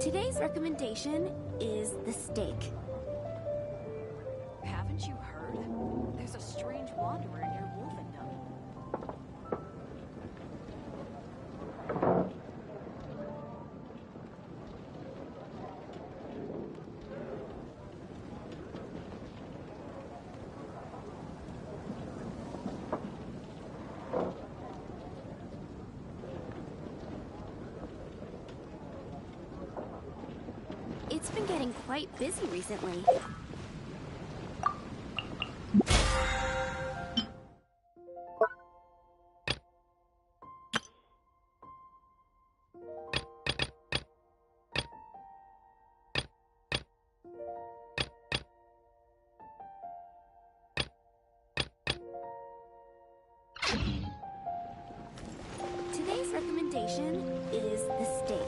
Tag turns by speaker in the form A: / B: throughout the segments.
A: Today's recommendation is the steak.
B: Haven't you heard? There's a strange wanderer near Wolfendom.
A: It's been getting quite busy recently. Today's recommendation is the steak.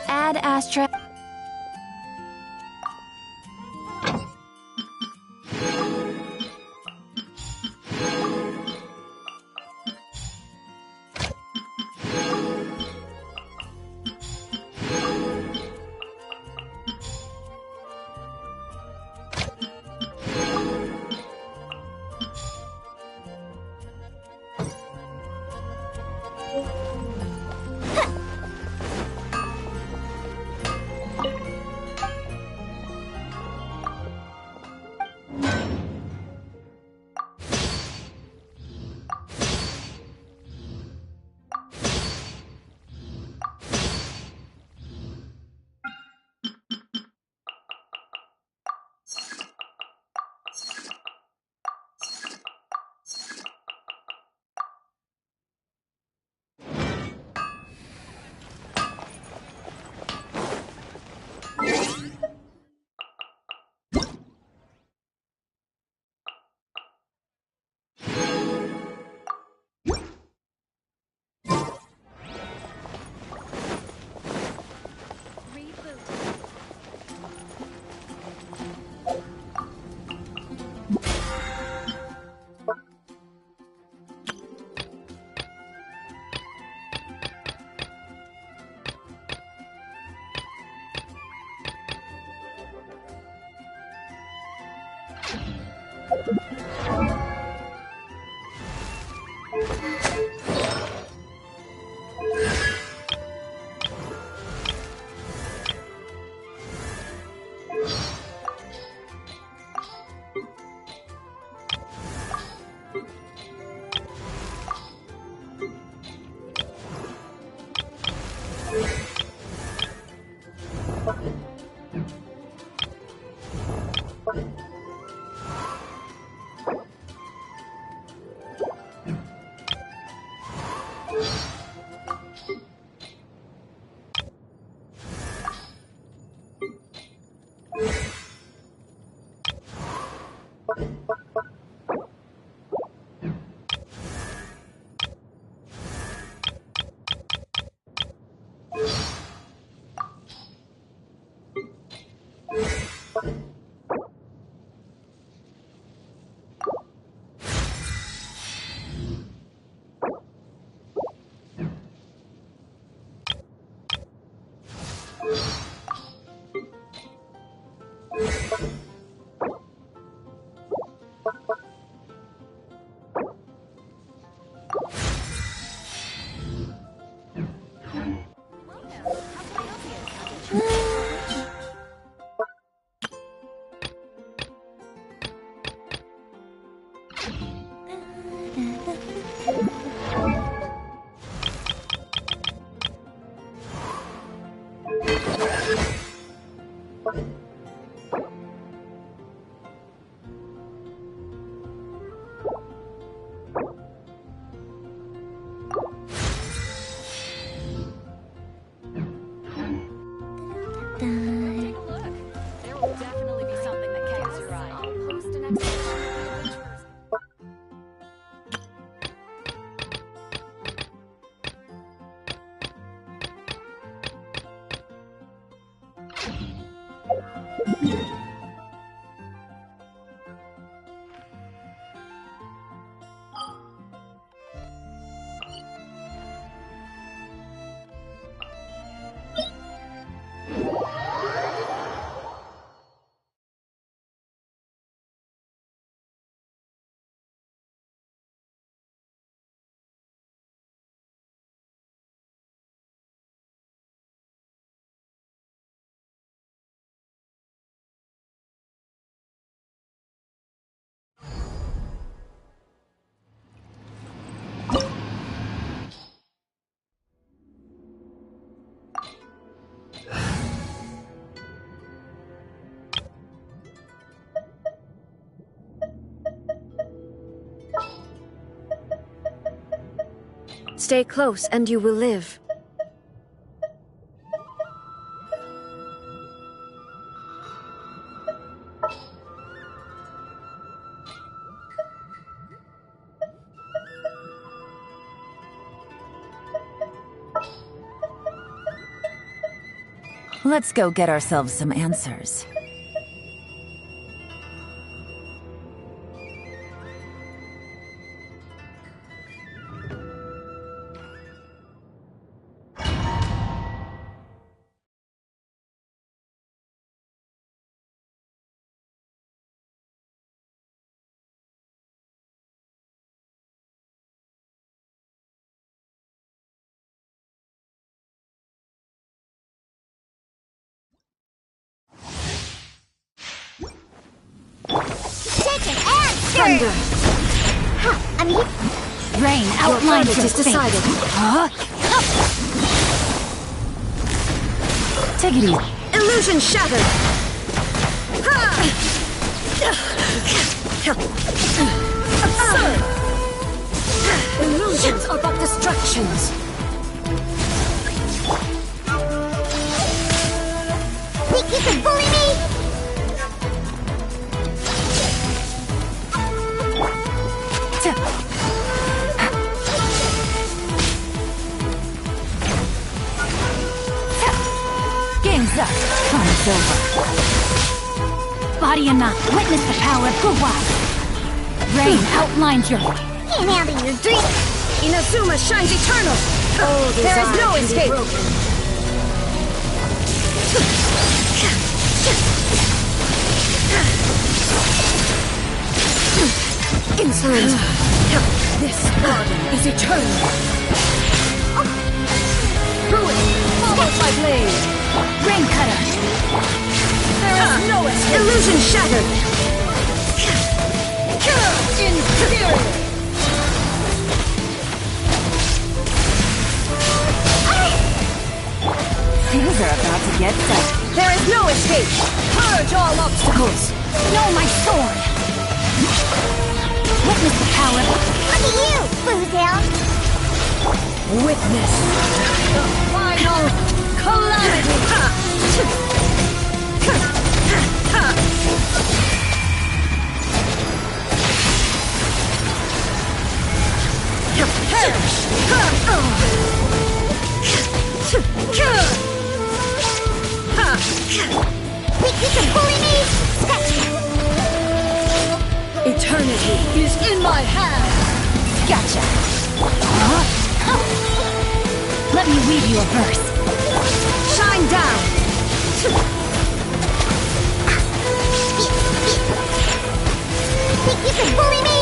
A: Add Astra.
C: Stay close and you will live.
D: Let's go get ourselves some answers.
C: Thunder!
D: Rain outlines your
C: is decided.
D: Huh? Take it easy.
C: Illusion shattered! Absurd! Illusions are but distractions.
E: Think you can bully me?
D: Game's up. Fun's over. Body and mind, witness the power of Guwa. Rain outlines your...
E: Can't handle your drink.
C: Inazuma shines eternal! There is no escape! Insolent! This body is eternal! Ruin! Followed by blade!
D: Rain cutter.
C: There is no escape! Illusion shattered! Inferior!
D: Things are about to get done.
C: There is no escape! Purge all obstacles!
D: No, my sword! Witness the power.
E: Look at you, Boozle.
C: Witness the final calamity! Perish!
E: Think you can bully me? Scratch me.
C: Eternity is in my hand!
D: Gotcha. Huh? Let me weave you a verse.
C: Shine down!
E: Think you can bully me?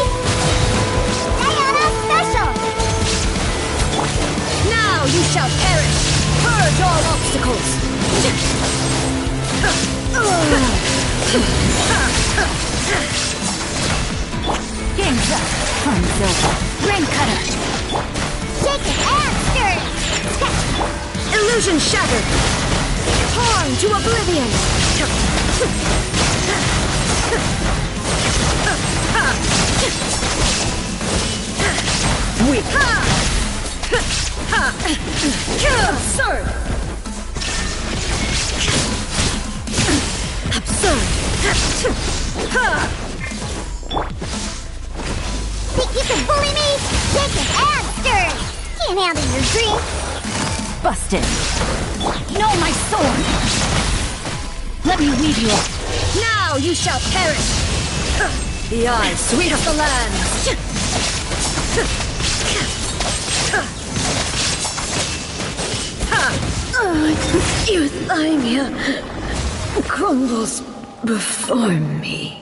E: Diana Special.
C: Now you shall perish! Purge all obstacles!
D: Game's up. Fun's over. Rain cutter.
E: Shake it and stir it. Scratch me.
C: Illusion shattered! Torn to oblivion! Weak! Absurd! Absurd!
E: Think you can bully me? Shake it and stir it. Can't handle your drink.
D: Busted. No, my sword. Let me weave you up.
C: Now you shall perish! The eye sweet of the land! Euthymia crumbles before me.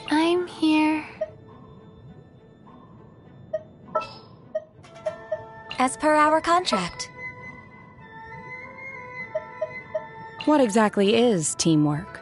A: I'm here.
C: As per our contract.
D: What exactly is teamwork?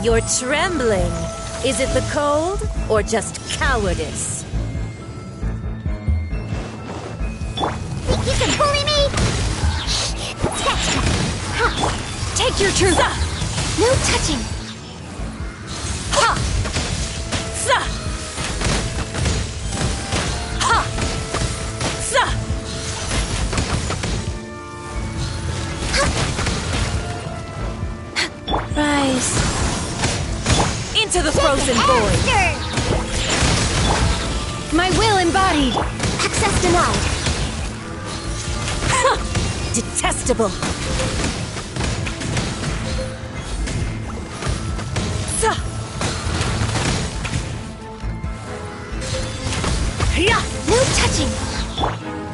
C: You're trembling. Is it the cold or just cowardice?
E: Think you can bully me? Gotcha! Ha!
C: Take your truth!
E: No touching!
C: Ha! Sa! Ha! Sa!
A: Rise.
C: Into the frozen void!
A: My will embodied.
E: Access denied.
C: Detestable! Sa! Ya!
E: No touching!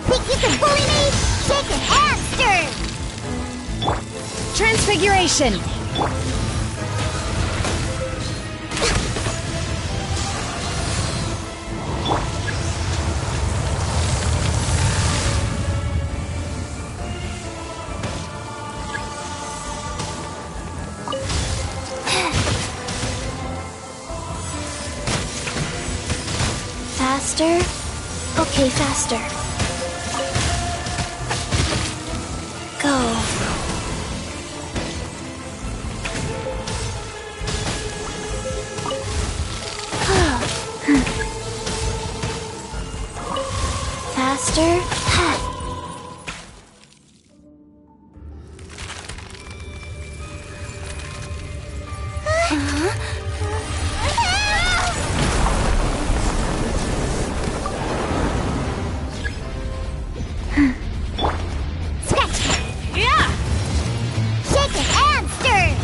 E: Think you can bully me? Shaken and stirred!
A: Transfiguration. Faster? Okay, faster. Go. Faster?
E: Shaken and stirred!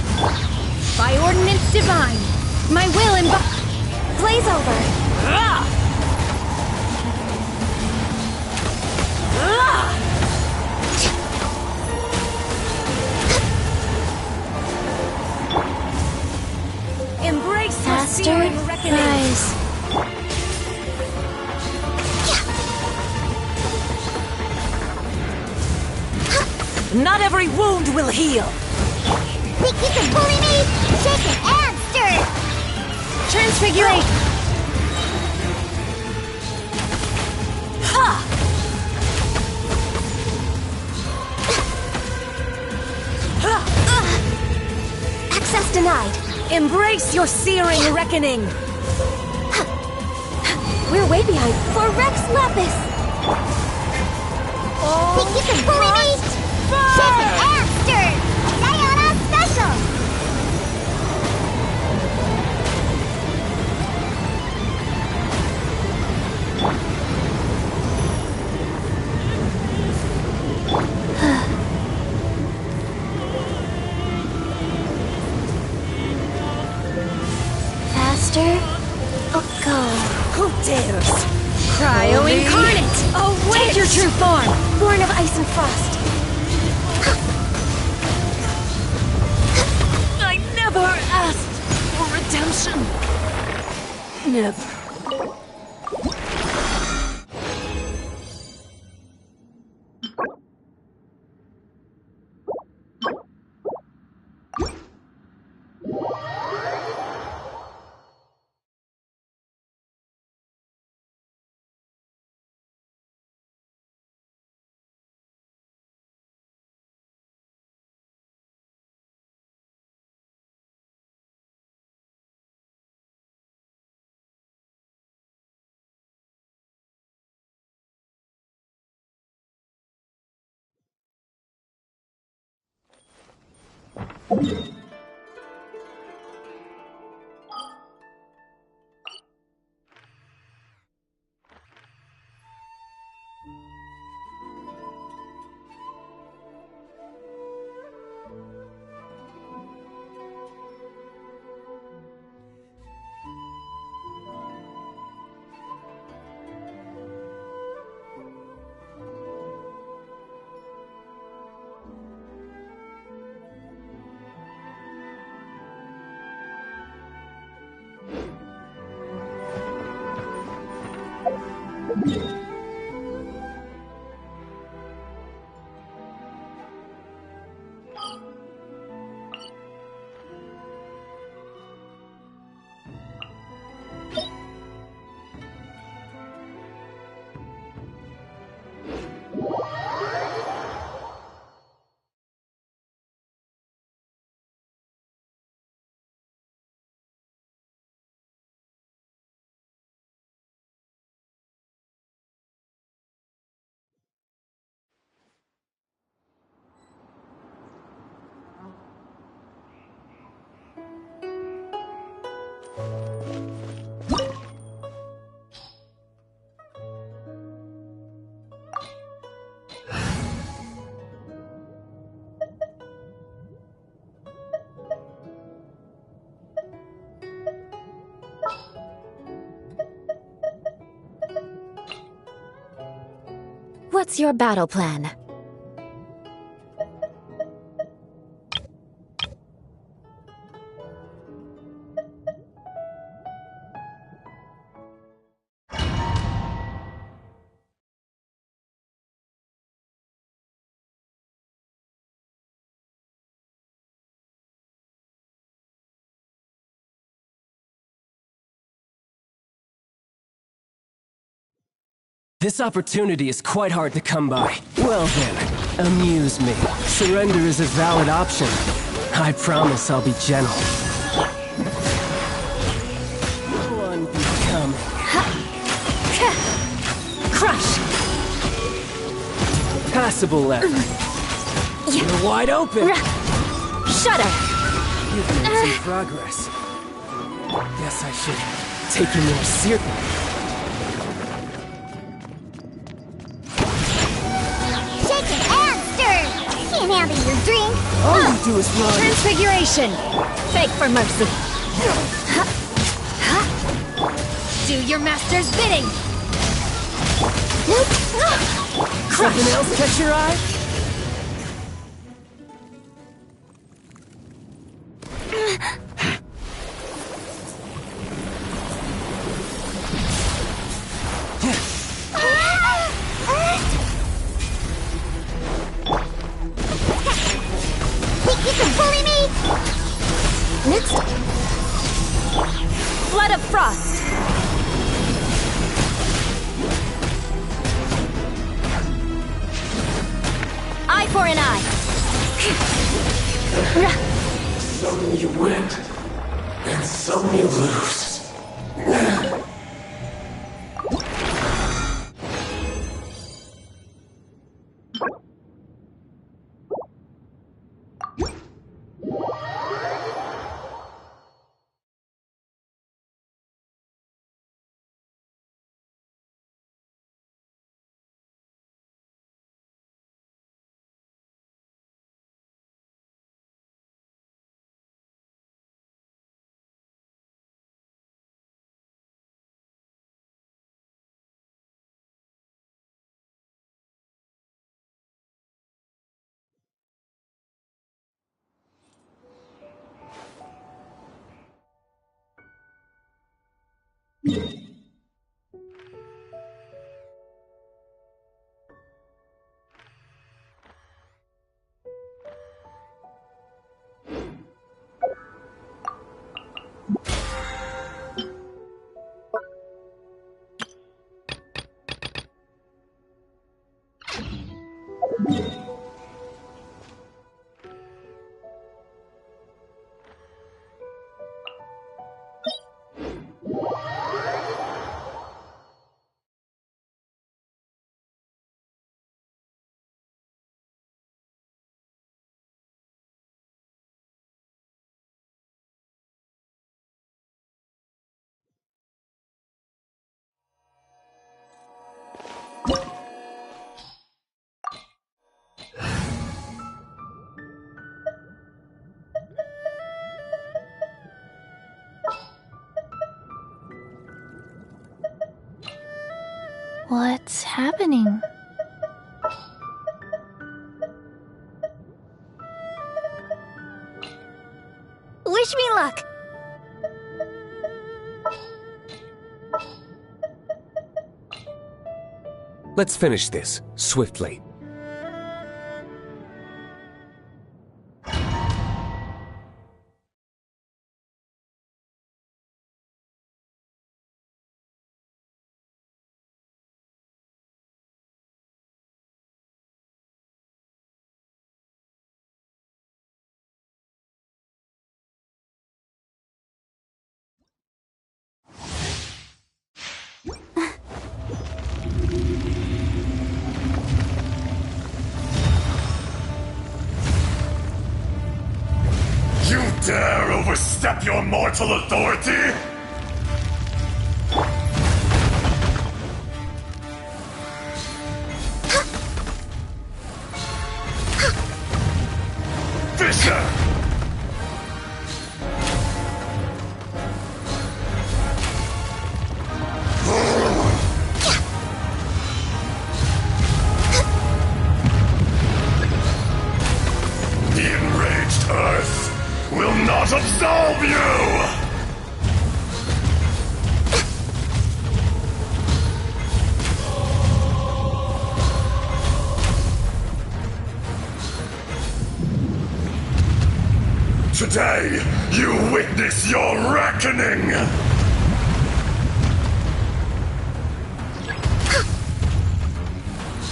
A: By ordinance divine. My will blaze over.
C: Embrace your
A: Faster?
C: searing reckoning!
A: Rise.
C: Not every wound will heal!
E: Think you can bully me? Shaken and stirred!
A: Transfigurate.
C: Ha!
E: Access denied.
C: Embrace your searing reckoning!
E: We're way behind. For Rex Lapis! Think you can bully me?
A: Go.
C: Who dares?
A: Cryo
C: Holy
A: incarnate! Take your true form! Born of ice and frost.
C: I never asked for redemption. Never.
A: What's your battle plan?
F: This opportunity is quite hard to come by. Well then, amuse me. Surrender is a valid option. I promise I'll be gentle. Unbecoming.
A: Crush!
F: Passable effort. You're wide open.
A: Shudder!
F: You've made some progress. Guess I should take you more seriously.
E: Can't handle your drink.
F: All you do is run.
A: Transfiguration! Beg for mercy. Do your master's bidding!
F: Something else catch your eye?
E: You can bully me!
A: Next. Blood of Frost! Eye for an eye!
G: Some you win, and some you lose.
D: What's happening?
A: Wish me luck!
H: Let's finish this, swiftly.
G: You dare overstep your mortal authority? Fisher! The enraged Earth will not absolve you! Today, you witness your reckoning!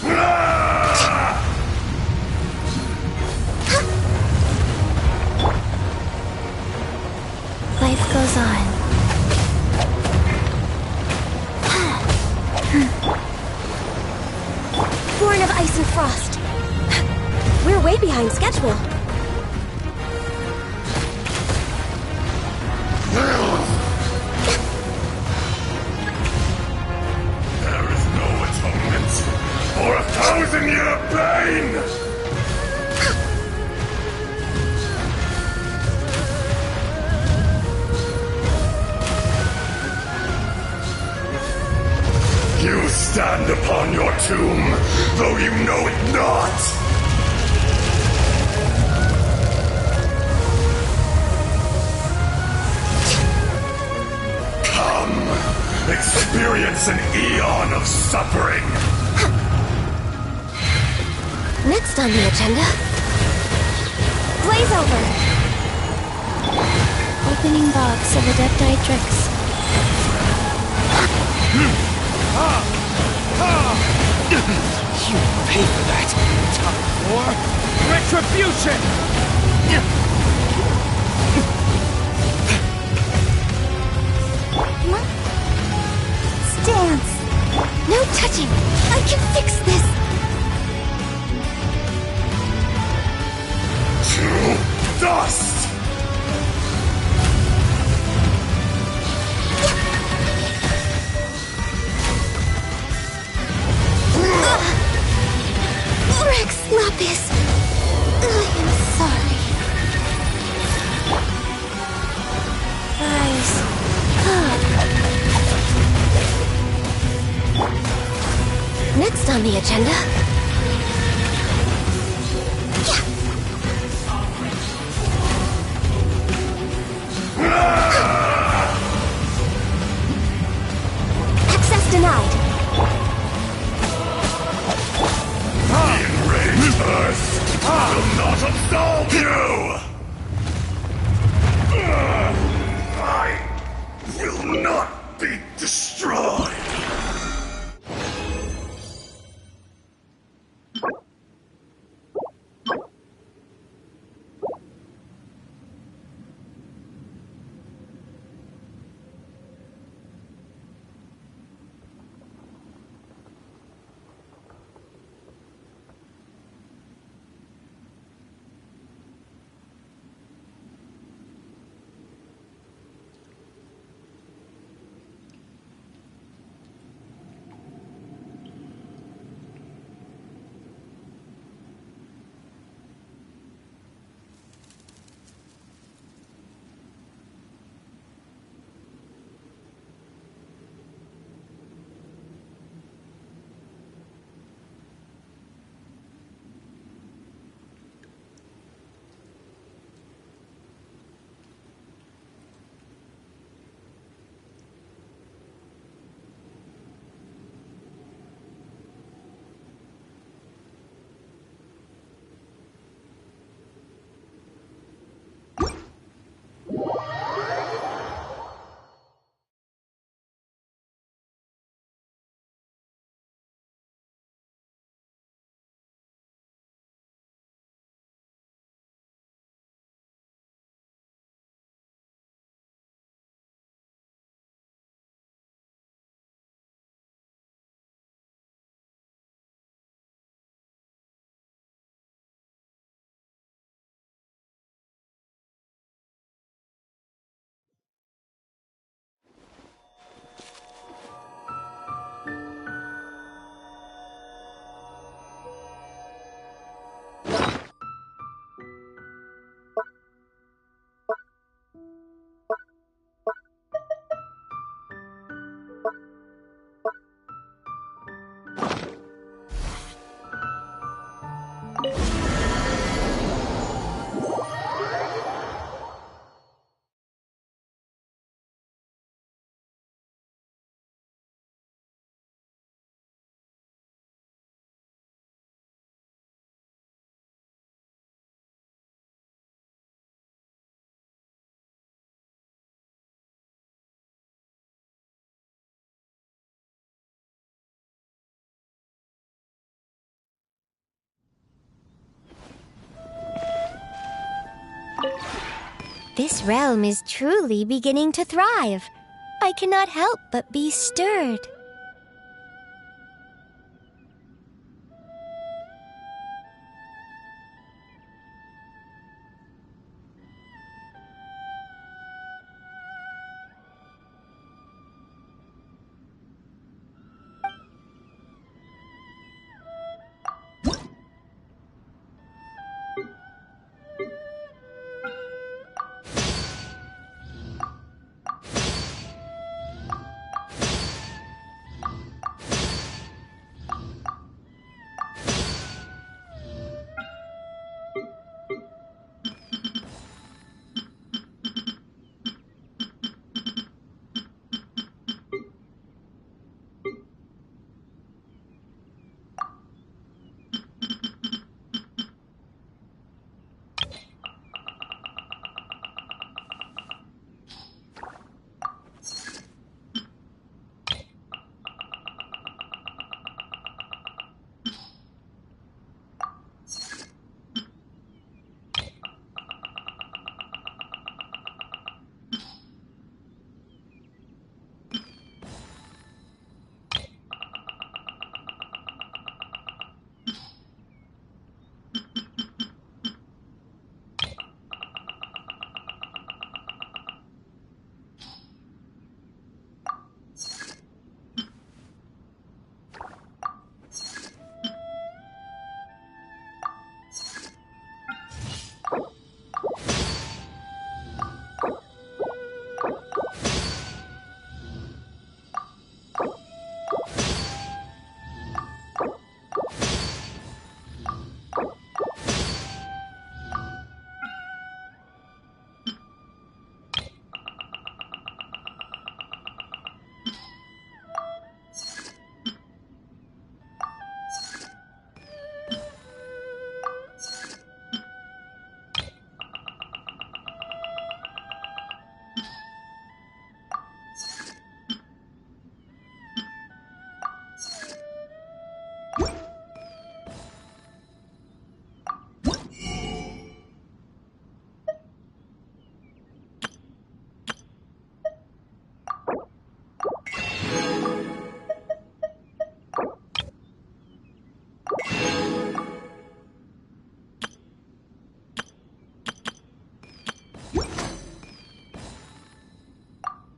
G: Ah!
D: Life goes on.
A: Born of ice and frost. We're way behind schedule.
G: There is no atonement for 1,000-year pain! You stand upon your tomb, though you know it not! Come, experience an eon of suffering!
A: Next on the agenda... Blaze over!
D: Opening box of Adepti Tricks.
F: You pay for that, top 4! Retribution!
A: Stance! No touching! I can fix this!
G: To dust!
A: Rex Lapis! I am sorry.
D: Rise up.
A: Next on the agenda... Access denied.
G: The enraged Earth will not absolve you! I will not be destroyed!
A: This realm is truly beginning to thrive. I cannot help but be stirred.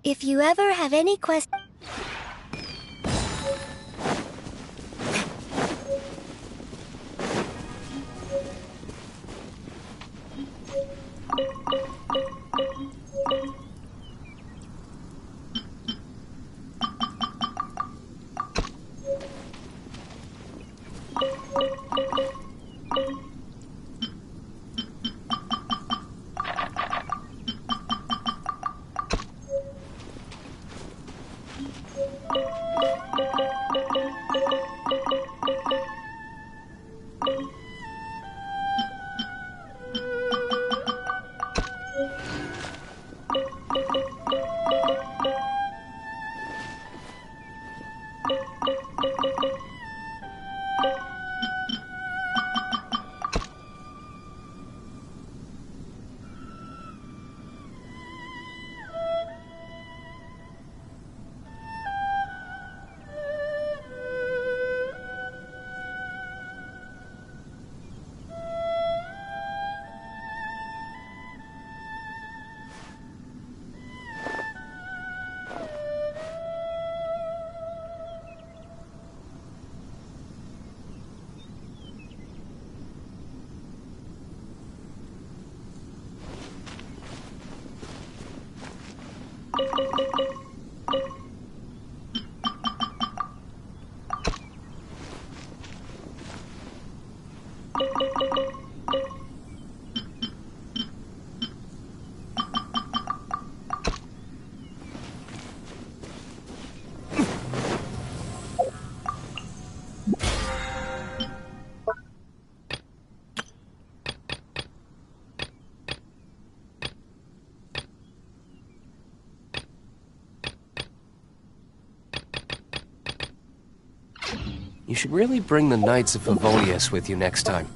A: If you ever have any questions...
H: You should really bring the Knights of Favonius with you next time.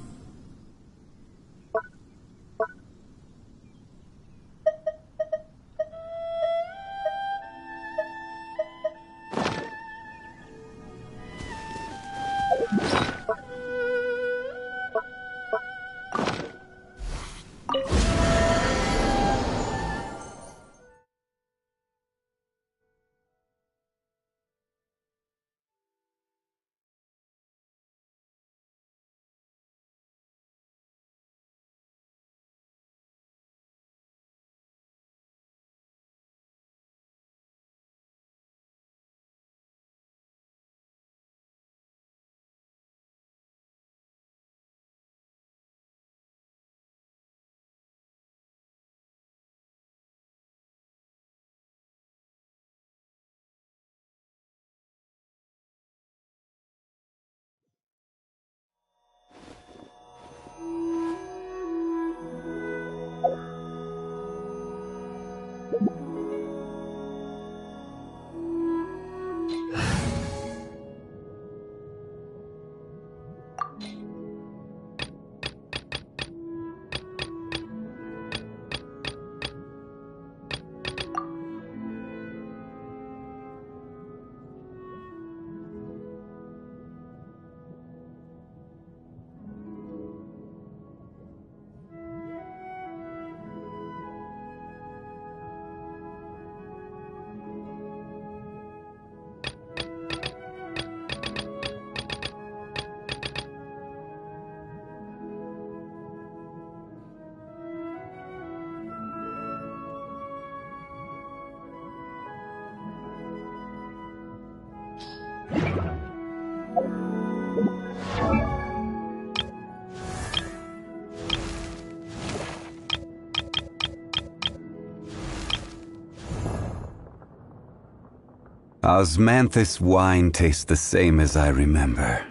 I: Osmanthus wine tastes the same as I remember.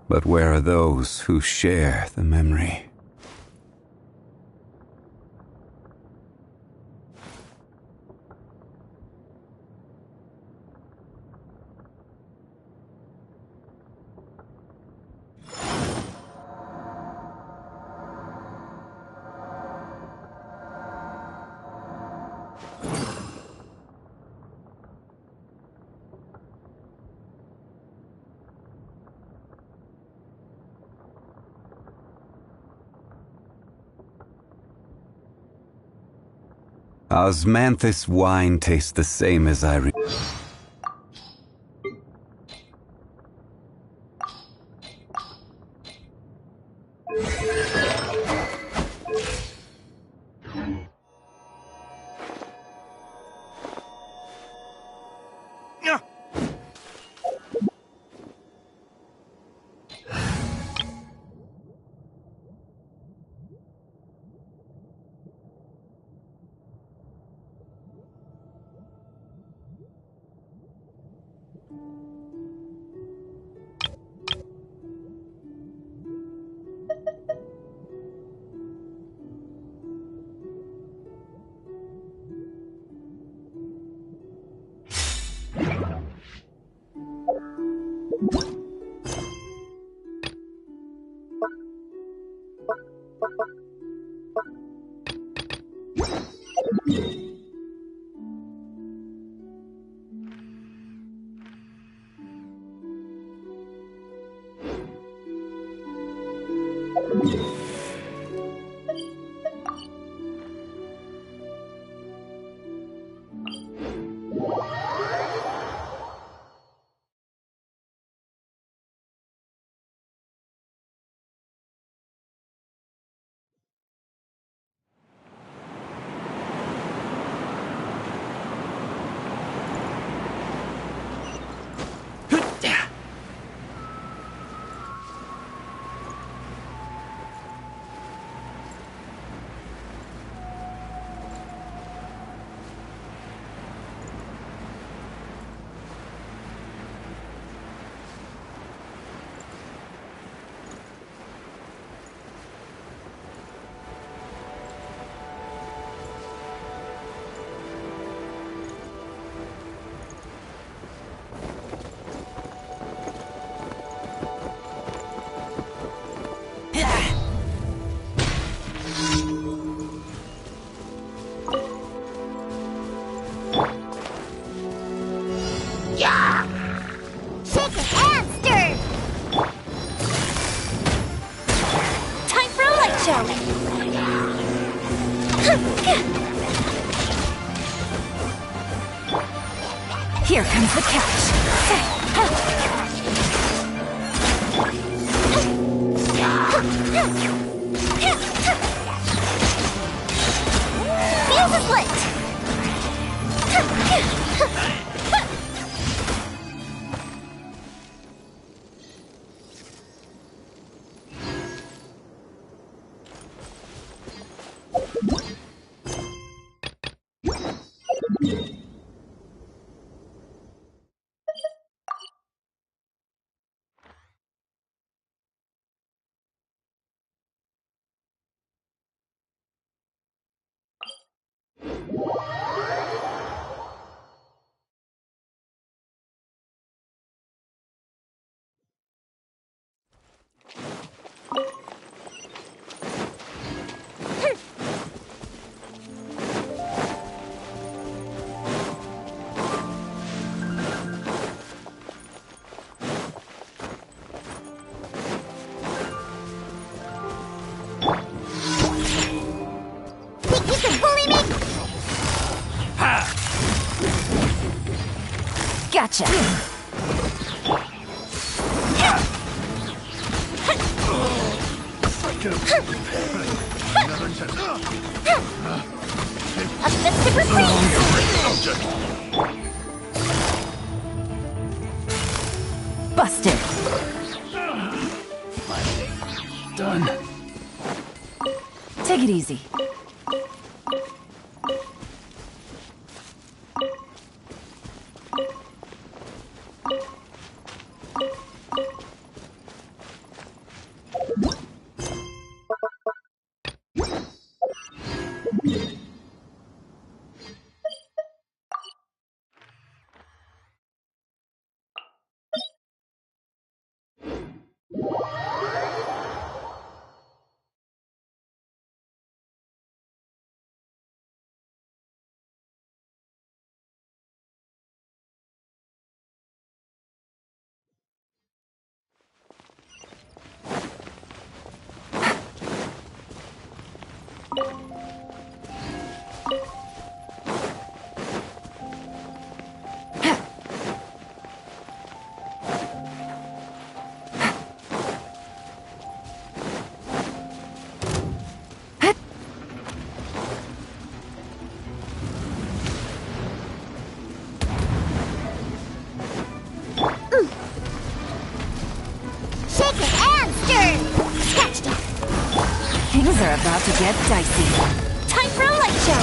I: But where are those who share the memory? Osmanthus wine tastes the same as I remember.
D: Here comes the catch.
E: Fuse is lit!
D: Gotcha.
E: A fist of retreat!
D: Busted.
F: Done.
D: Take it easy. are about to get dicey.
E: Time for a light show!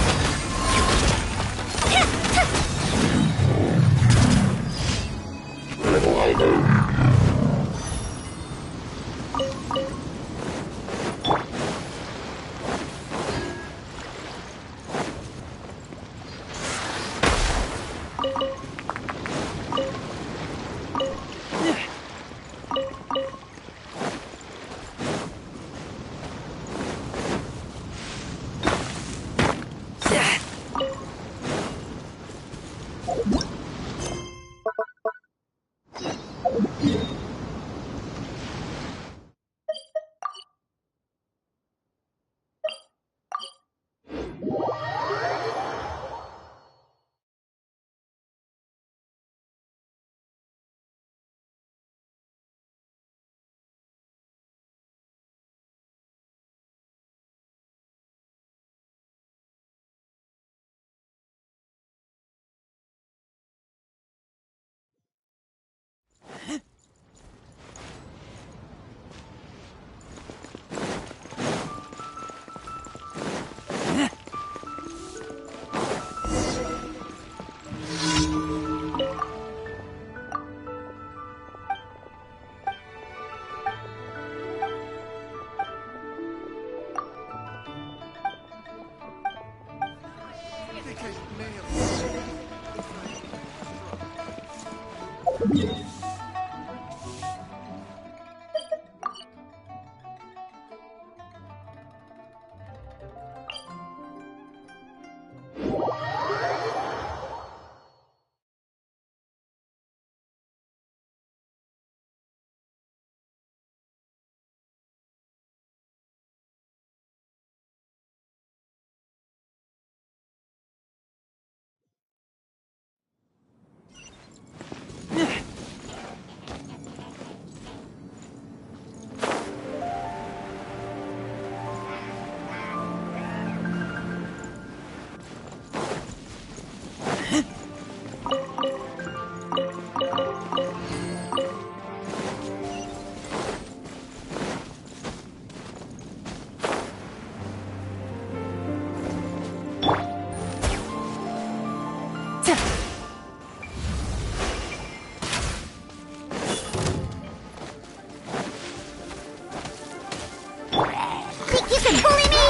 E: Think you can bully me?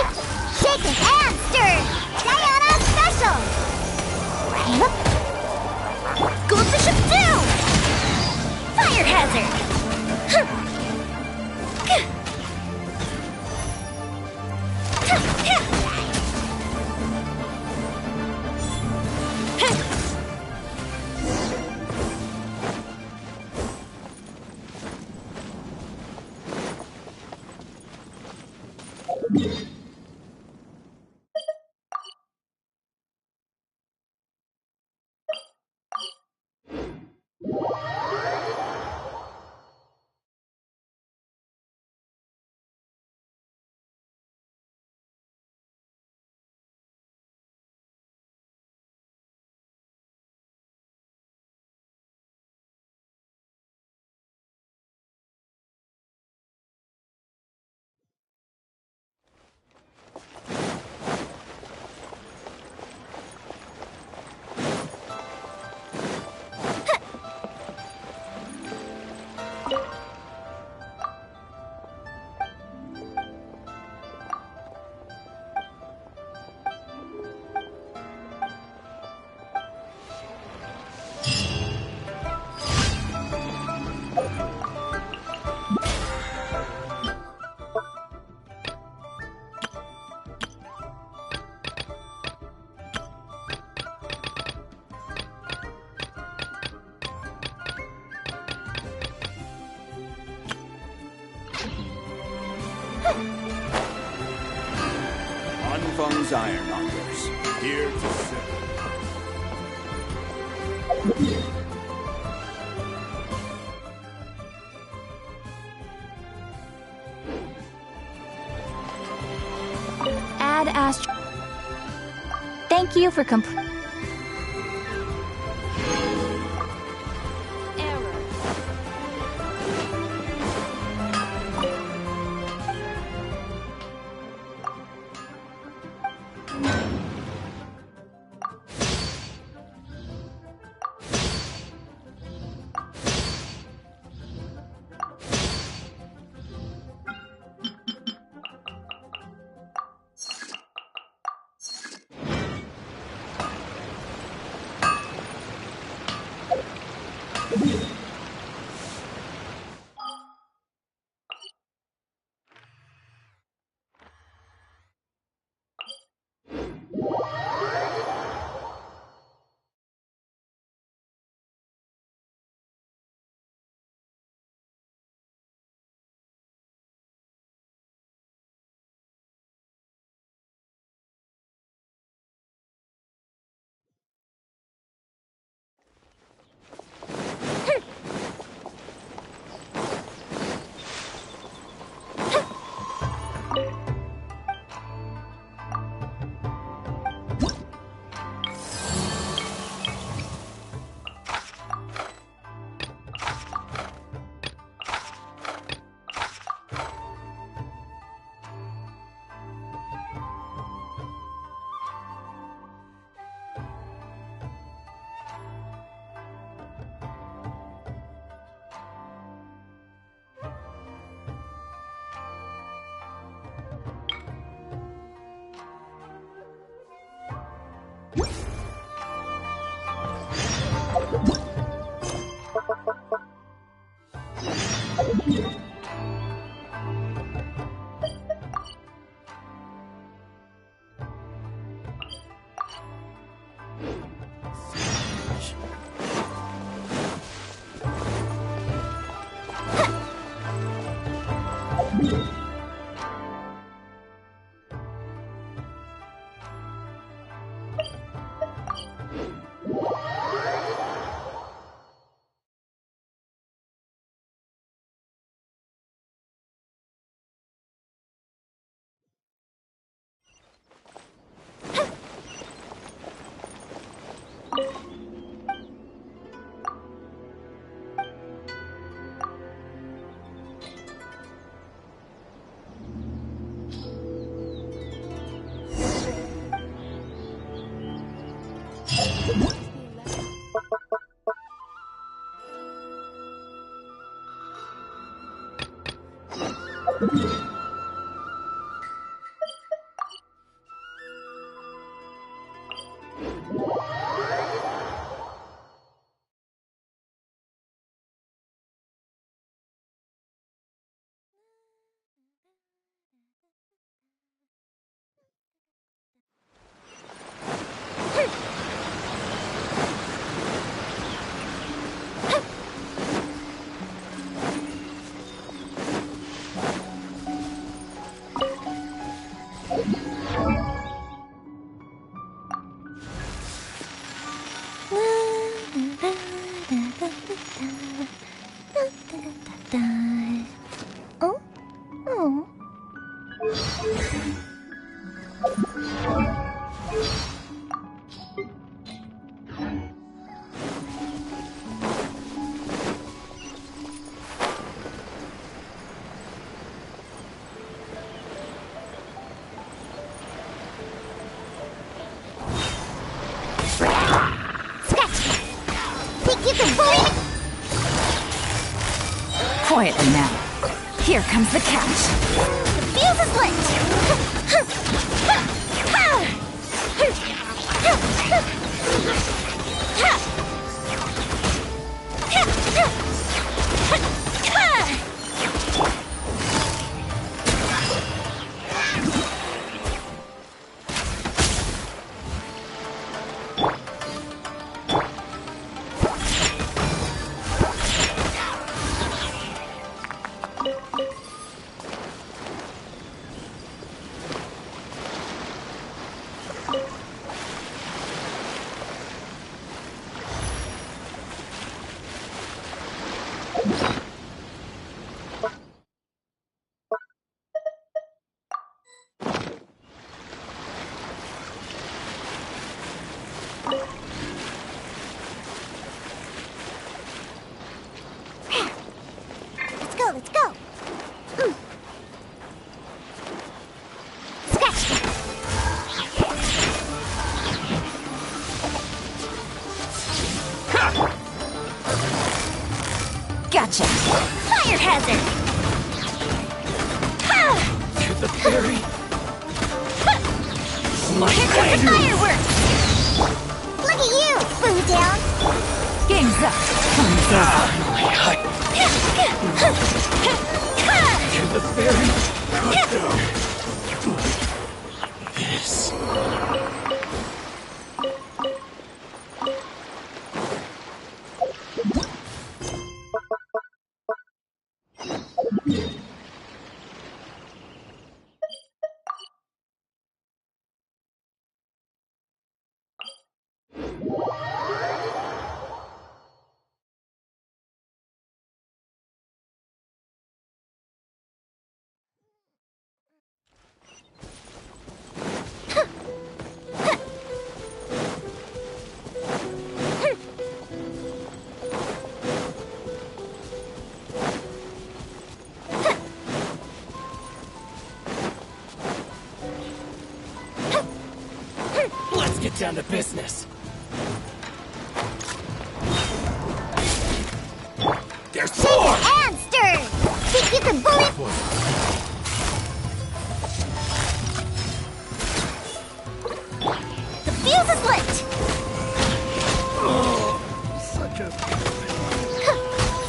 E: Shaken and stirred! Diana Special! Goes the ship down! Fire hazard!
J: Anfang's Ironmongers, here to serve.
D: Add Astro. Thank you for
E: Oh? Oh. Think you can bully me?
D: Quietly now. Here comes the catch.
E: The fuse is lit! Let's go! Scratch!
D: Gotcha.
E: Fire hazard!
F: To the berry.
E: Here comes the fireworks! Look at you, Boo Down!
D: Game's up. Fun's over.
F: To the berry. This. Let's get down to business. There's more!
E: And stir! Think you can bully? The fuse is lit!
F: Such a...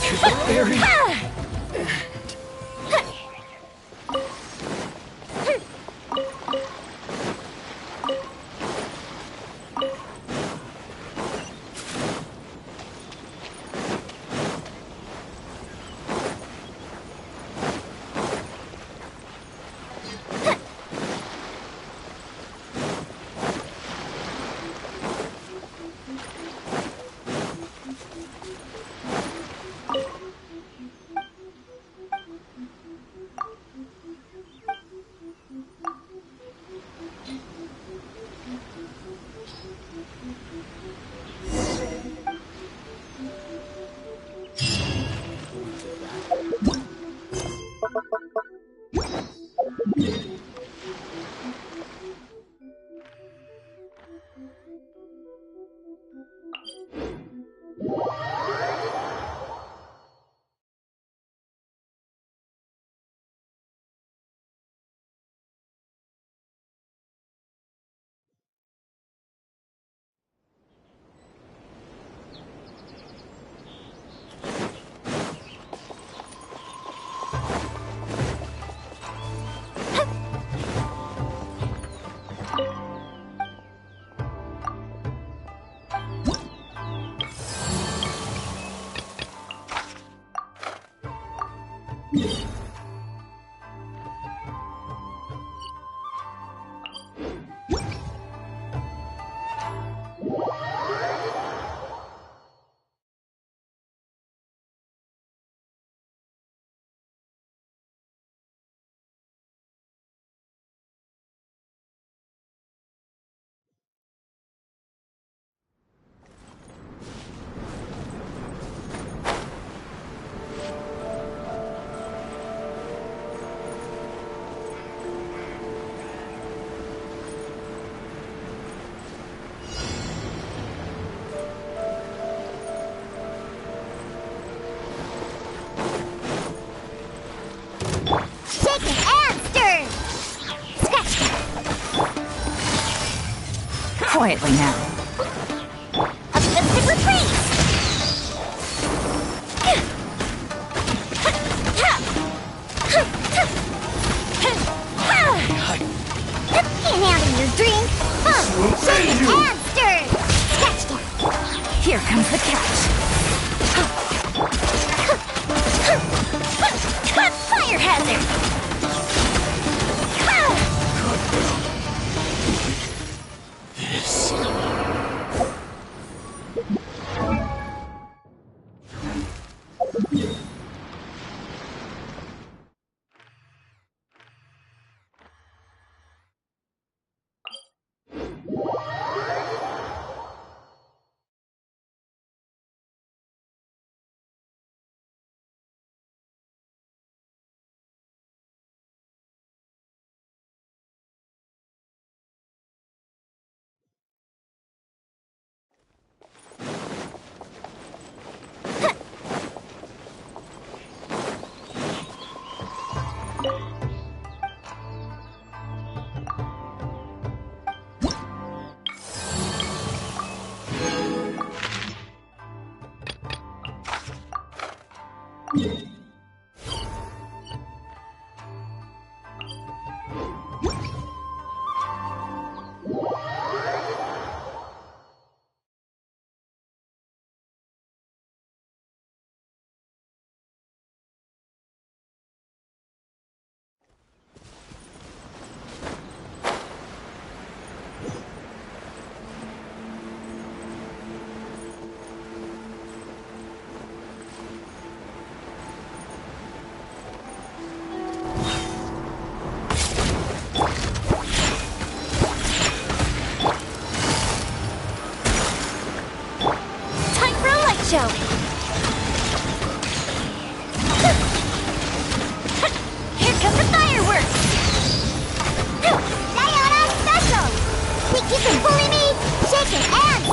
F: To the berry.
D: Quietly now.
E: Uplifted retreat! Can't handle your drink! Shake it and stir! Scratched it!
D: Here comes the catch.
E: Fire hazard!
A: Show.
E: Here come the fireworks! Diana special! Think you can bully me? Shake your hands!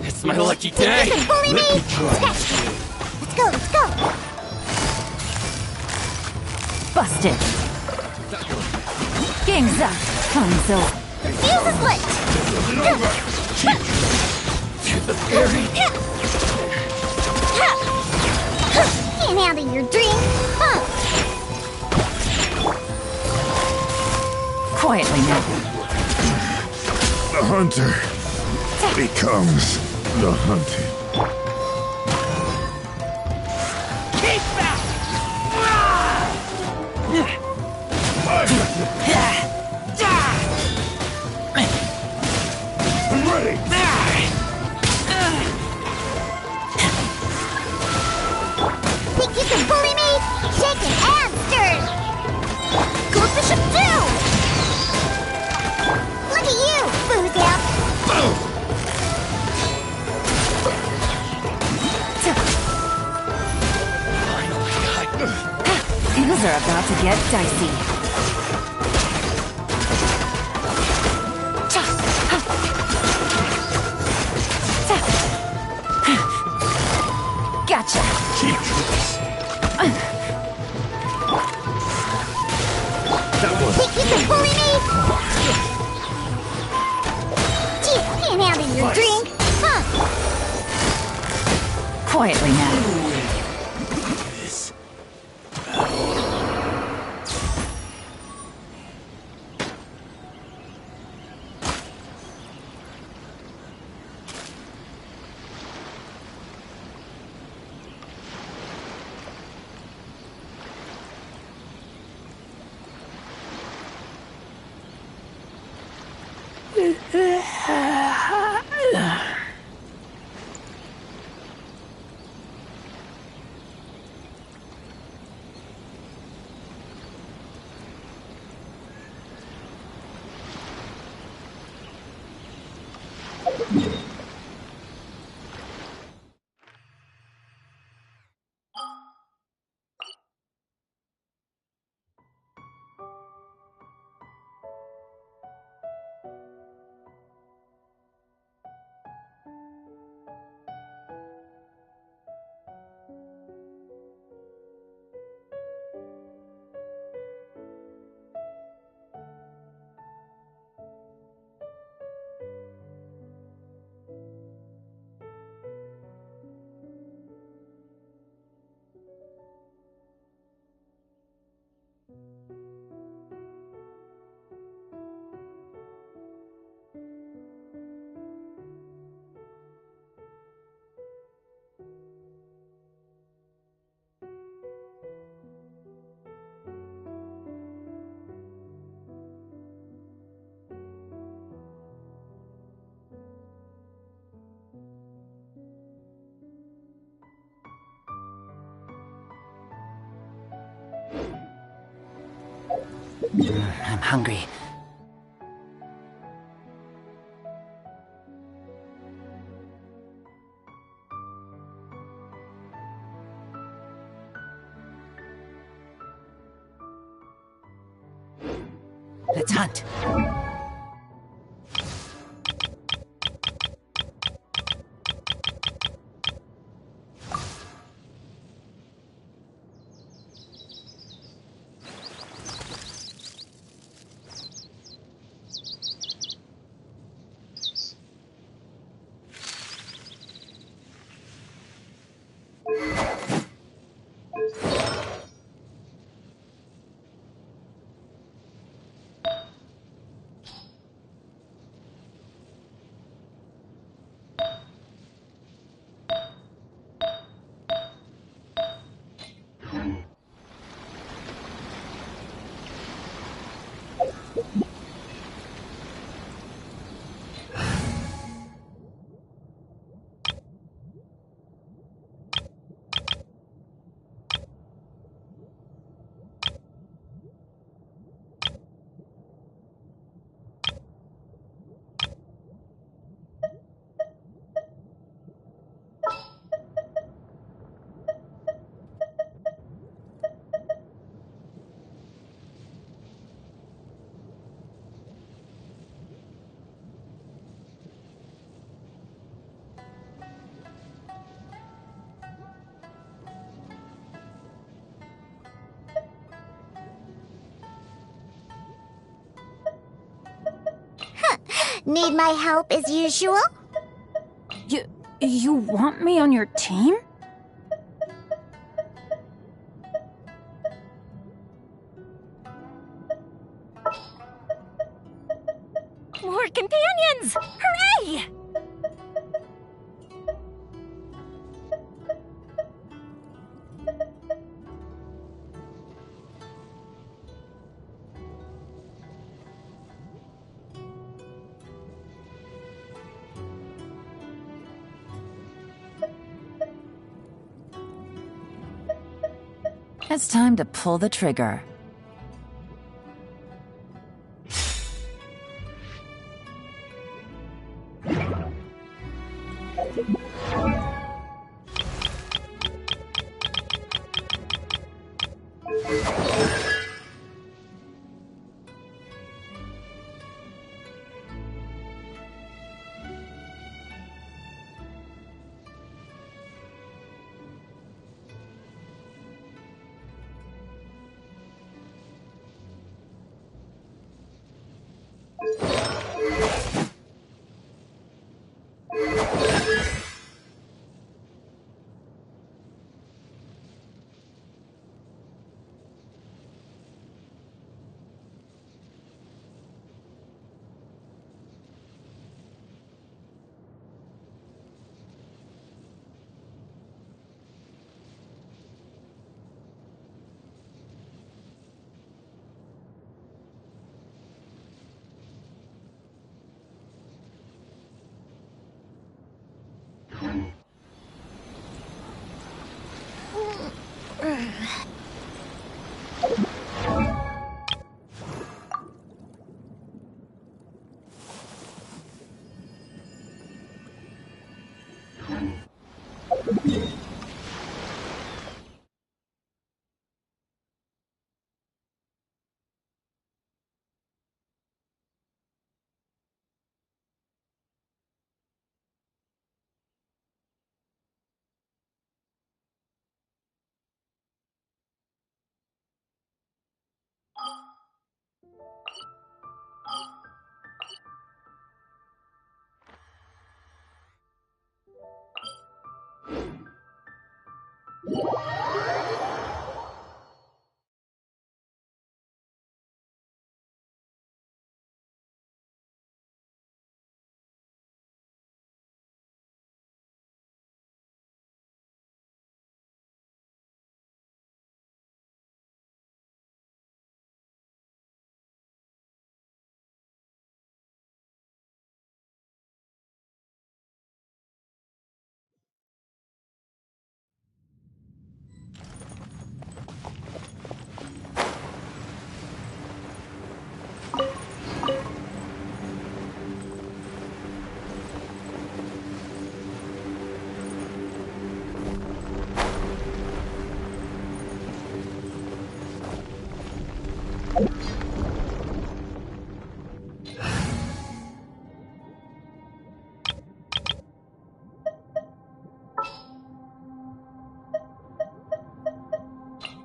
F: It's my lucky day!
E: Bully me! Let's go, let's go!
D: Busted. Game's up. Time's over.
E: Fuse is lit!
F: To the berry!
E: Can't handle your drink!
D: Quietly now.
G: The hunter becomes the hunted.
F: Keep back!
G: I'm ready!
E: Think you can bully me? Shake it and stir! Go Bishop 2!
D: get dicey. Gotcha.
E: Think you can bully me? Gee, can't handle your drink, huh?
D: Quietly now. I'm hungry. Let's hunt.
E: Need my help as usual?
D: You want me on your team?
C: More companions! Hooray!
D: It's time to pull the trigger.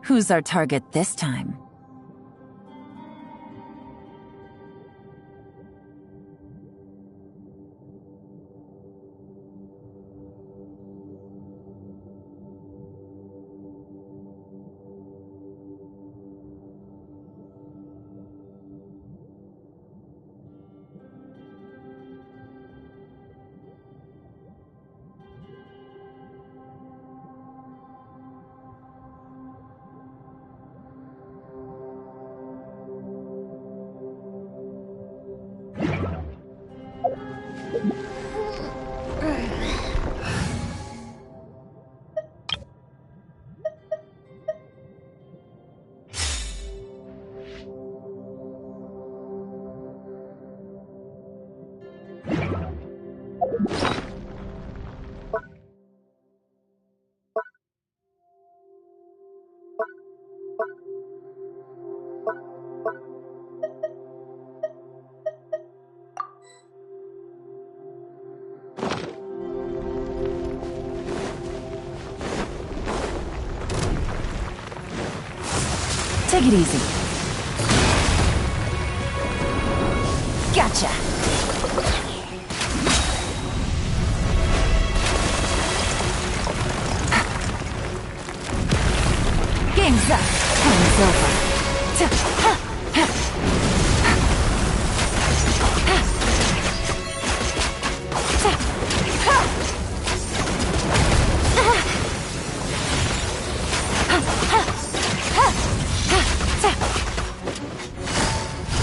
D: Who's our target this time? Take it easy. Gotcha. Game's up. Time's over.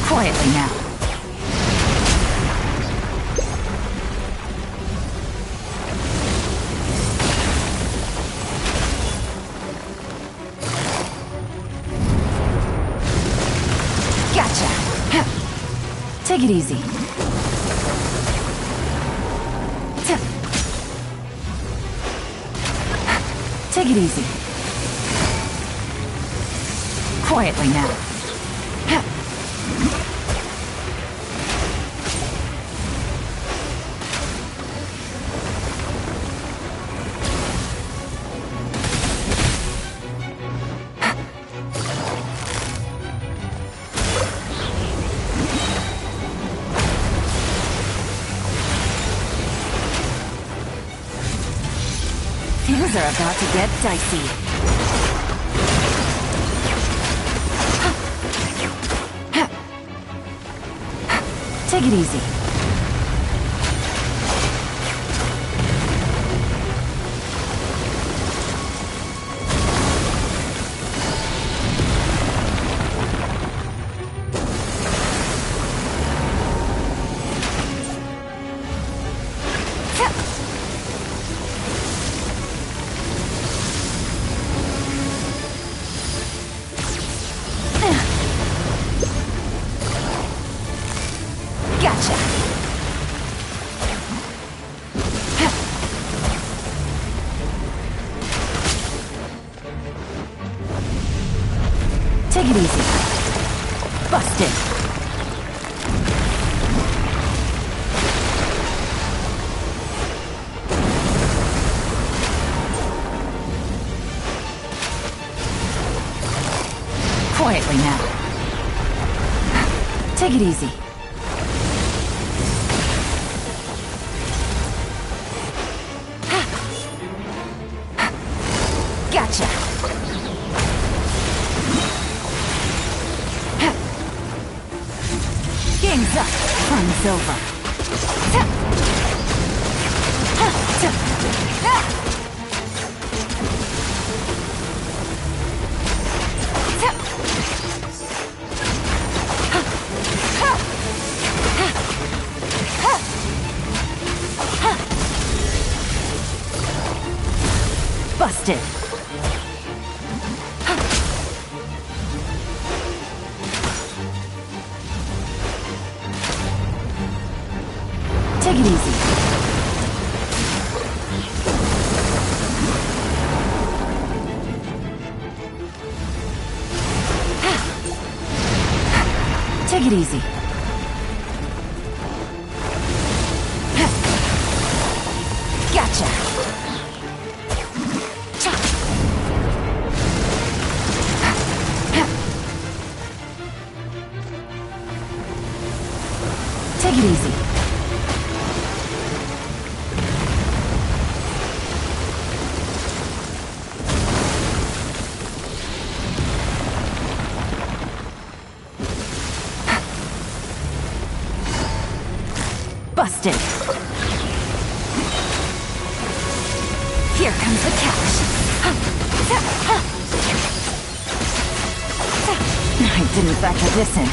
D: Quietly now. Gotcha. Take it easy. Take it easy. Quietly now. Things are about to get dicey. Take it easy. Gotcha. Take it easy. Busted. Quietly now. Take it easy. Gotcha. Game's up. Fun's over. Busted. Take it easy. Take it easy. Gotcha. Take it easy. Busted. Here comes the catch. I didn't factor this in.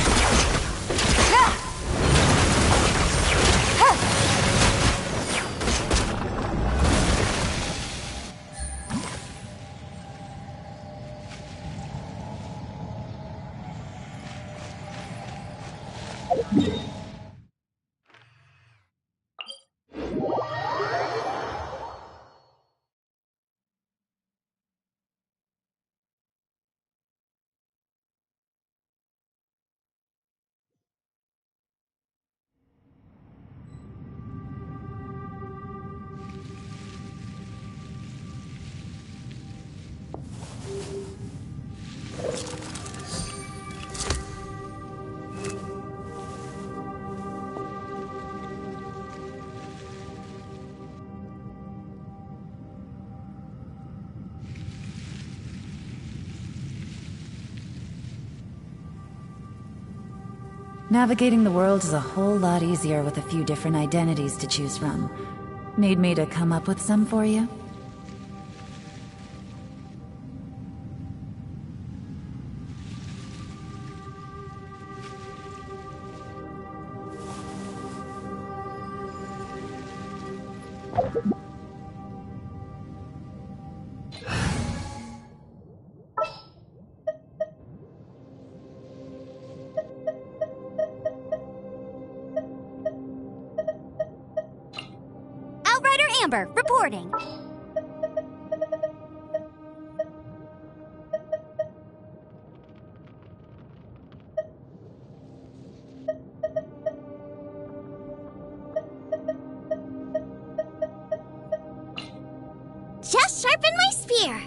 D: Navigating the world is a whole lot easier with a few different identities to choose from. Need me to come up with some for you?
E: Amber, reporting. Just sharpen my spear.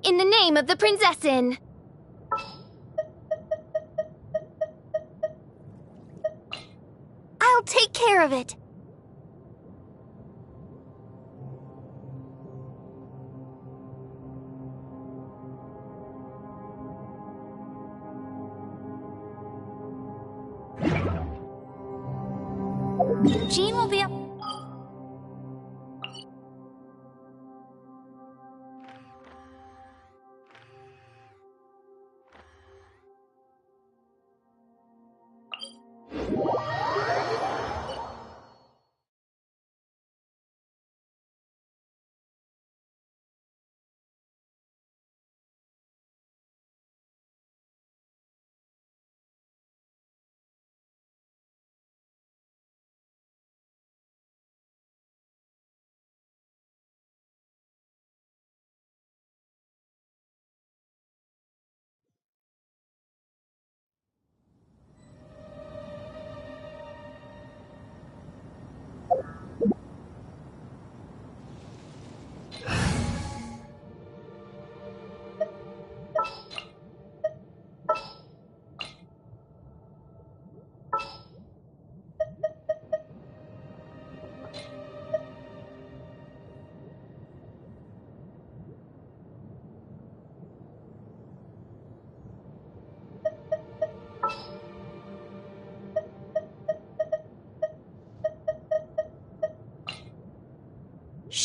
E: In the name of the Prinzessin! I'll take care of it! Jean will be up.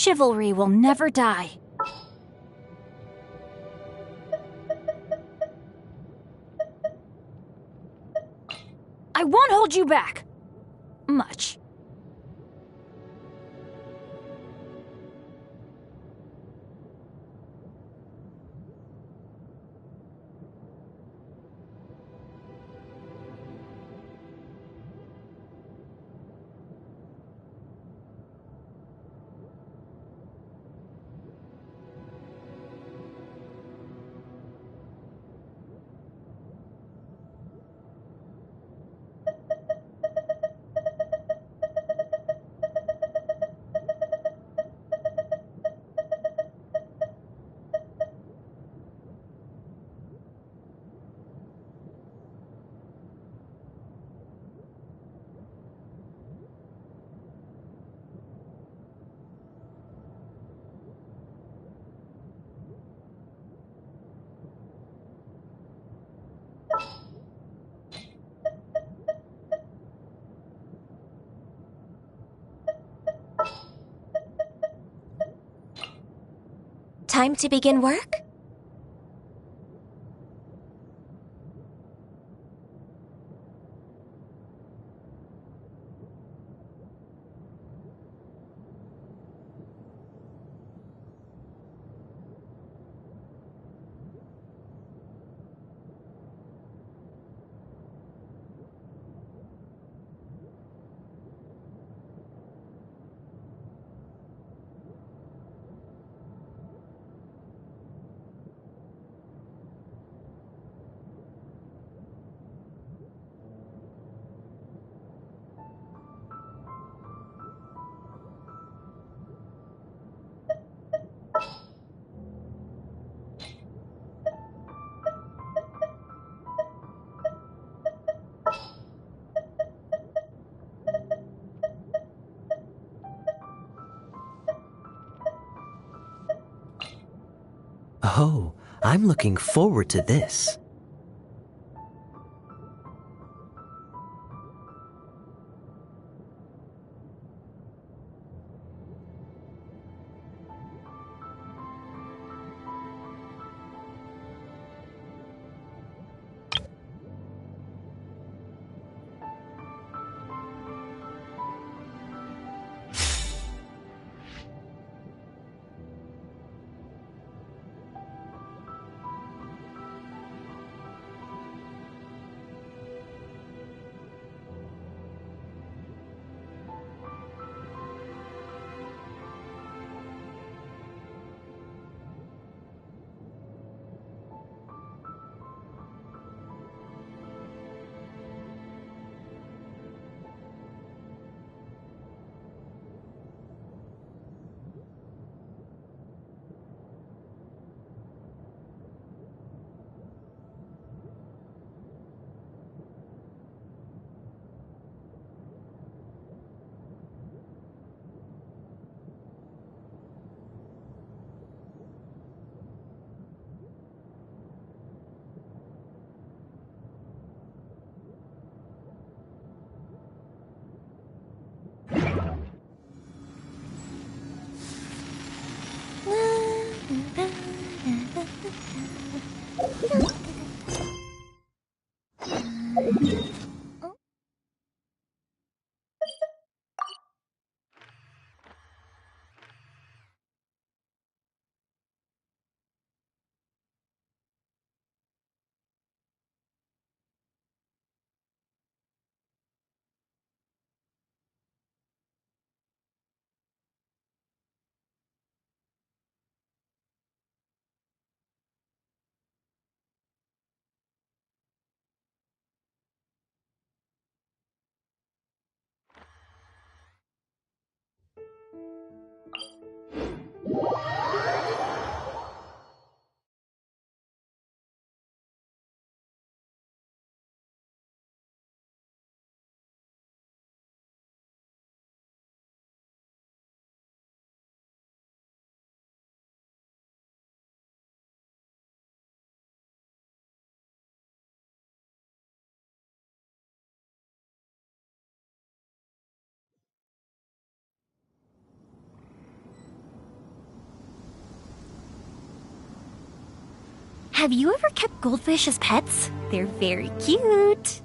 B: Chivalry will never die. I won't hold you back. Much.
A: Time to begin work?
K: Oh, I'm looking forward to this.
A: Have you ever kept goldfish as pets? They're very cute.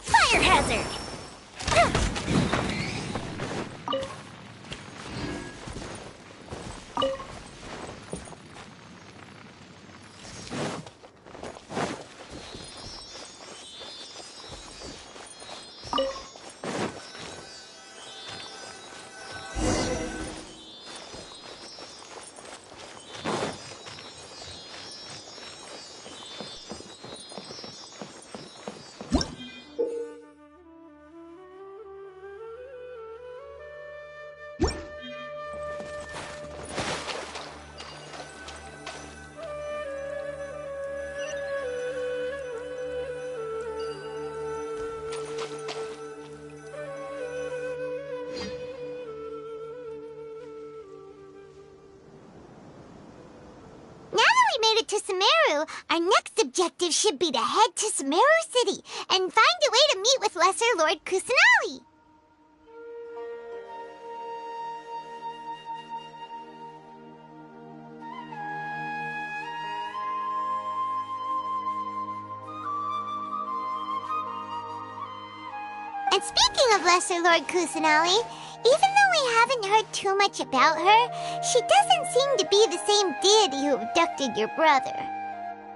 A: Fire hazard! To Sumeru, our next objective should be to head to Sumeru City and find a way to meet with Lesser Lord Kusanali. And speaking of Lesser Lord Kusanali, even though we haven't heard too much about her, she doesn't seem to be the same deity who abducted your brother.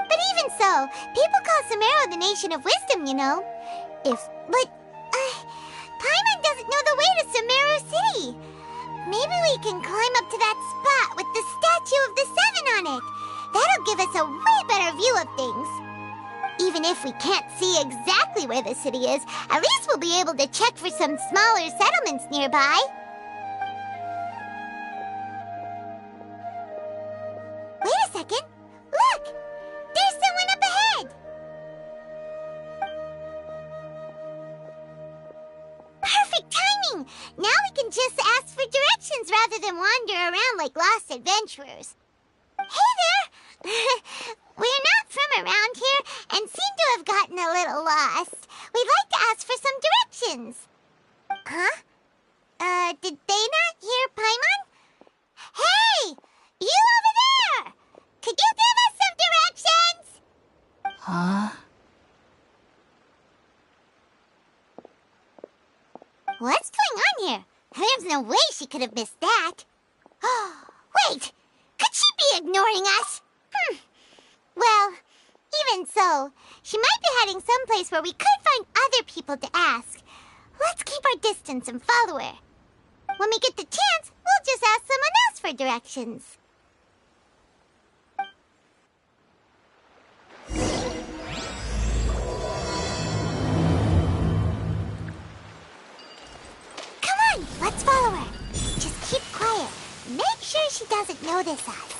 A: But even so, people call Sumeru the Nation of Wisdom, you know. But Paimon doesn't know the way to Sumeru City. Maybe we can climb up to that spot with the statue of the Seven on it. That'll give us a way better view of things. Even if we can't see exactly where the city is, at least we'll be able to check for some smaller settlements nearby. Wait a second. Look! There's someone up ahead! Perfect timing! Now we can just ask for directions rather than wander around like lost adventurers. Hey there! We're not from around here and seem to have gotten a little lost. We'd like to ask for some directions. Huh? Did they not hear Paimon? Hey! You over there! Could you give us some directions?
D: Huh?
E: What's going on here? There's no way she could have missed that. Wait! Could she be ignoring us? Well, even so, she might be heading someplace where we could find other people to ask. Let's keep our distance and follow her. When we get the chance, we'll I'll just ask someone else for directions. Come on, let's follow her. Just keep quiet. Make sure she doesn't notice us.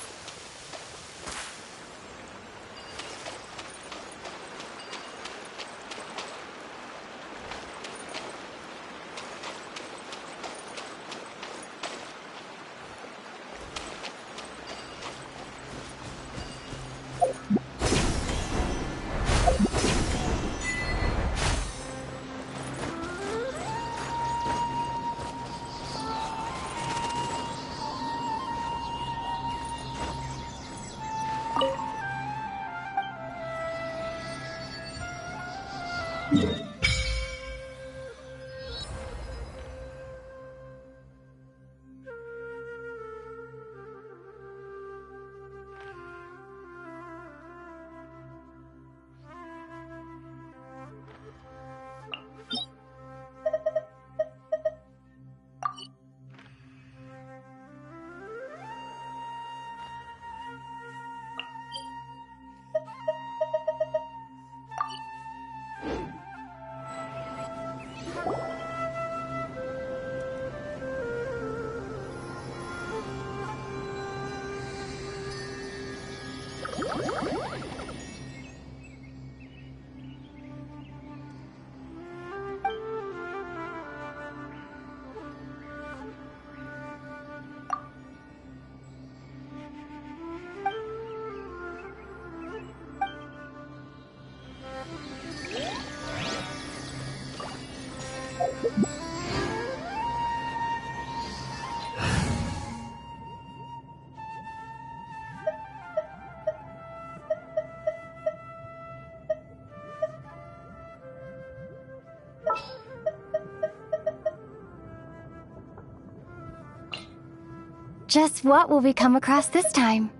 A: Just what will we come across this time?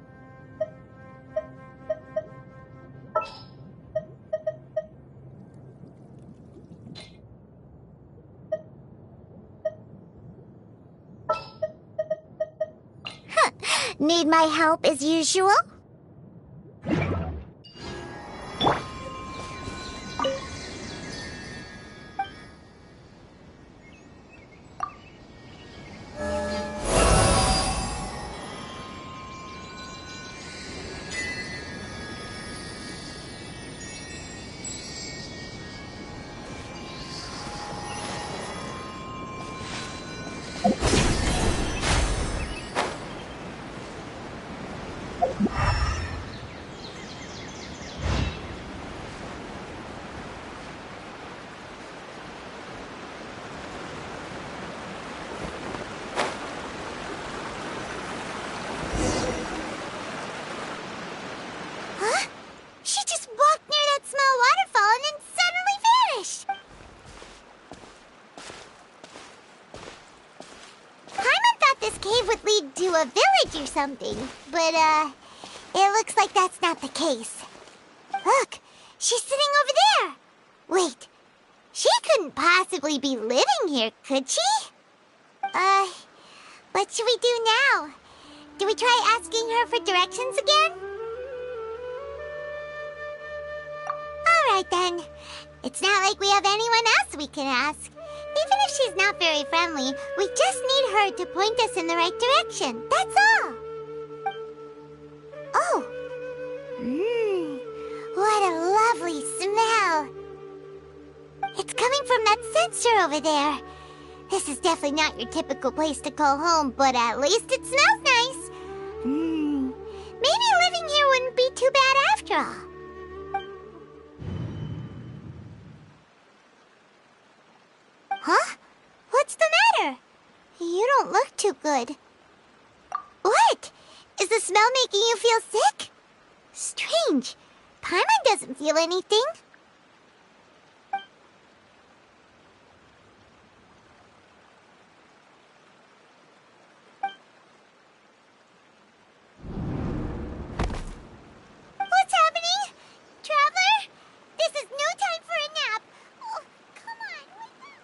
E: Need my help as usual? To a village or something, but it looks like that's not the case. Look, she's sitting over there. Wait, she couldn't possibly be living here, could she? What should we do now? Do we try asking her for directions again? Alright then. It's not like we have anyone else we can ask. Even if she's not very friendly, we just need her to point us in the right direction. That's all. Oh. What a lovely smell. It's coming from that sensor over there. This is definitely not your typical place to call home, but at least it smells nice. Maybe living here wouldn't be too bad after all. Huh? What's the matter? You don't look too good. What? Is the smell making you feel sick? Strange. Paimon doesn't feel anything. What's happening? Traveler? This is no time for a nap. Oh, come on, wake up.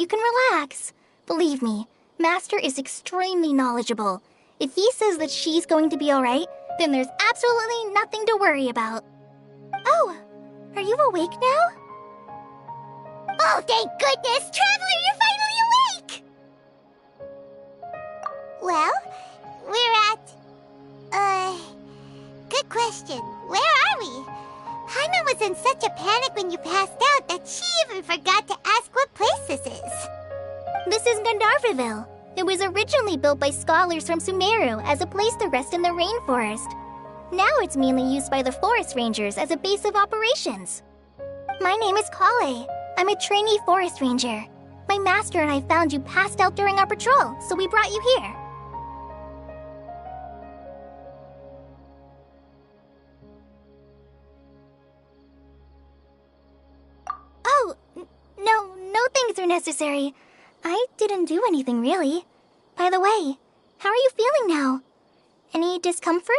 E: You can relax. Believe me, Master is extremely knowledgeable. If he says that she's going to be alright, then there's absolutely nothing to worry about. Oh, are you awake now?
A: Oh, thank goodness! Traveler, you're finally awake! Well, we're at... Good question. Where are we? Paimon was in such a panic when you passed out that she even forgot to ask what place this is.
E: This is Gandharvaville. It was originally built by scholars from Sumeru as a place to rest in the rainforest. Now it's mainly used by the forest rangers as a base of operations. My name is Kale. I'm a trainee forest ranger. My master and I found you passed out during our patrol, so we brought you here. Oh, no things are necessary. I didn't do anything, really. By the way, how are you feeling now? Any discomfort?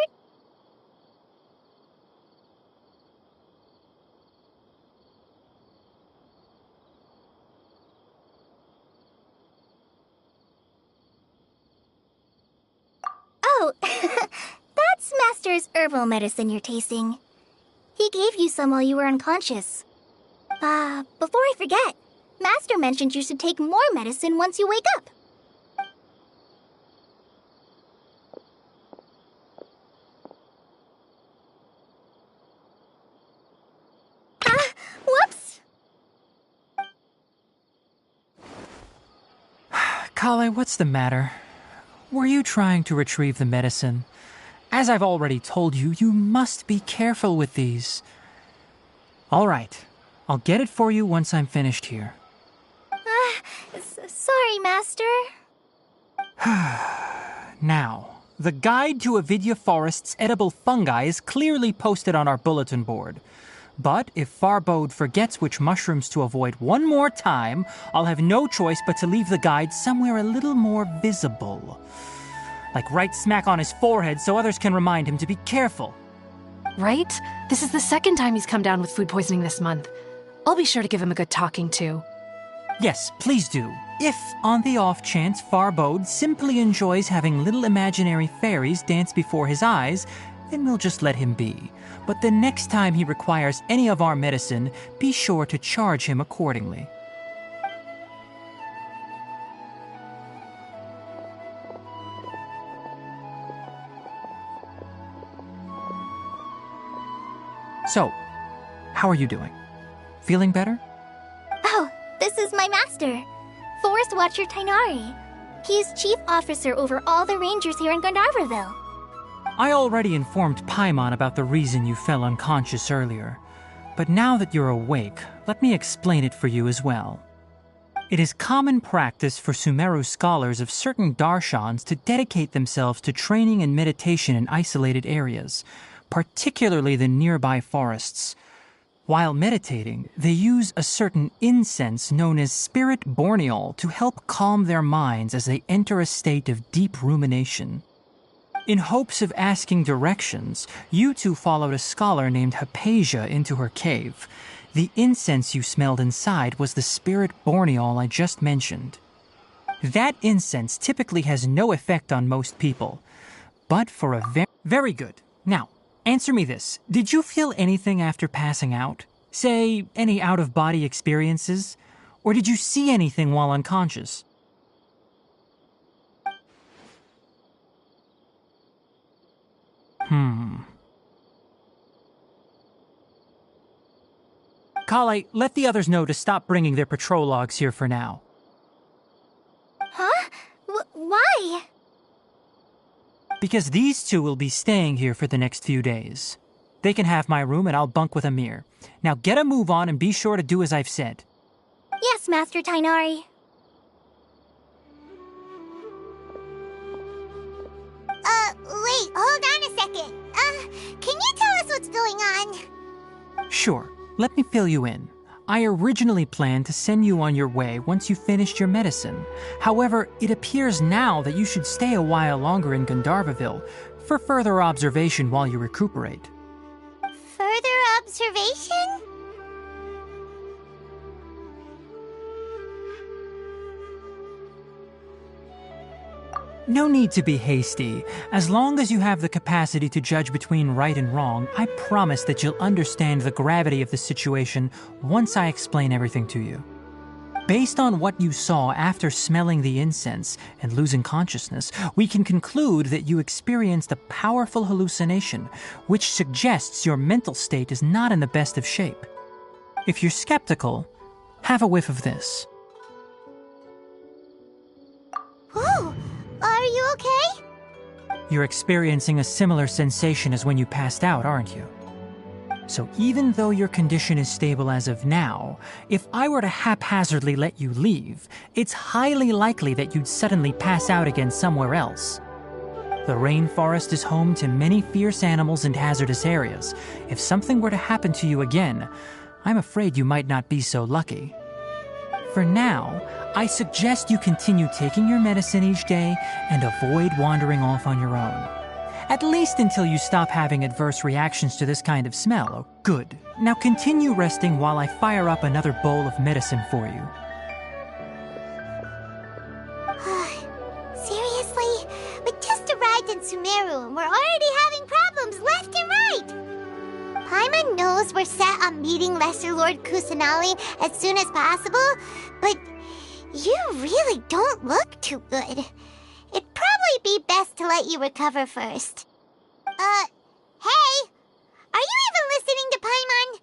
E: Oh, that's Master's herbal medicine you're tasting. He gave you some while you were unconscious. Before I forget, Master mentioned you should take more medicine once you wake up. Whoops!
L: Kale, what's the matter? Were you trying to retrieve the medicine? As I've already told you, you must be careful with these. All right, I'll get it for you once I'm finished here.
E: Sorry, Master.
L: Now, the guide to Avidya Forest's edible fungi is clearly posted on our bulletin board. But if Farbode forgets which mushrooms to avoid one more time, I'll have no choice but to leave the guide somewhere a little more visible. Like right smack on his forehead so others can remind him to be careful.
B: Right? This is the second time he's come down with food poisoning this month. I'll be sure to give him a good talking to.
L: Yes, please do. If, on the off chance, Farbode simply enjoys having little imaginary fairies dance before his eyes, then we'll just let him be. But the next time he requires any of our medicine, be sure to charge him accordingly. So, how are you doing? Feeling better?
E: Oh, this is my master, Forest Watcher Tainari. He is chief officer over all the rangers here in Gandharvaville.
L: I already informed Paimon about the reason you fell unconscious earlier. But now that you're awake, let me explain it for you as well. It is common practice for Sumeru scholars of certain darshans to dedicate themselves to training and meditation in isolated areas, particularly the nearby forests. While meditating, they use a certain incense known as spirit borneol to help calm their minds as they enter a state of deep rumination. In hopes of asking directions, you two followed a scholar named Hypatia into her cave. The incense you smelled inside was the spirit borneol I just mentioned. That incense typically has no effect on most people, but for a very good. Now, answer me this. Did you feel anything after passing out? Say, any out-of-body experiences? Or did you see anything while unconscious? Kale, let the others know to stop bringing their patrol logs here for now.
E: Huh? Why?
L: Because these two will be staying here for the next few days. They can have my room and I'll bunk with Amir. Now get a move on and be sure to do as I've said.
E: Yes, Master Tainari.
A: Wait, hold on a second. Can you tell us what's going on?
L: Sure, let me fill you in. I originally planned to send you on your way once you finished your medicine. However, it appears now that you should stay a while longer in Gandharvaville for further observation while you recuperate.
A: Further observation?
L: No need to be hasty. As long as you have the capacity to judge between right and wrong, I promise that you'll understand the gravity of the situation once I explain everything to you. Based on what you saw after smelling the incense and losing consciousness, we can conclude that you experienced a powerful hallucination, which suggests your mental state is not in the best of shape. If you're skeptical, have a whiff of this.
E: Whoa! Are you okay?
L: You're experiencing a similar sensation as when you passed out, aren't you? So even though your condition is stable as of now, if I were to haphazardly let you leave, it's highly likely that you'd suddenly pass out again somewhere else. The rainforest is home to many fierce animals and hazardous areas. If something were to happen to you again, I'm afraid you might not be so lucky. For now, I suggest you continue taking your medicine each day and avoid wandering off on your own. At least until you stop having adverse reactions to this kind of smell. Oh, good. Now continue resting while I fire up another bowl of medicine for you.
E: Seriously? We just arrived in Sumeru and we're already having problems left and right! Paimon knows we're set on meeting Lesser Lord Kusanali as soon as possible, but you really don't look too good. It'd probably be best to let you recover first. Hey! Are you even listening to Paimon?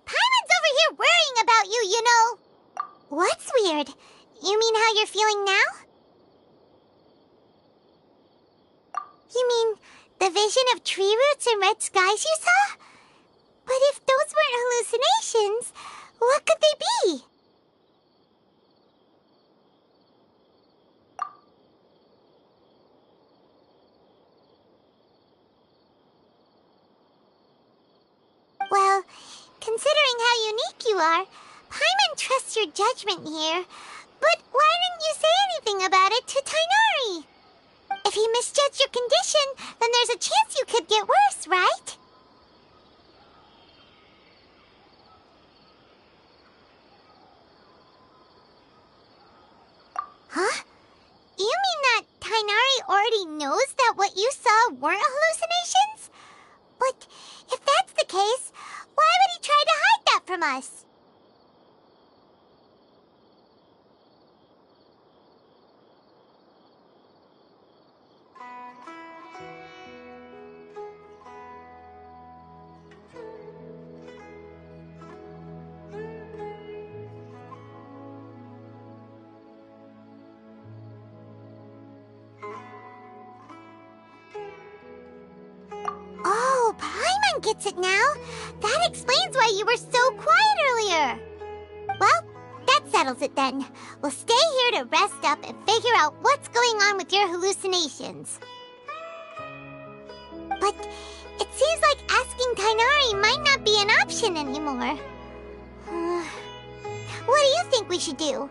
E: Paimon's over here worrying about you, you know. What's weird? You mean how you're feeling now? You mean the vision of tree roots and red skies you saw? But if those weren't hallucinations, what could they be? Well, considering how unique you are, Paimon trusts your judgment here. But why didn't you say anything about it to Tainari? If he misjudged your condition, then there's a chance you could get worse, right? Huh? You mean that Tainari already knows that what you saw weren't hallucinations? But if that's the case, why would he try to hide that from us? Oh, Paimon gets it now. That explains why you were so quiet earlier. Well, that settles it then. We'll stay here to rest up and figure out what's going on with your hallucinations. But it seems like asking Tainari might not be an option anymore. What do you think we should do?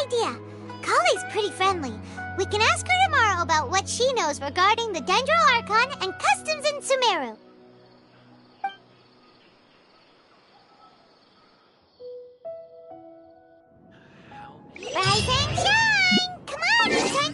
E: Idea. Kale's pretty friendly. We can ask her tomorrow about what she knows regarding the Dendro Archon and customs in Sumeru. Rise and shine! Come on, intern!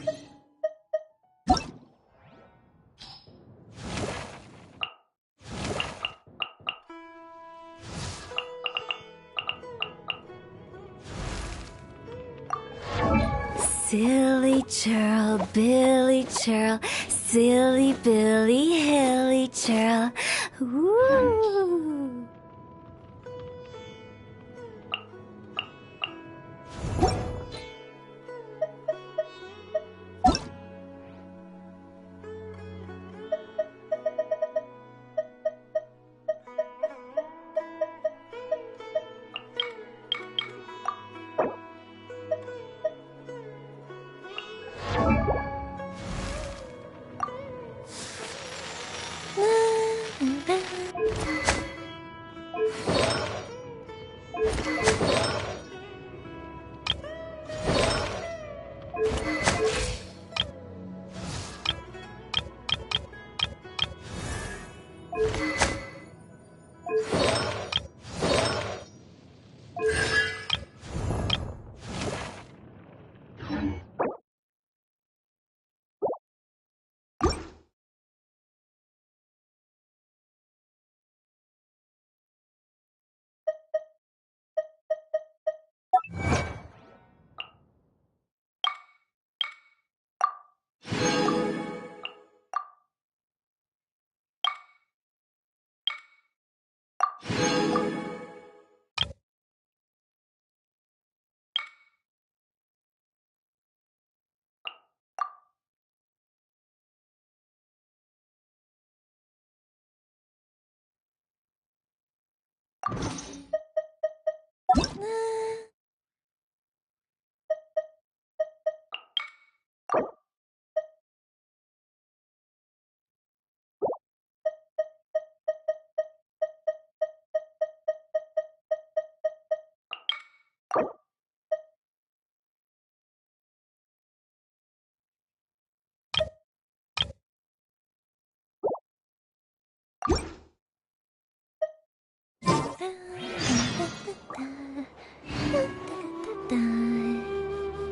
M: Silly churl, Billy churl, silly Billy, hilly churl. Ooh.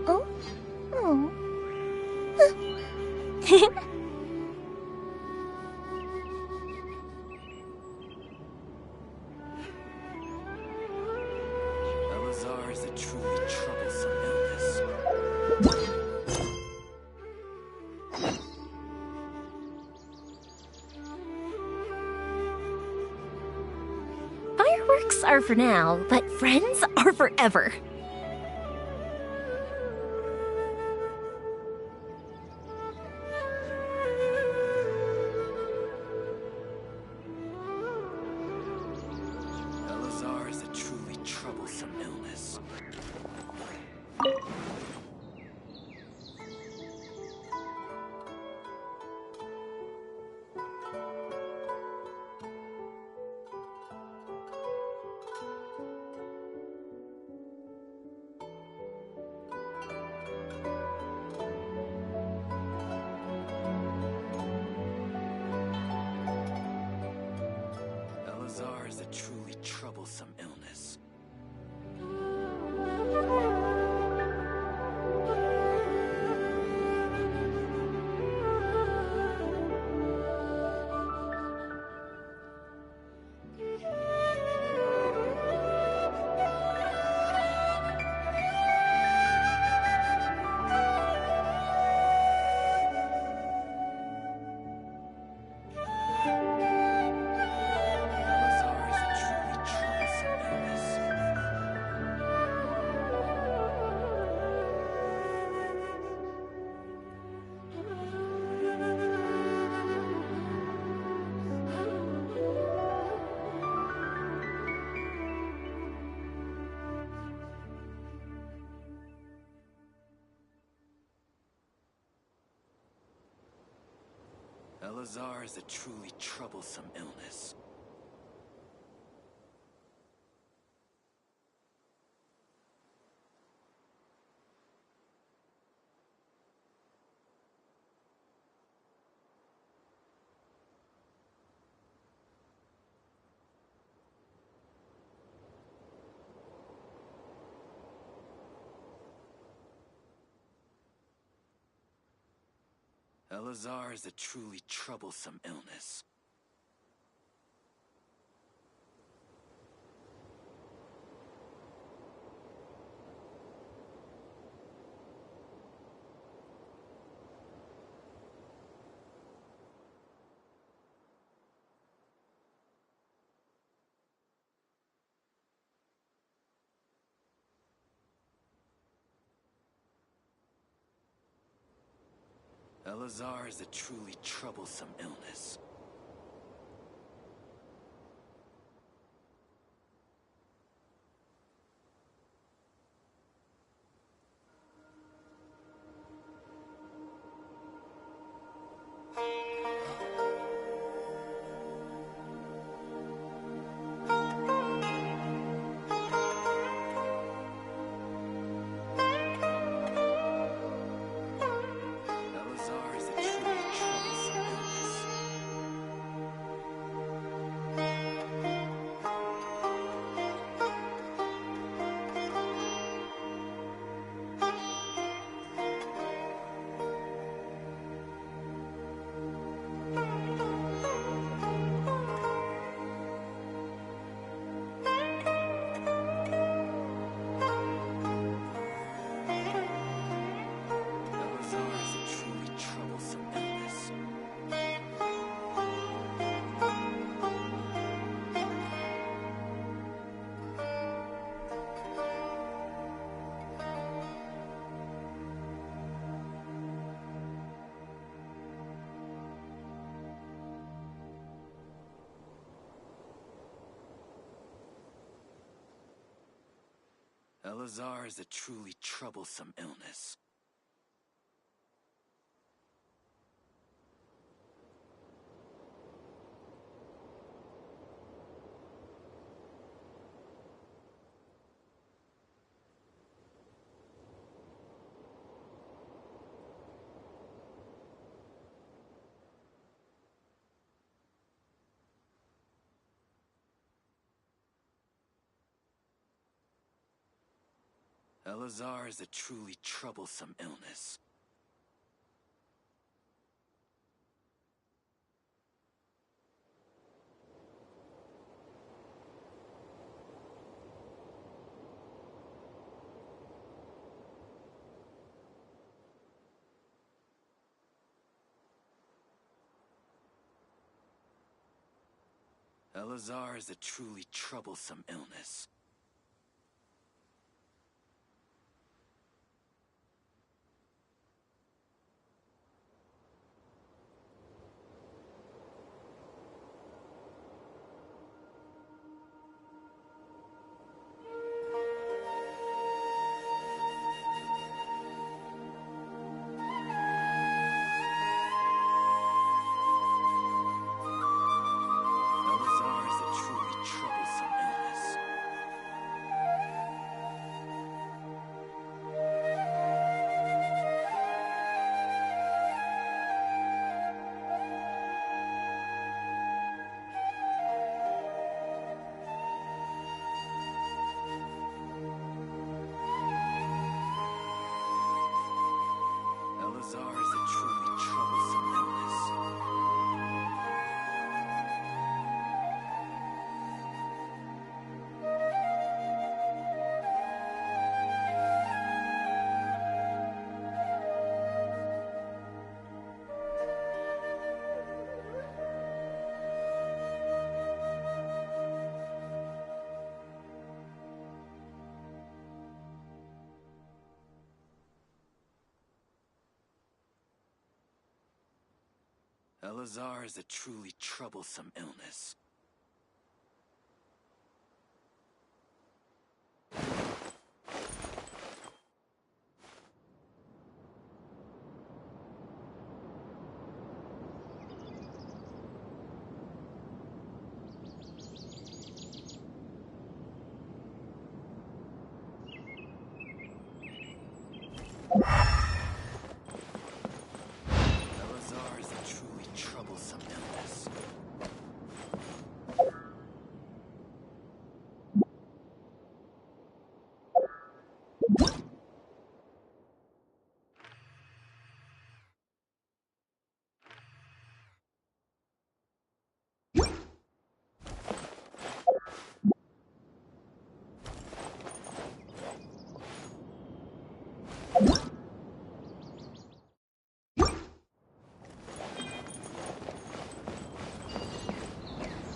E: Oh? Oh.
H: Elazar is a truly troublesome illness.
M: Fireworks are for now, but friends are forever.
H: Elazar is a truly troublesome illness. Elazar is a truly troublesome illness. Elazar is a truly troublesome illness. Elazar is a truly troublesome illness. Elazar is a truly troublesome illness. Elazar is a truly troublesome illness. Elazar is a truly troublesome illness. Elazar is a truly troublesome illness. Elazar is a truly troublesome illness. Elazar is a truly troublesome illness. Elazar is a truly troublesome illness. Elazar is a truly troublesome illness. Elazar is a truly troublesome illness. Elazar is a truly troublesome illness.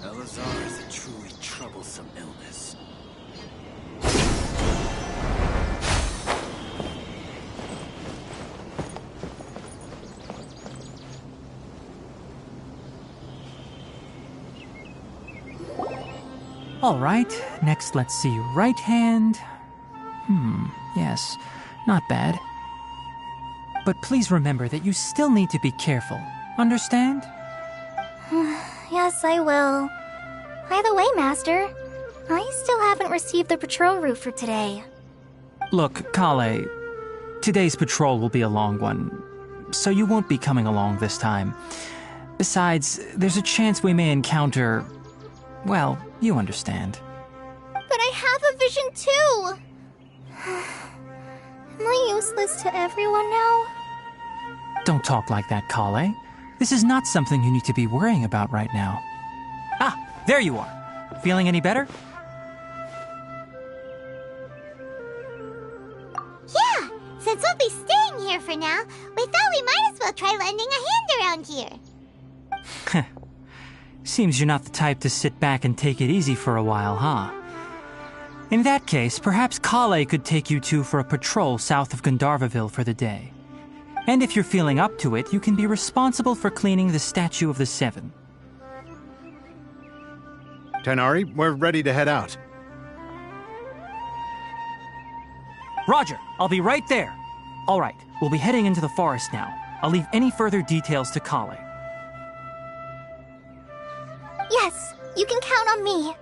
H: Elazar is a truly troublesome illness.
L: All right, next let's see. Right hand. Yes, not bad. But please remember that you still need to be careful. Understand?
M: Yes, I will. By the way, Master, I still haven't received the patrol route for today.
L: Look, Kale, today's patrol will be a long one, so you won't be coming along this time. Besides, there's a chance we may encounter... well, you understand.
M: But I have a vision too! Am I useless to everyone now?
L: Don't talk like that, Kale. This is not something you need to be worrying about right now. Ah, there you are. Feeling any better?
E: Yeah, since we'll be staying here for now, we thought we might as well try lending a hand around here.
L: Seems you're not the type to sit back and take it easy for a while, huh? In that case, perhaps Kale could take you two for a patrol south of Gandharvaville for the day. And if you're feeling up to it, you can be responsible for cleaning the Statue of the Seven.
N: Tighnari, we're ready to head out.
L: Roger, I'll be right there. All right, we'll be heading into the forest now. I'll leave any further details to Kale.
M: Yes, you can count on me.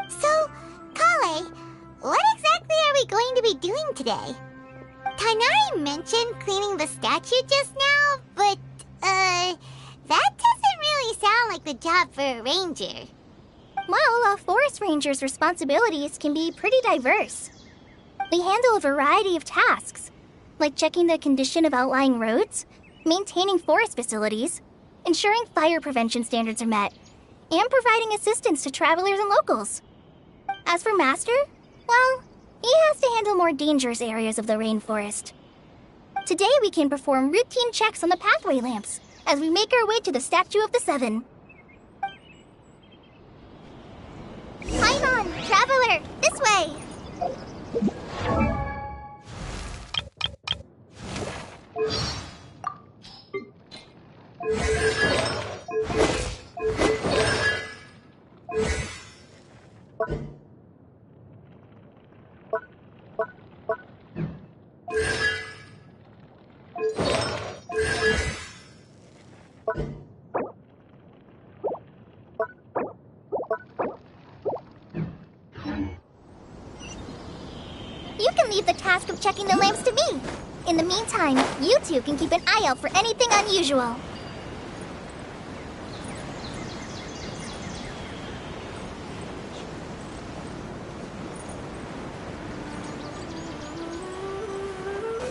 E: So, Kale, what exactly are we going to be doing today? Tighnari mentioned cleaning the statue just now, but, that doesn't really sound like the job for a ranger.
M: Well, a forest ranger's responsibilities can be pretty diverse. They handle a variety of tasks, like checking the condition of outlying roads, maintaining forest facilities, ensuring fire prevention standards are met, and providing assistance to travelers and locals. As for Master, well, he has to handle more dangerous areas of the rainforest. Today we can perform routine checks on the pathway lamps as we make our way to the Statue of the Seven. Paimon, traveler, this way! You can leave the task of checking the lamps to me. In the meantime, you two can keep an eye out for anything unusual.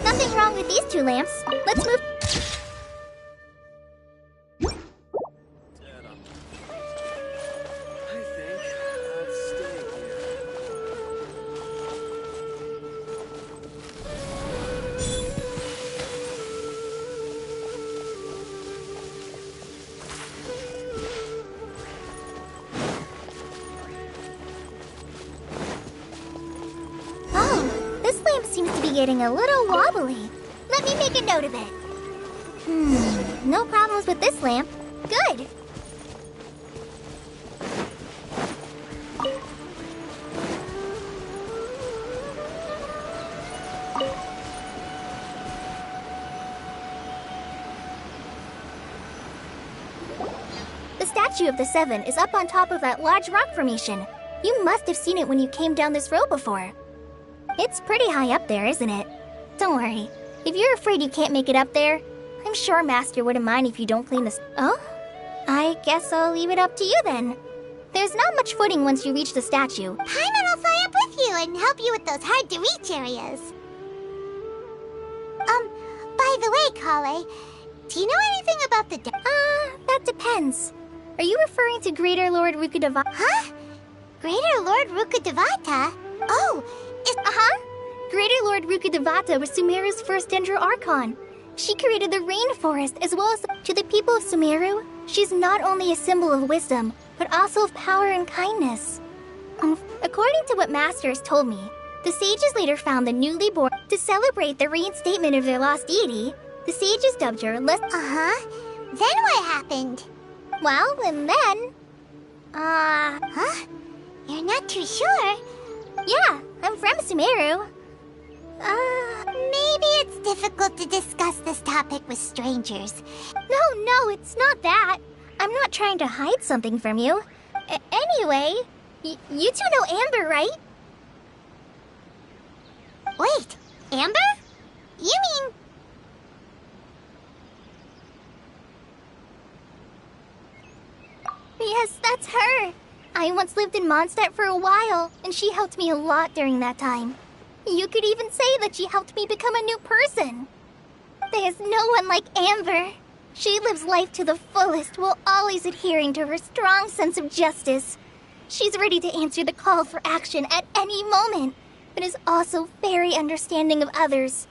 M: Nothing wrong with these two lamps. Let's move. Getting a little wobbly. Let me make a note of it. No problems with this lamp. Good. The Statue of the Seven is up on top of that large rock formation. You must have seen it when you came down this road before. It's pretty high up there, isn't it? Don't worry. If you're afraid you can't make it up there, I'm sure Master wouldn't mind if you don't clean this. Oh? I guess I'll leave it up to you then. There's not much footing once you reach the statue.
E: Paimon will fly up with you and help you with those hard-to-reach areas. By the way, Kale, do you know anything about the...
M: that depends. Are you referring to Greater Lord Rukkhadevata?
E: Huh? Greater Lord Rukkhadevata? Oh,
M: Greater Lord Rukkhadevata was Sumeru's first Dendro Archon. She created the rainforest as well as to the people of Sumeru. She's not only a symbol of wisdom, but also of power and kindness. According to what Master has told me, the sages later found the newly born. To celebrate the reinstatement of their lost deity, the sages dubbed her Then
E: what happened?
M: Well, and then...
E: You're not too sure?
M: Yeah, I'm from Sumeru.
E: Maybe it's difficult to discuss this topic with strangers.
M: No, it's not that. I'm not trying to hide something from you. Anyway, you two know Amber, right?
E: Wait, Amber? You mean...
M: Yes, that's her. I once lived in Mondstadt for a while, and she helped me a lot during that time. You could even say that she helped me become a new person. There's no one like Amber. She lives life to the fullest while always adhering to her strong sense of justice. She's ready to answer the call for action at any moment, but is also very understanding of others.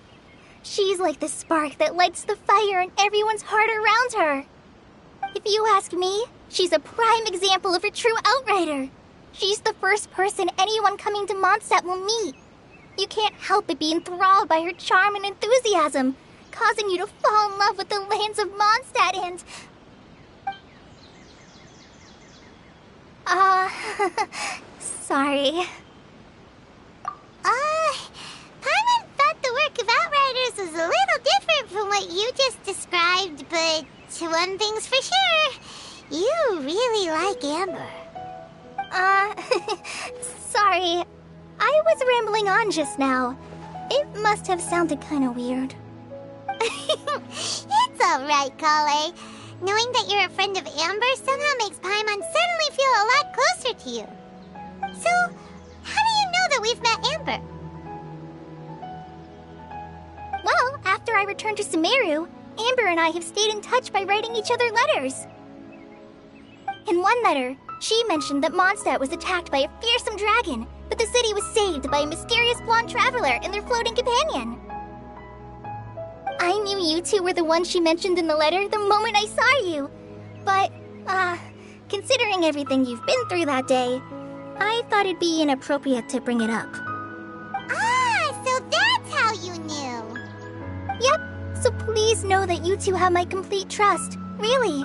M: She's like the spark that lights the fire in everyone's heart around her. If you ask me, she's a prime example of a true outrider. She's the first person anyone coming to Mondstadt will meet. You can't help but be enthralled by her charm and enthusiasm, causing you to fall in love with the lands of Mondstadt and... Sorry.
E: Paimon thought the work of Outriders was a little different from what you just described, but one thing's for sure, you really like Amber.
M: Sorry. I was rambling on just now. It must have sounded kinda weird.
E: It's alright, Kale. Knowing that you're a friend of Amber somehow makes Paimon suddenly feel a lot closer to you. So, how do you know that we've met Amber?
M: Well, after I returned to Sumeru, Amber and I have stayed in touch by writing each other letters. In one letter, she mentioned that Mondstadt was attacked by a fearsome dragon, but the city was saved by a mysterious blonde traveler and their floating companion. I knew you two were the ones she mentioned in the letter the moment I saw you. But, considering everything you've been through that day, I thought it'd be inappropriate to bring it up.
E: Ah, so that's how you knew.
M: Yep, so please know that you two have my complete trust, really.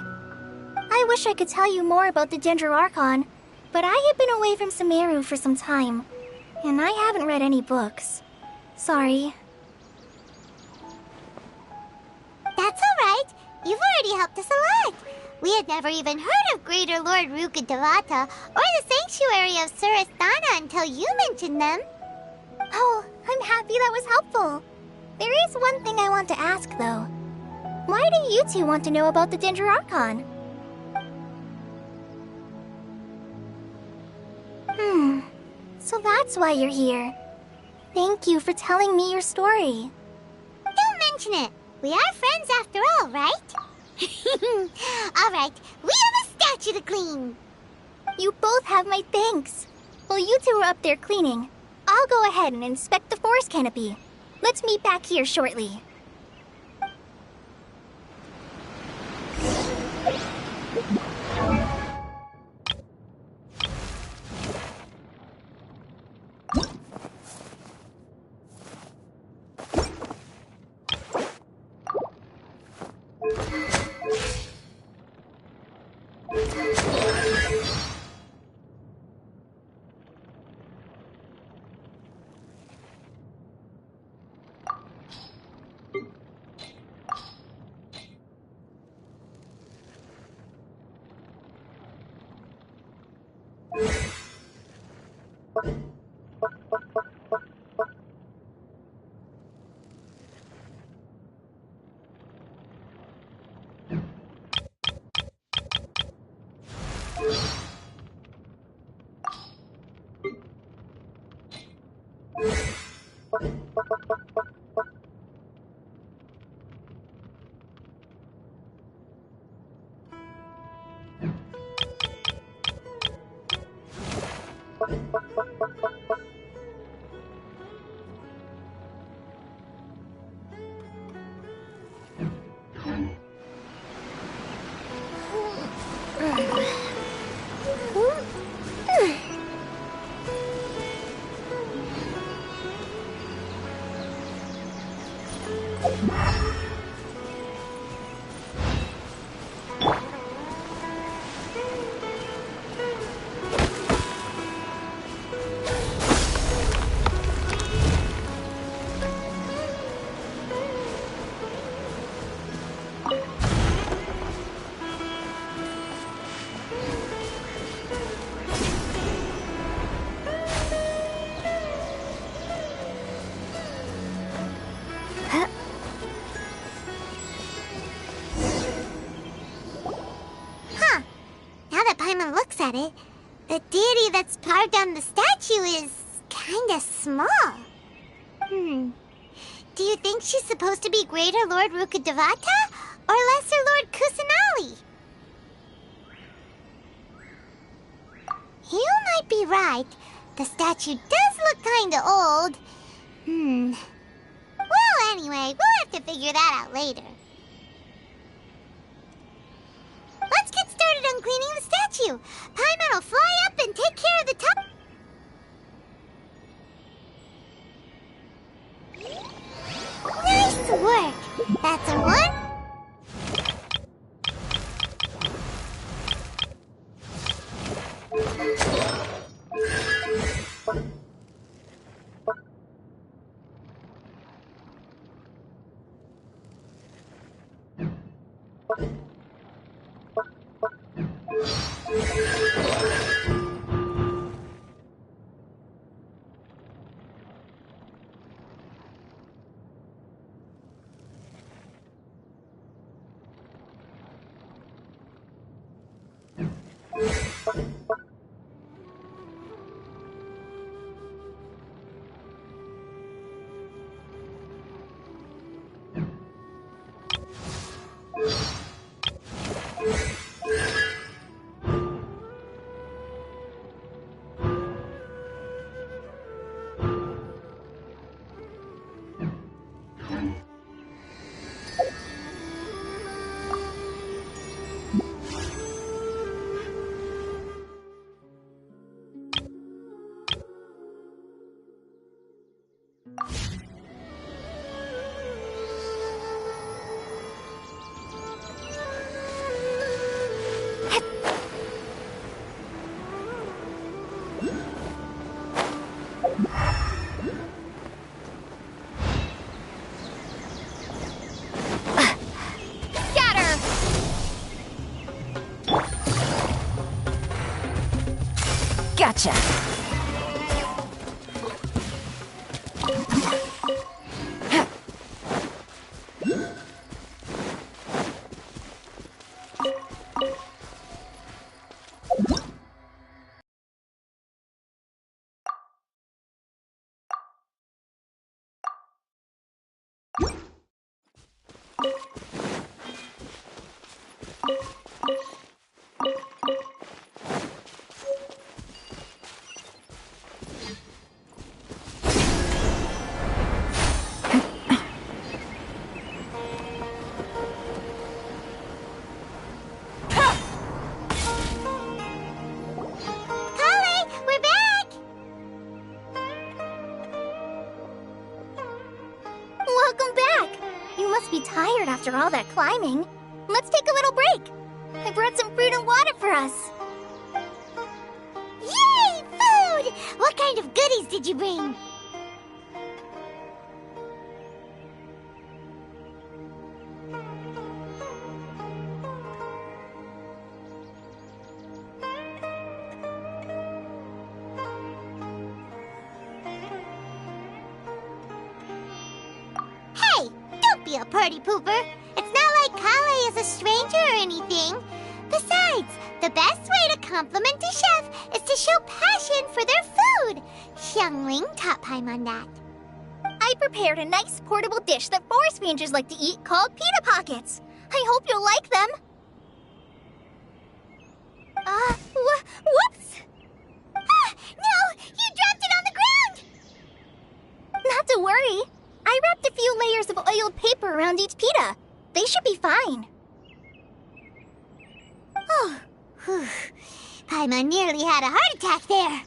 M: I wish I could tell you more about the Dendroarchon, but I have been away from Sumeru for some time, and I haven't read any books. Sorry.
E: That's alright. You've already helped us a lot. We had never even heard of Greater Lord Rukkhadevata or the Sanctuary of Surasthana until you mentioned them.
M: Oh, I'm happy that was helpful. There is one thing I want to ask, though. Why do you two want to know about the Dendroarchon? So that's why you're here. Thank you for telling me your story.
E: Don't mention it. We are friends after all, right? Alright, we have a statue to clean.
M: You both have my thanks. While you two are up there cleaning, I'll go ahead and inspect the forest canopy. Let's meet back here shortly.
E: At it, the deity that's carved on the statue is kinda small. Do you think she's supposed to be Greater Lord Rukkhadevata or Lesser Lord Kusanali? You might be right. The statue does look kinda old. Well, anyway, we'll have to figure that out later. Let's get started on cleaning the statue. Paimon will fly up and take care of the top. Nice work. That's a 1.
B: Gotcha!
M: Tired after all that climbing. Let's take a little break. I brought some fruit and water for us.
E: Yay! Food! What kind of goodies did you bring? Hey! Don't be a party pooper. It's not like Kale is a stranger or anything. Besides, the best way to compliment a chef is to show passion for their food. Xiangling taught Paimon that.
M: I prepared a nice portable dish that forest rangers like to eat called pita pockets. I hope you'll like them. Whoops!
E: Ah, no! You dropped it on the ground!
M: Not to worry. I wrapped a few layers of oiled paper around each pita. They should be fine.
E: Oh, whew. Paimon nearly had a heart attack there.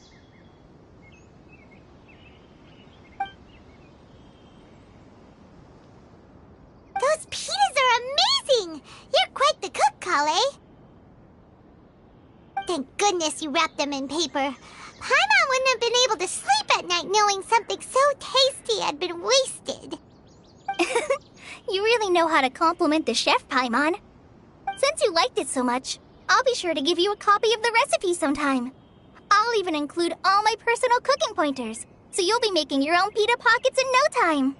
E: Those pitas are amazing! You're quite the cook, Kale. Thank goodness you wrapped them in paper. Paimon wouldn't have been able to sleep at night knowing something so tasty had been wasted.
M: You really know how to compliment the chef, Paimon. Since you liked it so much, I'll be sure to give you a copy of the recipe sometime. I'll even include all my personal cooking pointers, so you'll be making your own pita pockets in no time.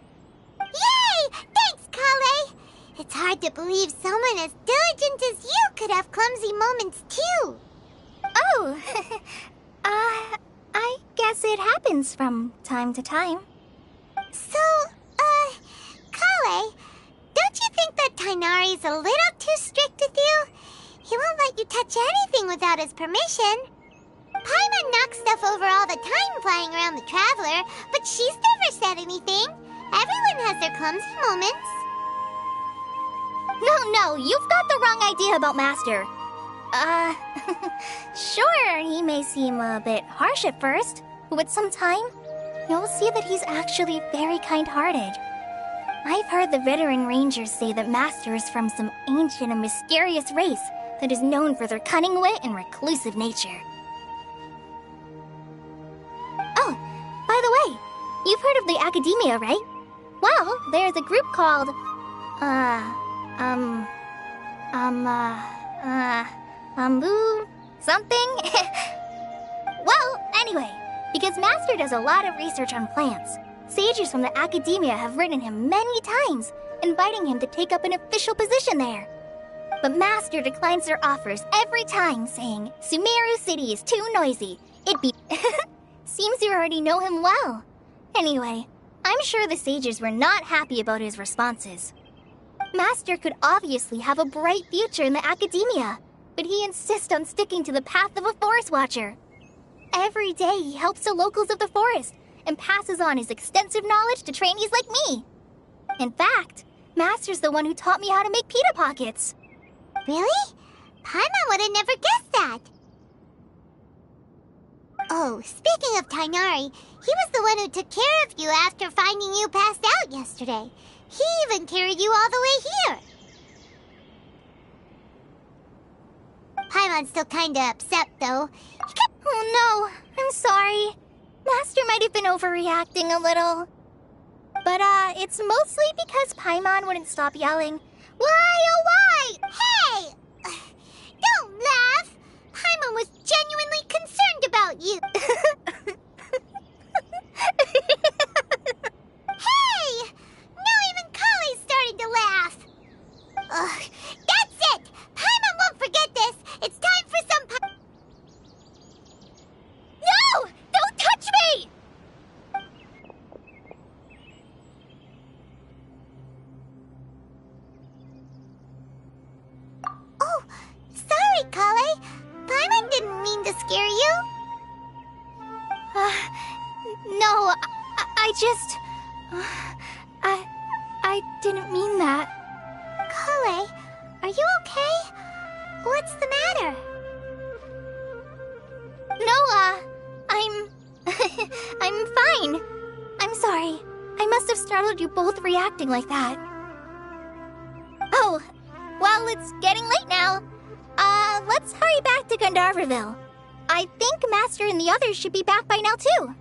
E: Yay! Thanks, Kale! It's hard to believe someone as diligent as you could have clumsy moments, too.
M: Oh, I guess it happens from time to time.
E: So, Kale, don't you think that Tighnari's a little too strict with you? He won't let you touch anything without his permission. Paimon knocks stuff over all the time flying around the Traveler, but she's never said anything. Everyone has their clumsy moments.
M: No, you've got the wrong idea about Master. Sure, he may seem a bit harsh at first, but with some time, you'll see that he's actually very kind-hearted. I've heard the veteran rangers say that Master is from some ancient and mysterious race that is known for their cunning wit and reclusive nature. Oh, by the way, you've heard of the Academia, right? Well, there's a group called, something? Well, anyway, because Master does a lot of research on plants, sages from the Academia have written him many times, inviting him to take up an official position there. But Master declines their offers every time, saying, Sumeru City is too noisy. It'd be... Seems you already know him well. Anyway, I'm sure the sages were not happy about his responses. Master could obviously have a bright future in the academia, but he insists on sticking to the path of a forest watcher. Every day he helps the locals of the forest and passes on his extensive knowledge to trainees like me. In fact, Master's the one who taught me how to make pita pockets.
E: Really? Paimon would have never guessed that. Oh, speaking of Tainari, he was the one who took care of you after finding you passed out yesterday. He even carried you all the way here. Paimon's still kinda upset, though.
M: Oh no, I'm sorry. Master might have been overreacting a little. But, it's mostly because Paimon wouldn't stop yelling, Why, oh why?
E: Hey! Don't laugh! Paimon was genuinely concerned about you. Hey! Now even Kali's starting to laugh. Ugh, that's it! Paimon won't forget this. It's time for some
M: No! Don't touch me!
E: Oh, sorry, Kale. Paimon didn't mean to scare you.
M: No, I just... I didn't mean that.
E: Kale, are you okay? What's the matter?
M: No, I'm... I'm fine. I'm sorry. I must have startled you both reacting like that. Oh, well, it's getting late now. Let's hurry back to Gandharvaville. I think Master and the others should be back by now, too.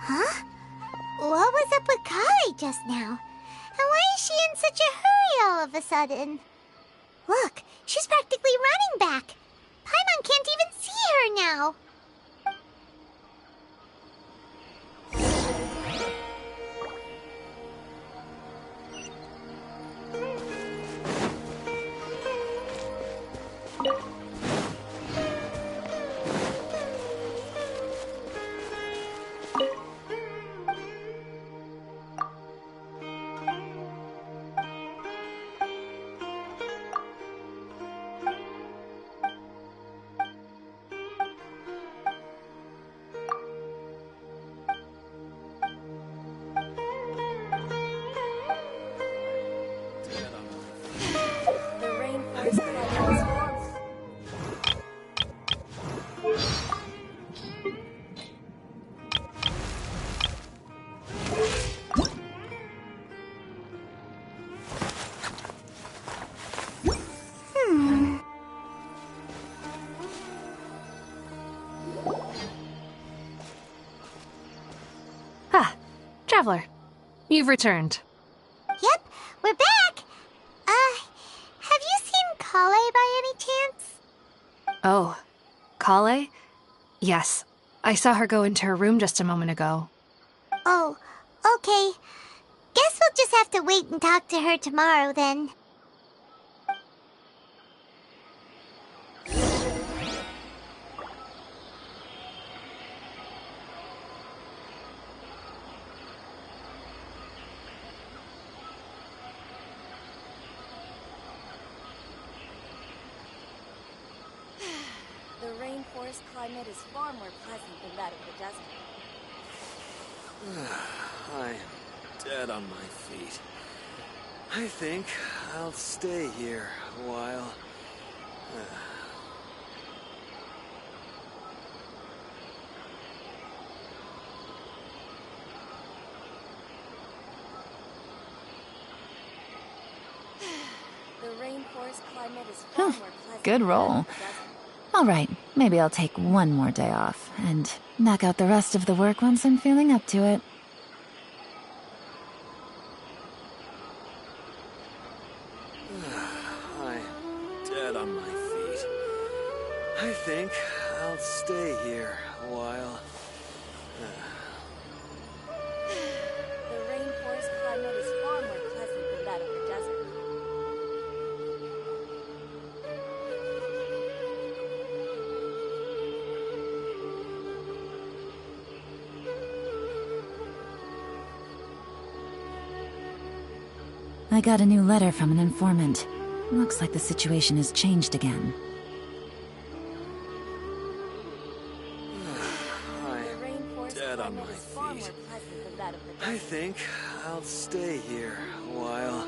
E: Huh? What was up with Kali just now? And why is she in such a hurry all of a sudden? Look, she's practically running back. Paimon can't even see her now.
B: Traveler, you've returned.
E: Yep, we're back. Have you seen Kale by any chance?
B: Oh, Kale? Yes, I saw her go into her room just a moment ago.
E: Oh, okay. Guess we'll just have to wait and talk to her tomorrow then.
N: The rainforest climate is far more pleasant than that of the desert.
H: I am dead on my feet. I think I'll stay here a while.
N: The rainforest climate is far more pleasant.
D: Good roll. Alright, maybe I'll take one more day off, and knock out the rest of the work once I'm feeling up to it.
H: I'm dead on my feet. I think I'll stay here a while.
N: The rainforest climate is
D: I got a new letter from an informant. Looks like the situation has changed again.
H: I'm dead on my feet. I think I'll stay here a while.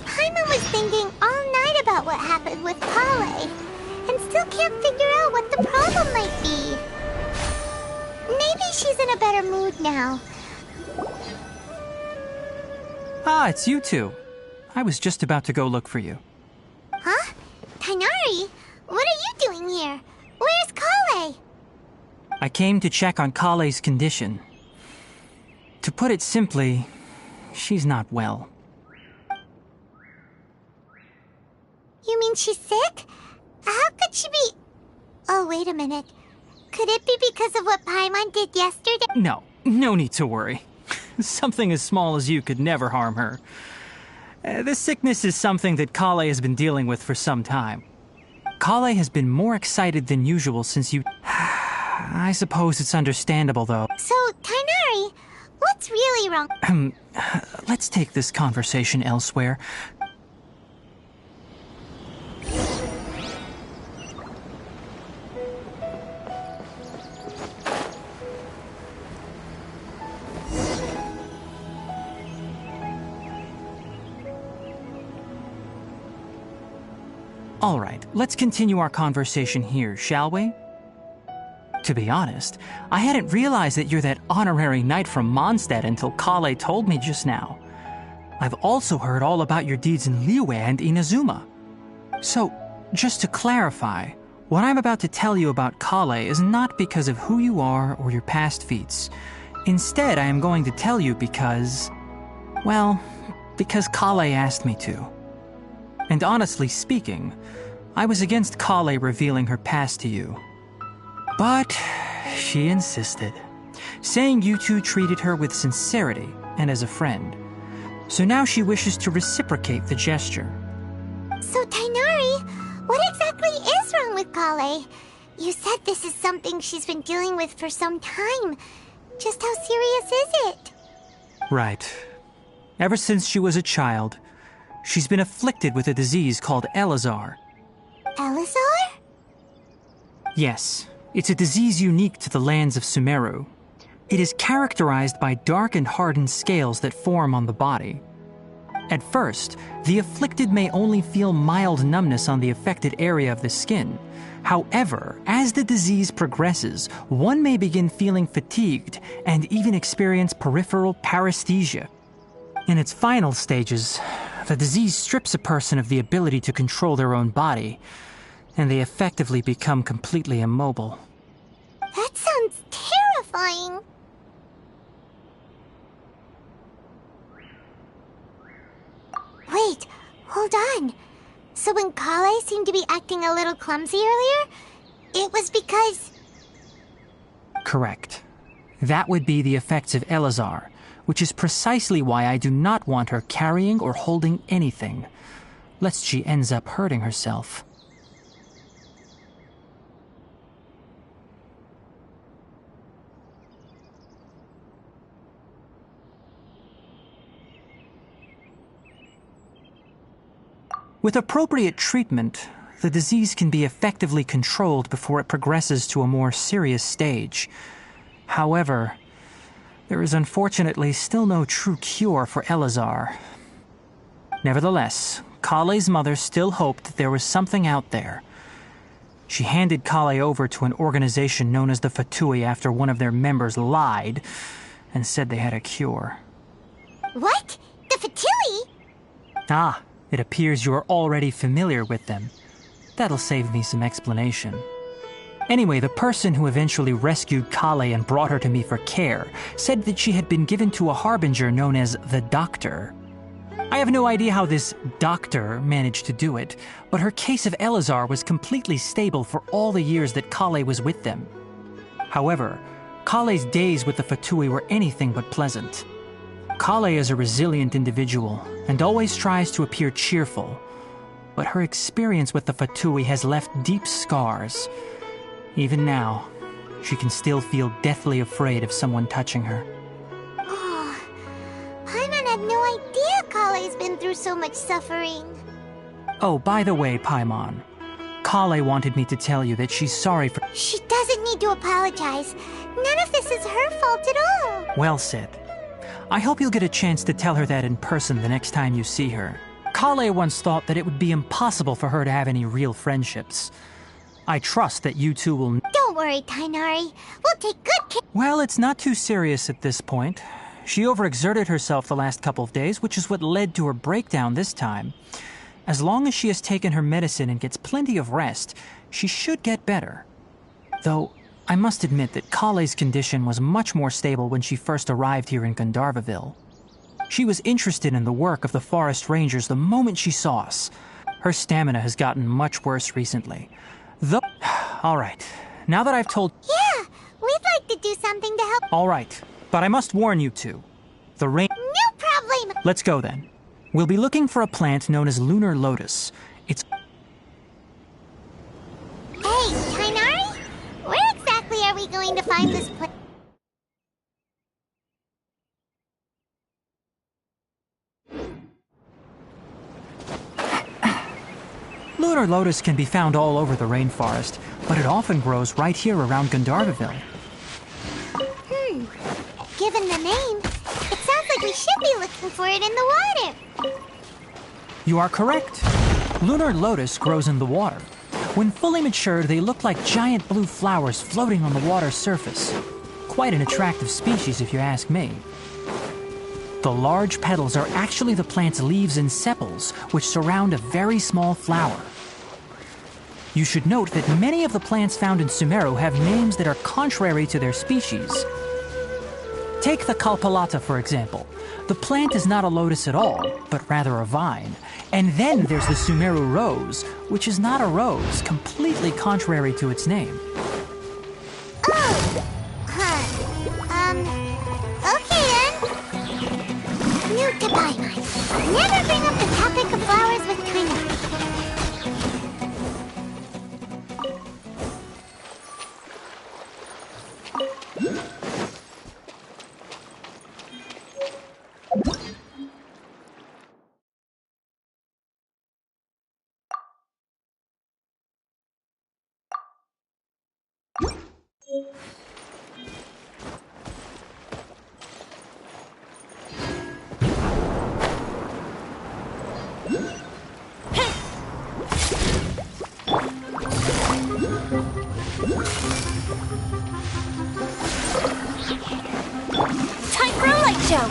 E: Paimon was thinking all night about what happened with Kale, and still can't figure out what the problem might be. Maybe she's in a better mood now.
L: Ah, it's you two. I was just about to go look for you.
E: Huh? Tighnari? What are you doing here? Where's Kale?
L: I came to check on Kale's condition. To put it simply, she's not well.
E: You mean she's sick? How could she be... Oh, wait a minute. Could it be because of what Paimon did yesterday?
L: No need to worry. Something as small as you could never harm her. This sickness is something that Kale has been dealing with for some time. Kale has been more excited than usual since you... I suppose it's understandable, though.
E: So, Tighnari, what's really wrong?
L: Let's take this conversation elsewhere. All right, let's continue our conversation here, shall we? To be honest, I hadn't realized that you're that honorary knight from Mondstadt until Kale told me just now. I've also heard all about your deeds in Liyue and Inazuma. So, just to clarify, what I'm about to tell you about Kale is not because of who you are or your past feats. Instead, I am going to tell you because... well, because Kale asked me to. And honestly speaking, I was against Kale revealing her past to you. But she insisted, saying you two treated her with sincerity and as a friend. So now she wishes to reciprocate the gesture.
E: So, Tighnari, what exactly is wrong with Kale? You said this is something she's been dealing with for some time. Just how serious is it?
L: Right. Ever since she was a child, she's been afflicted with a disease called Elazar.
E: Elazar?
L: Yes, it's a disease unique to the lands of Sumeru. It is characterized by dark and hardened scales that form on the body. At first, the afflicted may only feel mild numbness on the affected area of the skin. However, as the disease progresses, one may begin feeling fatigued and even experience peripheral paresthesia. In its final stages, the disease strips a person of the ability to control their own body, and they effectively become completely immobile.
E: That sounds terrifying. Wait, hold on. So when Kale seemed to be acting a little clumsy earlier, it was because...
L: Correct. That would be the effects of Elazar, which is precisely why I do not want her carrying or holding anything, lest she ends up hurting herself. With appropriate treatment, the disease can be effectively controlled before it progresses to a more serious stage. However, there is unfortunately still no true cure for Elazar. Nevertheless, Kale's mother still hoped that there was something out there. She handed Kale over to an organization known as the Fatui after one of their members lied and said they had a cure.
E: What? The Fatui?
L: Ah, It appears you are already familiar with them. That'll save me some explanation. Anyway, the person who eventually rescued Kale and brought her to me for care said that she had been given to a harbinger known as the Doctor. I have no idea how this doctor managed to do it, but her case of Elazar was completely stable for all the years that Kale was with them. However, Kale's days with the Fatui were anything but pleasant. Kale is a resilient individual and always tries to appear cheerful, but her experience with the Fatui has left deep scars. Even now, she can still feel deathly afraid of someone touching her.
E: Oh, Paimon had no idea Kale's been through so much suffering.
L: Oh, by the way, Paimon, Kale wanted me to tell you that she's sorry for—
E: She doesn't need to apologize. None of this is her fault at all.
L: Well said. I hope you'll get a chance to tell her that in person the next time you see her. Kale once thought that it would be impossible for her to have any real friendships. I trust that you two will—
E: Don't worry, Tainari. We'll take good care—
L: Well, it's not too serious at this point. She overexerted herself the last couple of days, which is what led to her breakdown this time. As long as she has taken her medicine and gets plenty of rest, she should get better. Though, I must admit that Kale's condition was much more stable when she first arrived here in Gandharvaville. She was interested in the work of the forest rangers the moment she saw us. Her stamina has gotten much worse recently. Though— All right, now that I've told—
E: Yeah, we'd like to do something to help—
L: All right, but I must warn you two. The rain—
E: No problem!
L: Let's go then. We'll be looking for a plant known as lunar lotus. It's—
E: Hey, Tainari? Where exactly are we going to find this plant?
L: Lunar lotus can be found all over the rainforest, but it often grows right here around Gandharvaville.
E: Given the name, it sounds like we should be looking for it in the water.
L: You are correct. Lunar lotus grows in the water. When fully matured, they look like giant blue flowers floating on the water's surface. Quite an attractive species, if you ask me. The large petals are actually the plant's leaves and sepals, which surround a very small flower. You should note that many of the plants found in Sumeru have names that are contrary to their species. Take the Kalpalata, for example. The plant is not a lotus at all, but rather a vine. And then there's the Sumeru rose, which is not a rose, completely contrary to its name.
E: Oh! Huh. Okay then. New to Paimon. Never bring up the topic of flowers with Tainari.
M: Time for a light show!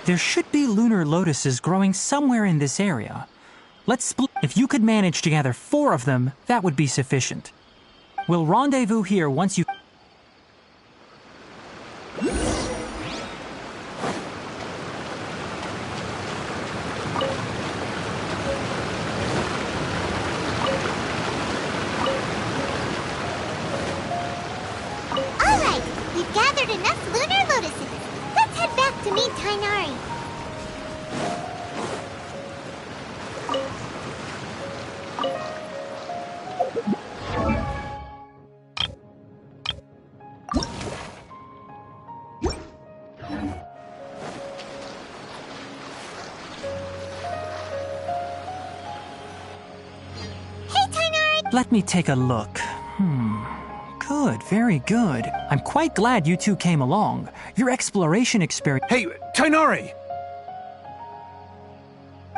L: There should be lunar lotuses growing somewhere in this area. Let's split. If you could manage to gather 4 of them, that would be sufficient. We'll rendezvous here once you...
E: Alright, we've gathered enough lunar lotuses. Let's head back to meet Tainari.
L: Let me take a look. Good, very good. I'm quite glad you two came along. Your exploration experience...
O: Hey, Tainari!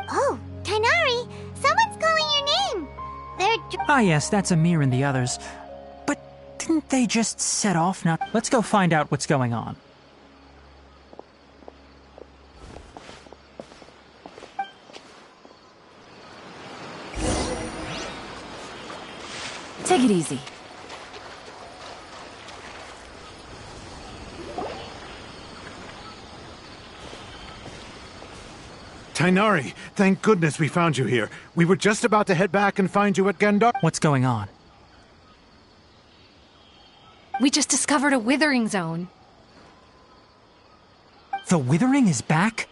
E: Oh, Tainari, someone's calling your name. They're...
L: Ah yes, that's Amir and the others. But didn't they just set off now? Let's go find out what's going on.
D: Take it easy.
O: Tainari, thank goodness we found you here. We were just about to head back and find you at Gandar.
L: What's going on?
B: We just discovered a withering zone.
L: The withering is back?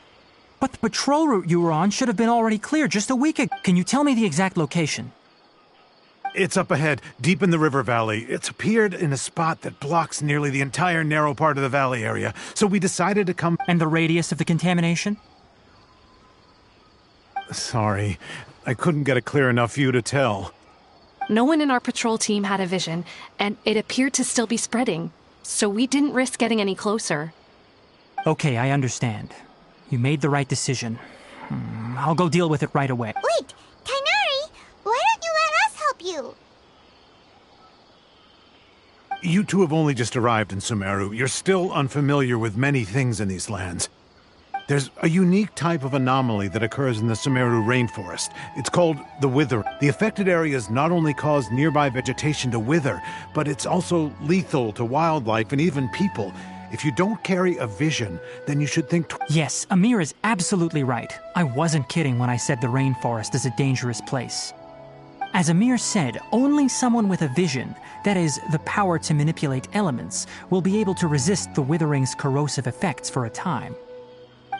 L: But the patrol route you were on should have been already cleared just a week ago. Can you tell me the exact location?
O: It's up ahead, deep in the river valley. It's appeared in a spot that blocks nearly the entire narrow part of the valley area. So we decided to come...
L: And the radius of the contamination?
O: Sorry, I couldn't get a clear enough view to tell.
B: No one in our patrol team had a vision, and it appeared to still be spreading, so we didn't risk getting any closer.
L: Okay, I understand. You made the right decision. I'll go deal with it right away.
E: Wait, Tainari, why don't you let us help you?
O: You two have only just arrived in Sumeru. You're still unfamiliar with many things in these lands. There's a unique type of anomaly that occurs in the Sumeru rainforest. It's called the wither. The affected areas not only cause nearby vegetation to wither, but it's also lethal to wildlife and even people. If you don't carry a vision, then you should think...
L: Yes, Amir is absolutely right. I wasn't kidding when I said the rainforest is a dangerous place. As Amir said, only someone with a vision, that is, the power to manipulate elements, will be able to resist the withering's corrosive effects for a time.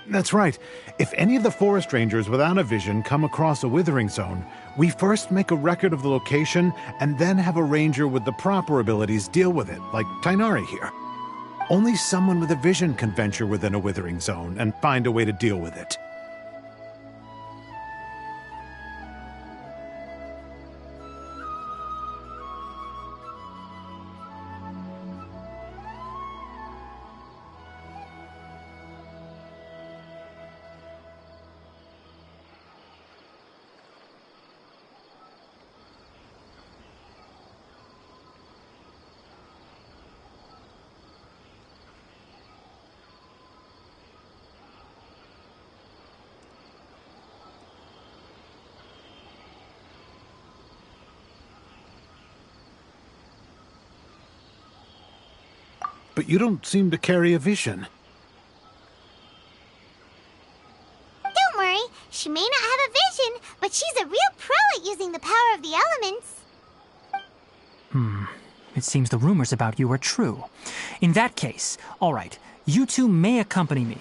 O: That's right. If any of the forest rangers without a vision come across a withering zone, we first make a record of the location and then have a ranger with the proper abilities deal with it, like Tainari here. Only someone with a vision can venture within a withering zone and find a way to deal with it. But you don't seem to carry a vision.
E: Don't worry, she may not have a vision, but she's a real pro at using the power of the elements.
L: It seems the rumors about you are true. In that case, all right, you two may accompany me.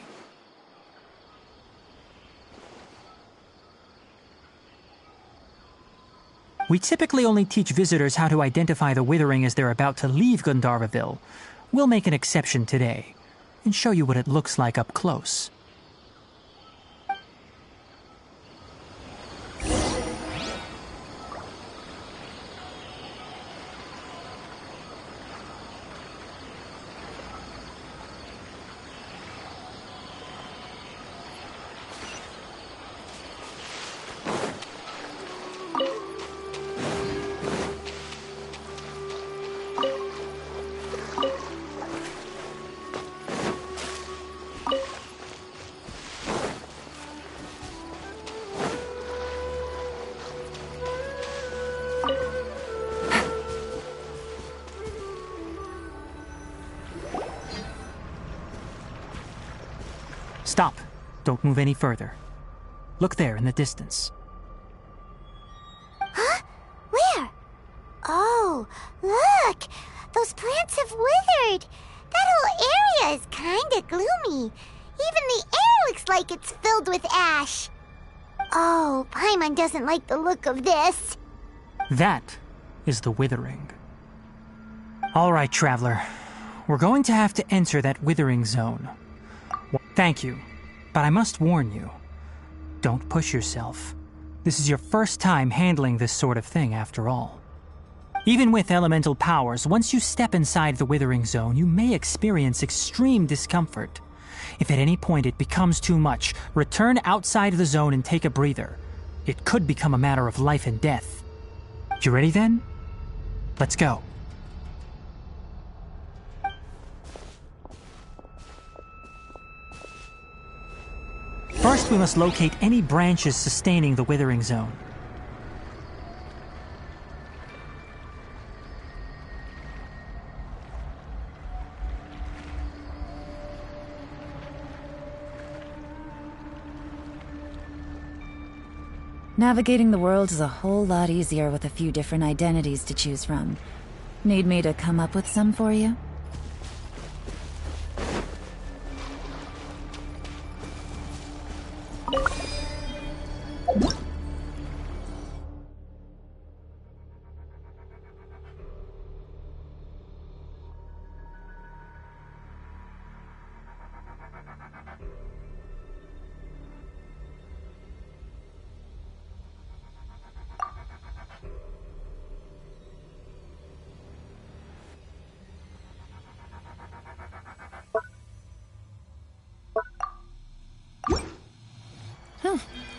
L: We typically only teach visitors how to identify the withering as they're about to leave Gandharvaville. We'll make an exception today, and show you what it looks like up close. Stop. Don't move any further. Look there in the distance.
E: Huh? Where? Oh, look! Those plants have withered! That whole area is kinda gloomy. Even the air looks like it's filled with ash. Oh, Paimon doesn't like the look of this.
L: That is the withering. All right, traveler. We're going to have to enter that withering zone. Thank you, but I must warn you. Don't push yourself. This is your first time handling this sort of thing, after all. Even with elemental powers, once you step inside the Withering Zone, you may experience extreme discomfort. If at any point it becomes too much, return outside the zone and take a breather. It could become a matter of life and death. You ready then? Let's go. First, we must locate any branches sustaining the Withering Zone.
D: Navigating the world is a whole lot easier with a few different identities to choose from. Need me to come up with some for you?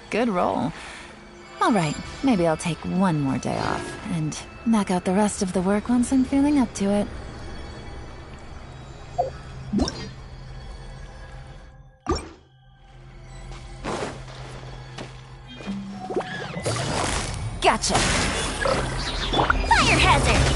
D: Good roll. All right, maybe I'll take one more day off and knock out the rest of the work once I'm feeling up to it. Gotcha!
M: Fire hazard!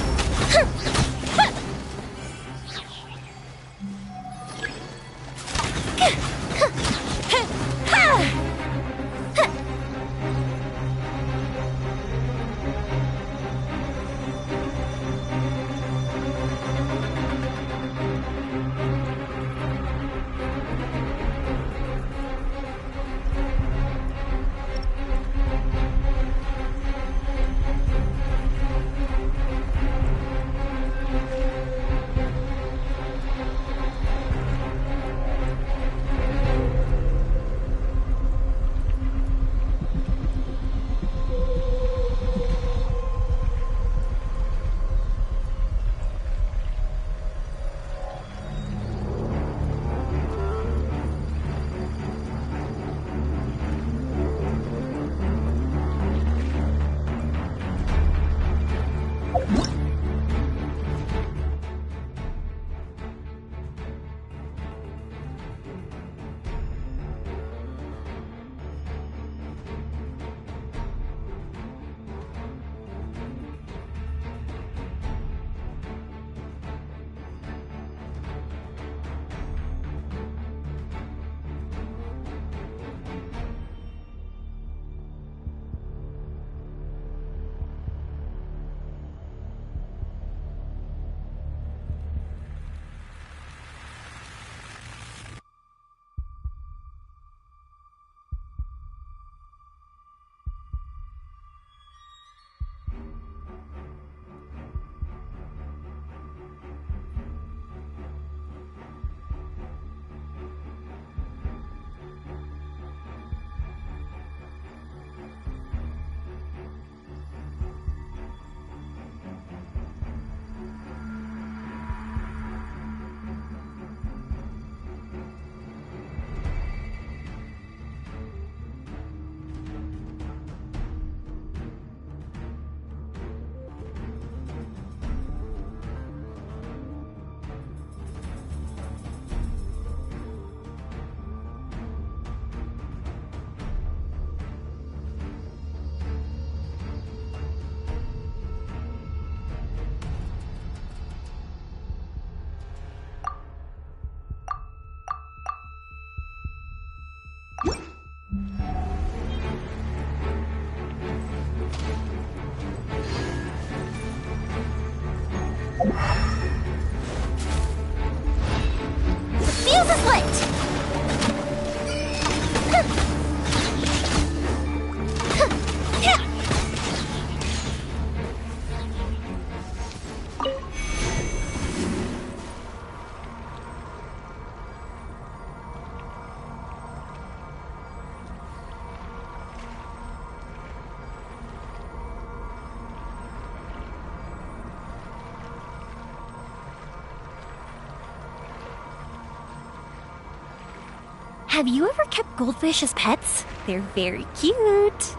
P: Have you ever kept goldfish as pets? They're very cute.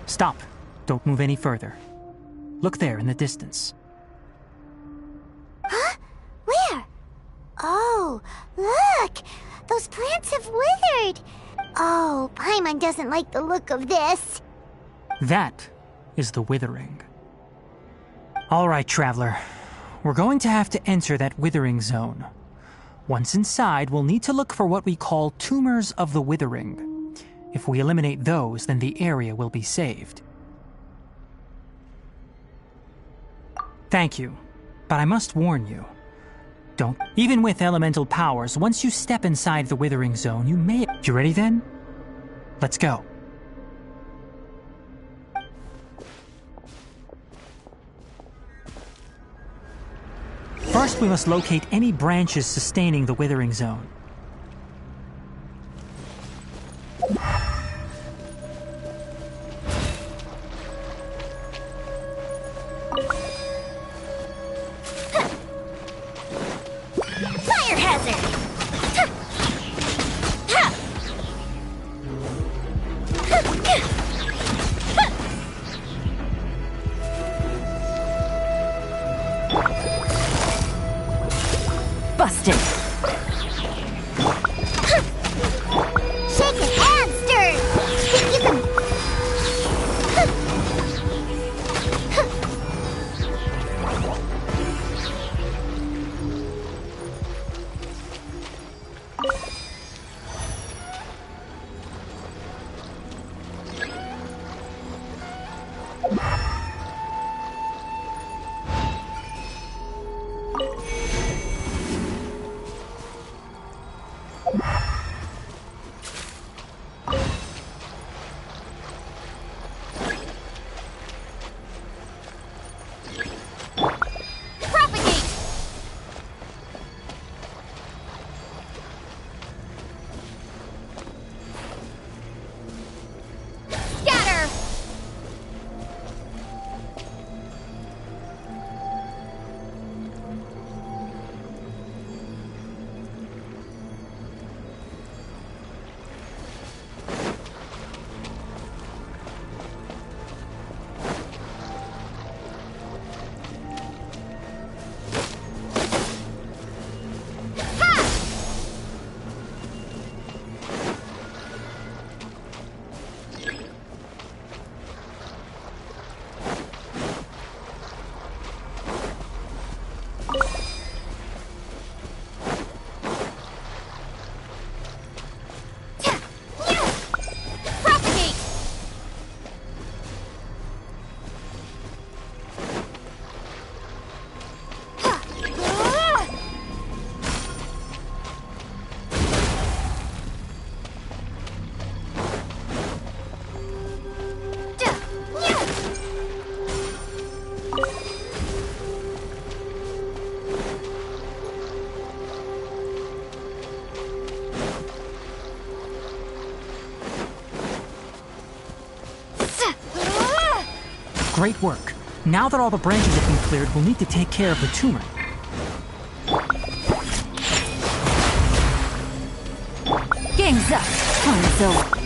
L: Stop. Don't move any further. Look there in the distance.
A: Huh? Where? Oh, look! Those plants have withered! Oh, Paimon doesn't like the look of this.
L: That is the withering. All right, traveler. We're going to have to enter that withering zone. Once inside, we'll need to look for what we call tumors of the withering. If we eliminate those, then the area will be saved. Thank you, but I must warn you. Don't. Even with elemental powers, once you step inside the withering zone, you may... You ready then? Let's go. First, we must locate any branches sustaining the withering zone.
M: Fire hazard!
D: Busted!
A: Shake it and stir! Think you can...
L: Great work. Now that all the branches have been cleared, we'll need to take care of the tumor.
D: Gang's up. Time's over.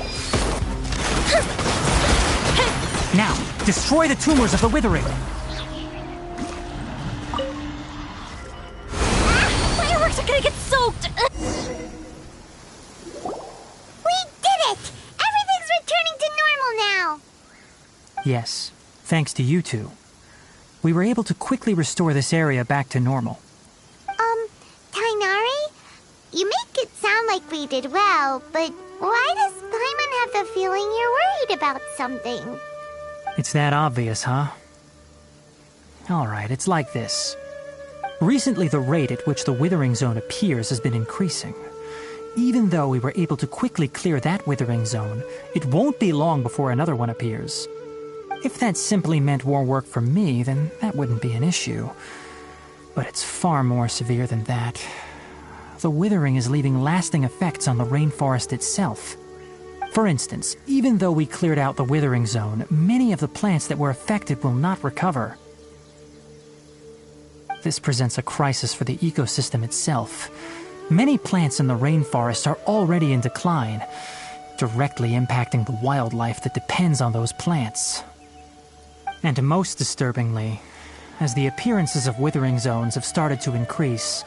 L: Now, destroy the tumors of the withering.
M: Fireworks are gonna get soaked!
A: We did it! Everything's returning to normal now!
L: Yes, thanks to you two. We were able to quickly restore this area back to normal.
A: Tainari? You make it sound like we did well, but why does Paimon have the feeling you're worried about something?
L: It's that obvious, huh? Alright, it's like this. Recently, the rate at which the Withering Zone appears has been increasing. Even though we were able to quickly clear that Withering Zone, it won't be long before another one appears. If that simply meant more work for me, then that wouldn't be an issue. But it's far more severe than that. The Withering is leaving lasting effects on the rainforest itself. For instance, even though we cleared out the Withering Zone, many of the plants that were affected will not recover. This presents a crisis for the ecosystem itself. Many plants in the rainforest are already in decline, directly impacting the wildlife that depends on those plants. And most disturbingly, as the appearances of Withering Zones have started to increase,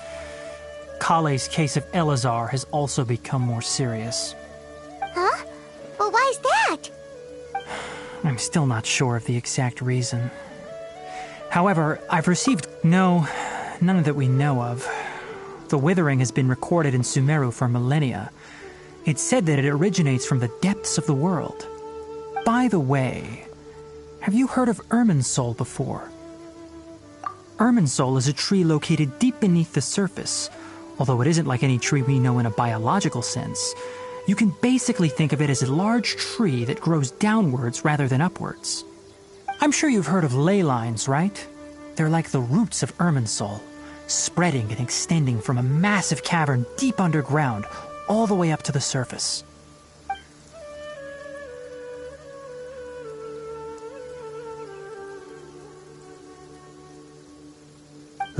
L: Kale's case of Elazar has also become more serious.
A: Huh? But why's that?
L: I'm still not sure of the exact reason. However, I've received none that we know of. The Withering has been recorded in Sumeru for millennia. It's said that it originates from the depths of the world. By the way, have you heard of Irminsul before? Irminsul is a tree located deep beneath the surface. Although it isn't like any tree we know in a biological sense, you can basically think of it as a large tree that grows downwards rather than upwards. I'm sure you've heard of ley lines, right? They're like the roots of Irminsul, spreading and extending from a massive cavern deep underground all the way up to the surface.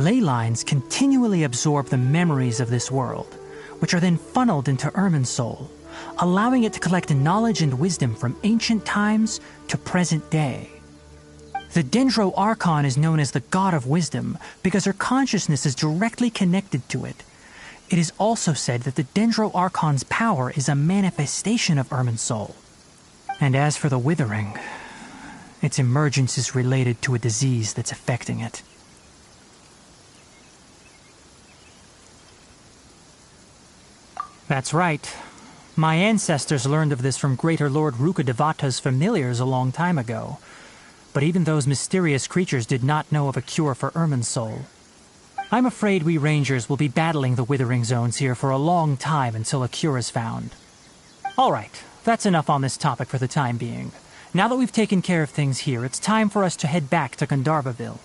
L: Ley lines continually absorb the memories of this world, which are then funneled into Irminsul, allowing it to collect knowledge and wisdom from ancient times to present day. The Dendro Archon is known as the God of Wisdom because her consciousness is directly connected to it. It is also said that the Dendro Archon's power is a manifestation of Irminsul. And as for the Withering, its emergence is related to a disease that's affecting it. That's right. My ancestors learned of this from Greater Lord Rukkhadevata's familiars a long time ago. But even those mysterious creatures did not know of a cure for Irminsul. I'm afraid we rangers will be battling the Withering Zones here for a long time until a cure is found. Alright, that's enough on this topic for the time being. Now that we've taken care of things here, it's time for us to head back to Gandharvaville.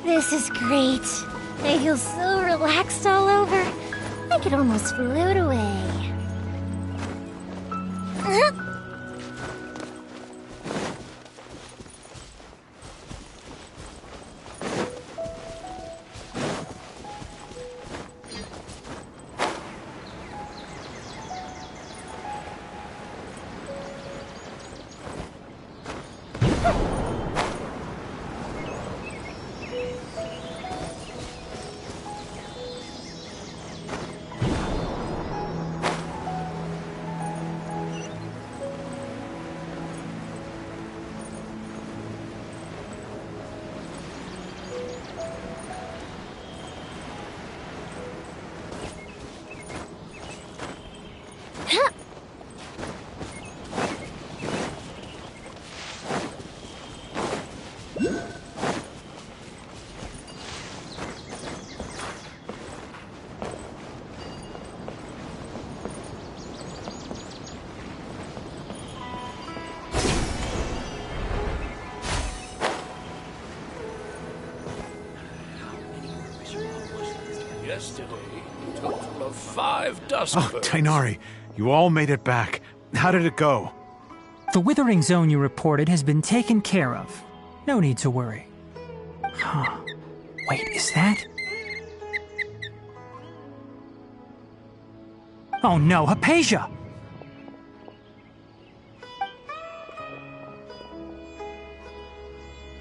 M: This is great. I feel so relaxed all over. I could almost float away.
Q: Yesterday, a total of 5 dusk
O: Oh,
Q: birds.
O: Tainari, you all made it back. How did it go?
L: The withering zone you reported has been taken care of. No need to worry. Huh. Wait, is that? Oh no, Hypatia!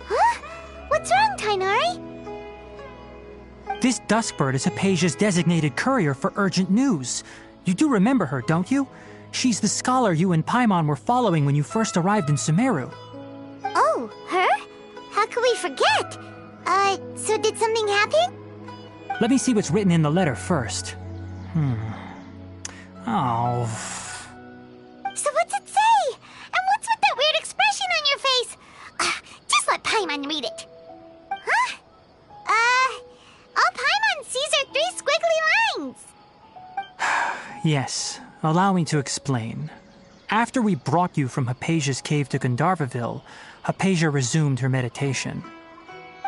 E: Huh? What's wrong, Tainari?
L: This Duskbird is Hypatia's designated courier for urgent news. You do remember her, don't you? She's the scholar you and Paimon were following when you first arrived in Sumeru.
E: Oh, her? How could we forget? So did something happen?
L: Let me see what's written in the letter first. Oh.
E: So what's it say? And what's with that weird expression on your face? Just let Paimon read it. Huh? All Paimon sees are 3 squiggly lines.
L: Yes, allow me to explain. After we brought you from Hypatia's cave to Gandharvaville, Hypatia resumed her meditation.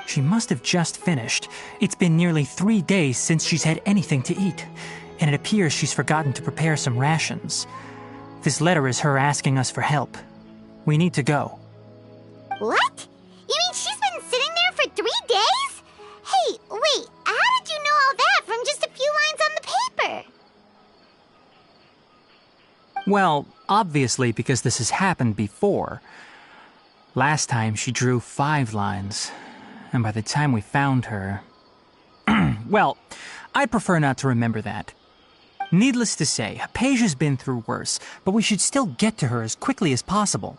L: She must have just finished. It's been nearly 3 days since she's had anything to eat, and it appears she's forgotten to prepare some rations. This letter is her asking us for help. We need to go.
E: What? You mean she's been sitting there for 3 days? Hey, wait, how did you know all that from just a few lines on the paper?
L: Well, obviously because this has happened before. Last time she drew 5 lines, and by the time we found her... Well, I'd prefer not to remember that. Needless to say, Hypatia's been through worse, but we should still get to her as quickly as possible.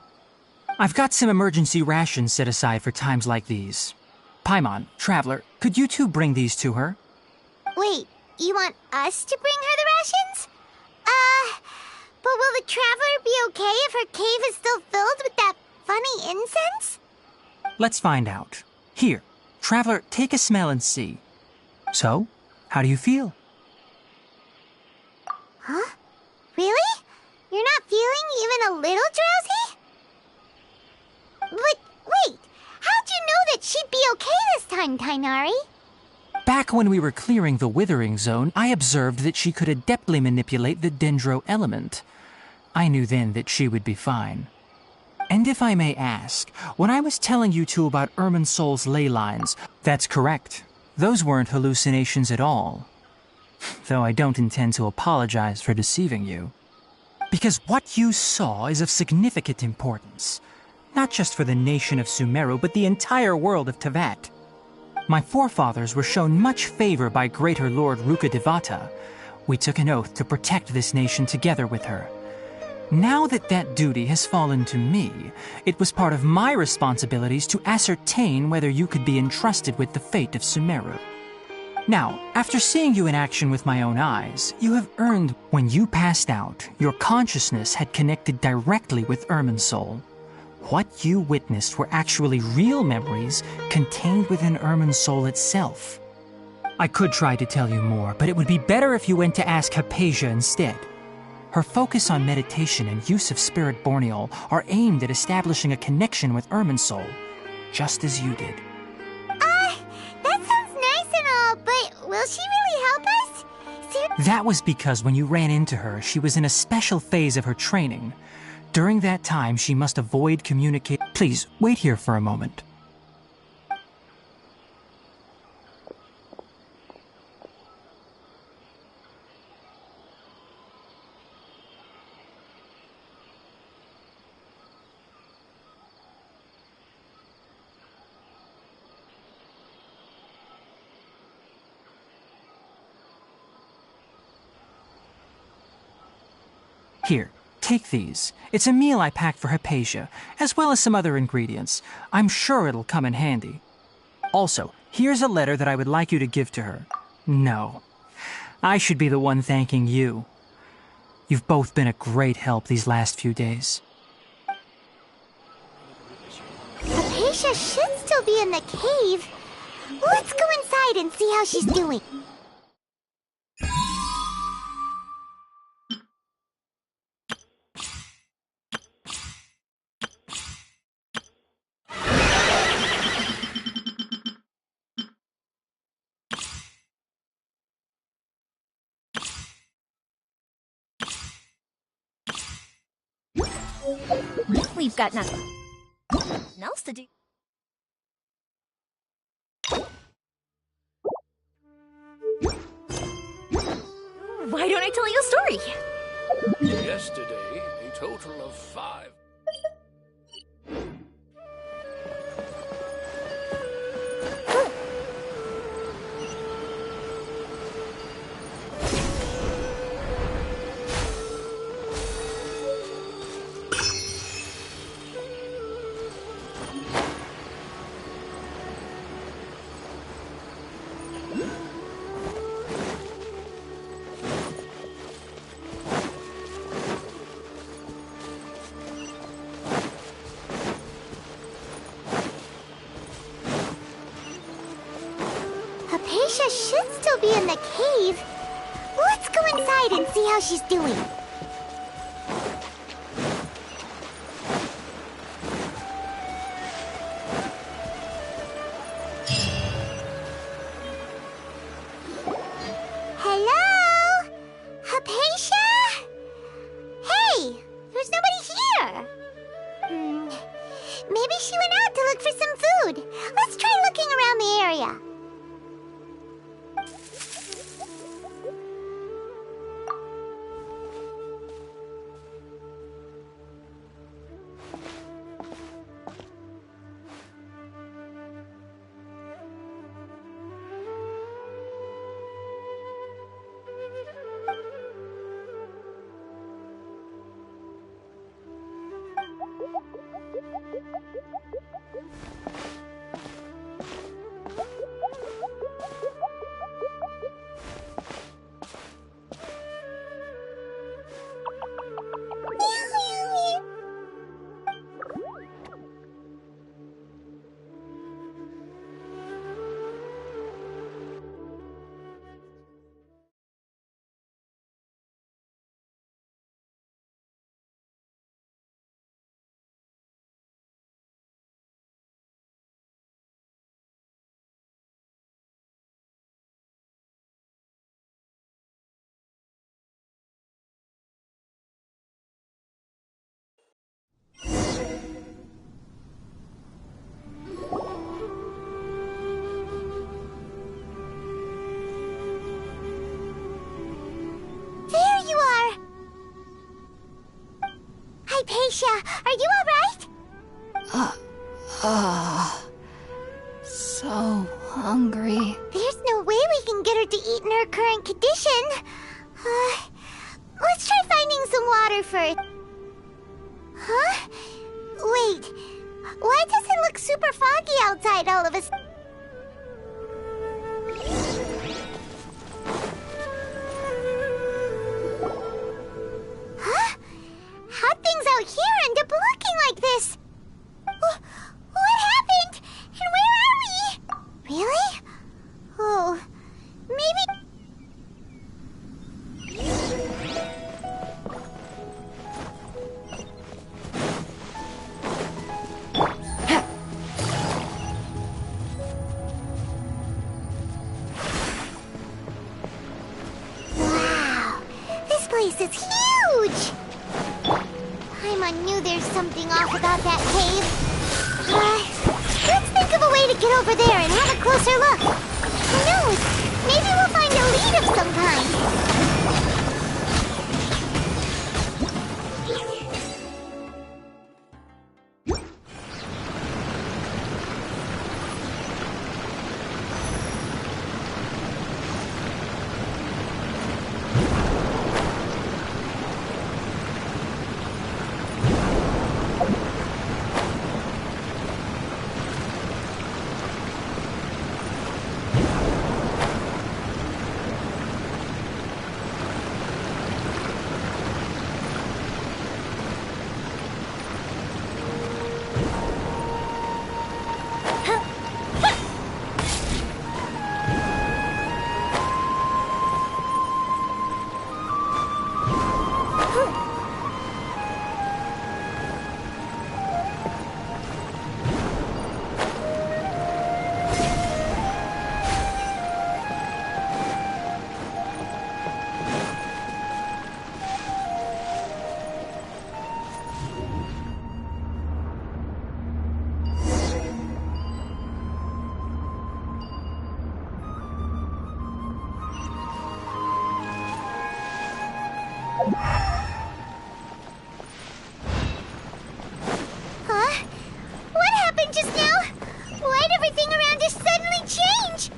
L: I've got some emergency rations set aside for times like these. Paimon, Traveler, could you two bring these to her?
E: Wait, you want us to bring her the rations? But will the Traveler be okay if her cave is still filled with that funny incense?
L: Let's find out. Here, Traveler, take a smell and see. So, how do you feel?
E: Huh? Really? You're not feeling even a little drowsy? But wait, how'd you know that she'd be okay this time, Tainari?
L: Back when we were clearing the Withering Zone, I observed that she could adeptly manipulate the Dendro element. I knew then that she would be fine. And if I may ask, when I was telling you two about Irminsol's ley lines, that's correct. Those weren't hallucinations at all. Though I don't intend to apologize for deceiving you. Because what you saw is of significant importance. Not just for the nation of Sumeru, but the entire world of Tevat. My forefathers were shown much favor by Greater Lord Rukkhadevata. We took an oath to protect this nation together with her. Now that that duty has fallen to me, it was part of my responsibilities to ascertain whether you could be entrusted with the fate of Sumeru. Now, after seeing you in action with my own eyes, you have earned... When you passed out, your consciousness had connected directly with Irminsol. What you witnessed were actually real memories contained within Irminsol itself. I could try to tell you more, but it would be better if you went to ask Hypatia instead. Her focus on meditation and use of Spirit Borneol are aimed at establishing a connection with Irminsol, just as you did.
E: That sounds nice and all, but will she really help us?
L: That was because when you ran into her, she was in a special phase of her training. During that time, she must avoid communicate. Please, wait here for a moment. Here, take these. It's a meal I packed for Hypatia, as well as some other ingredients. I'm sure it'll come in handy. Also, here's a letter that I would like you to give to her. No, I should be the one thanking you. You've both been a great help these last few days.
E: Hypatia should still be in the cave. Let's go inside and see how she's doing.
P: We've got nothing else to do. Why don't I tell you a story?
Q: Yesterday, a total of 5.
A: Hypatia should still be in the cave. Let's go inside and see how she's doing. Hello? Hypatia? Hey, there's nobody here. Maybe she went out to look for some food. Let's try looking around the area. Hypatia, are you alright?
B: So hungry.
A: There's no way we can get her to eat in her current condition. Let's try finding some water first. Huh? Wait, why does it look super foggy outside all of a sudden? Huh? How'd things out here end up looking like this? What happened? And where are we? Really? Oh, maybe... Wow, this place is huge! I knew there's something off about that cave. Let's think of a way to get over there and have a closer look. Who knows? Maybe we'll find a lead of some kind.
E: Huh? What happened just now? Why'd everything around us suddenly change?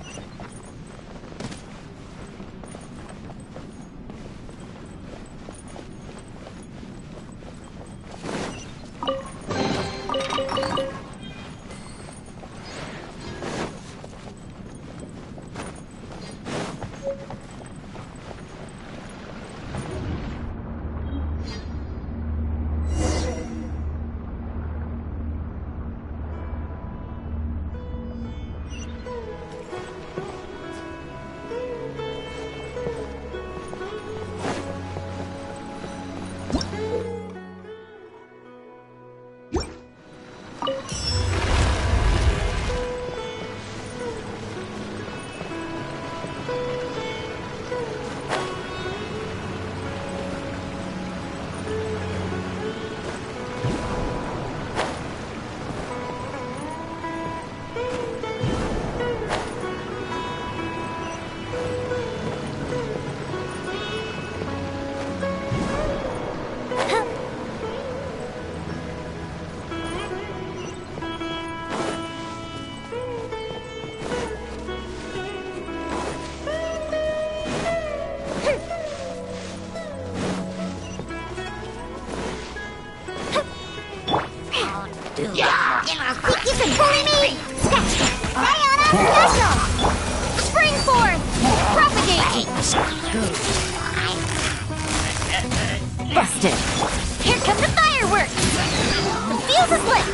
E: Think you can bully me? Sayonara special! Spring forth! Propagate!
D: Busted.
E: Here come the fireworks! The fuse is lit!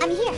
E: I'm here.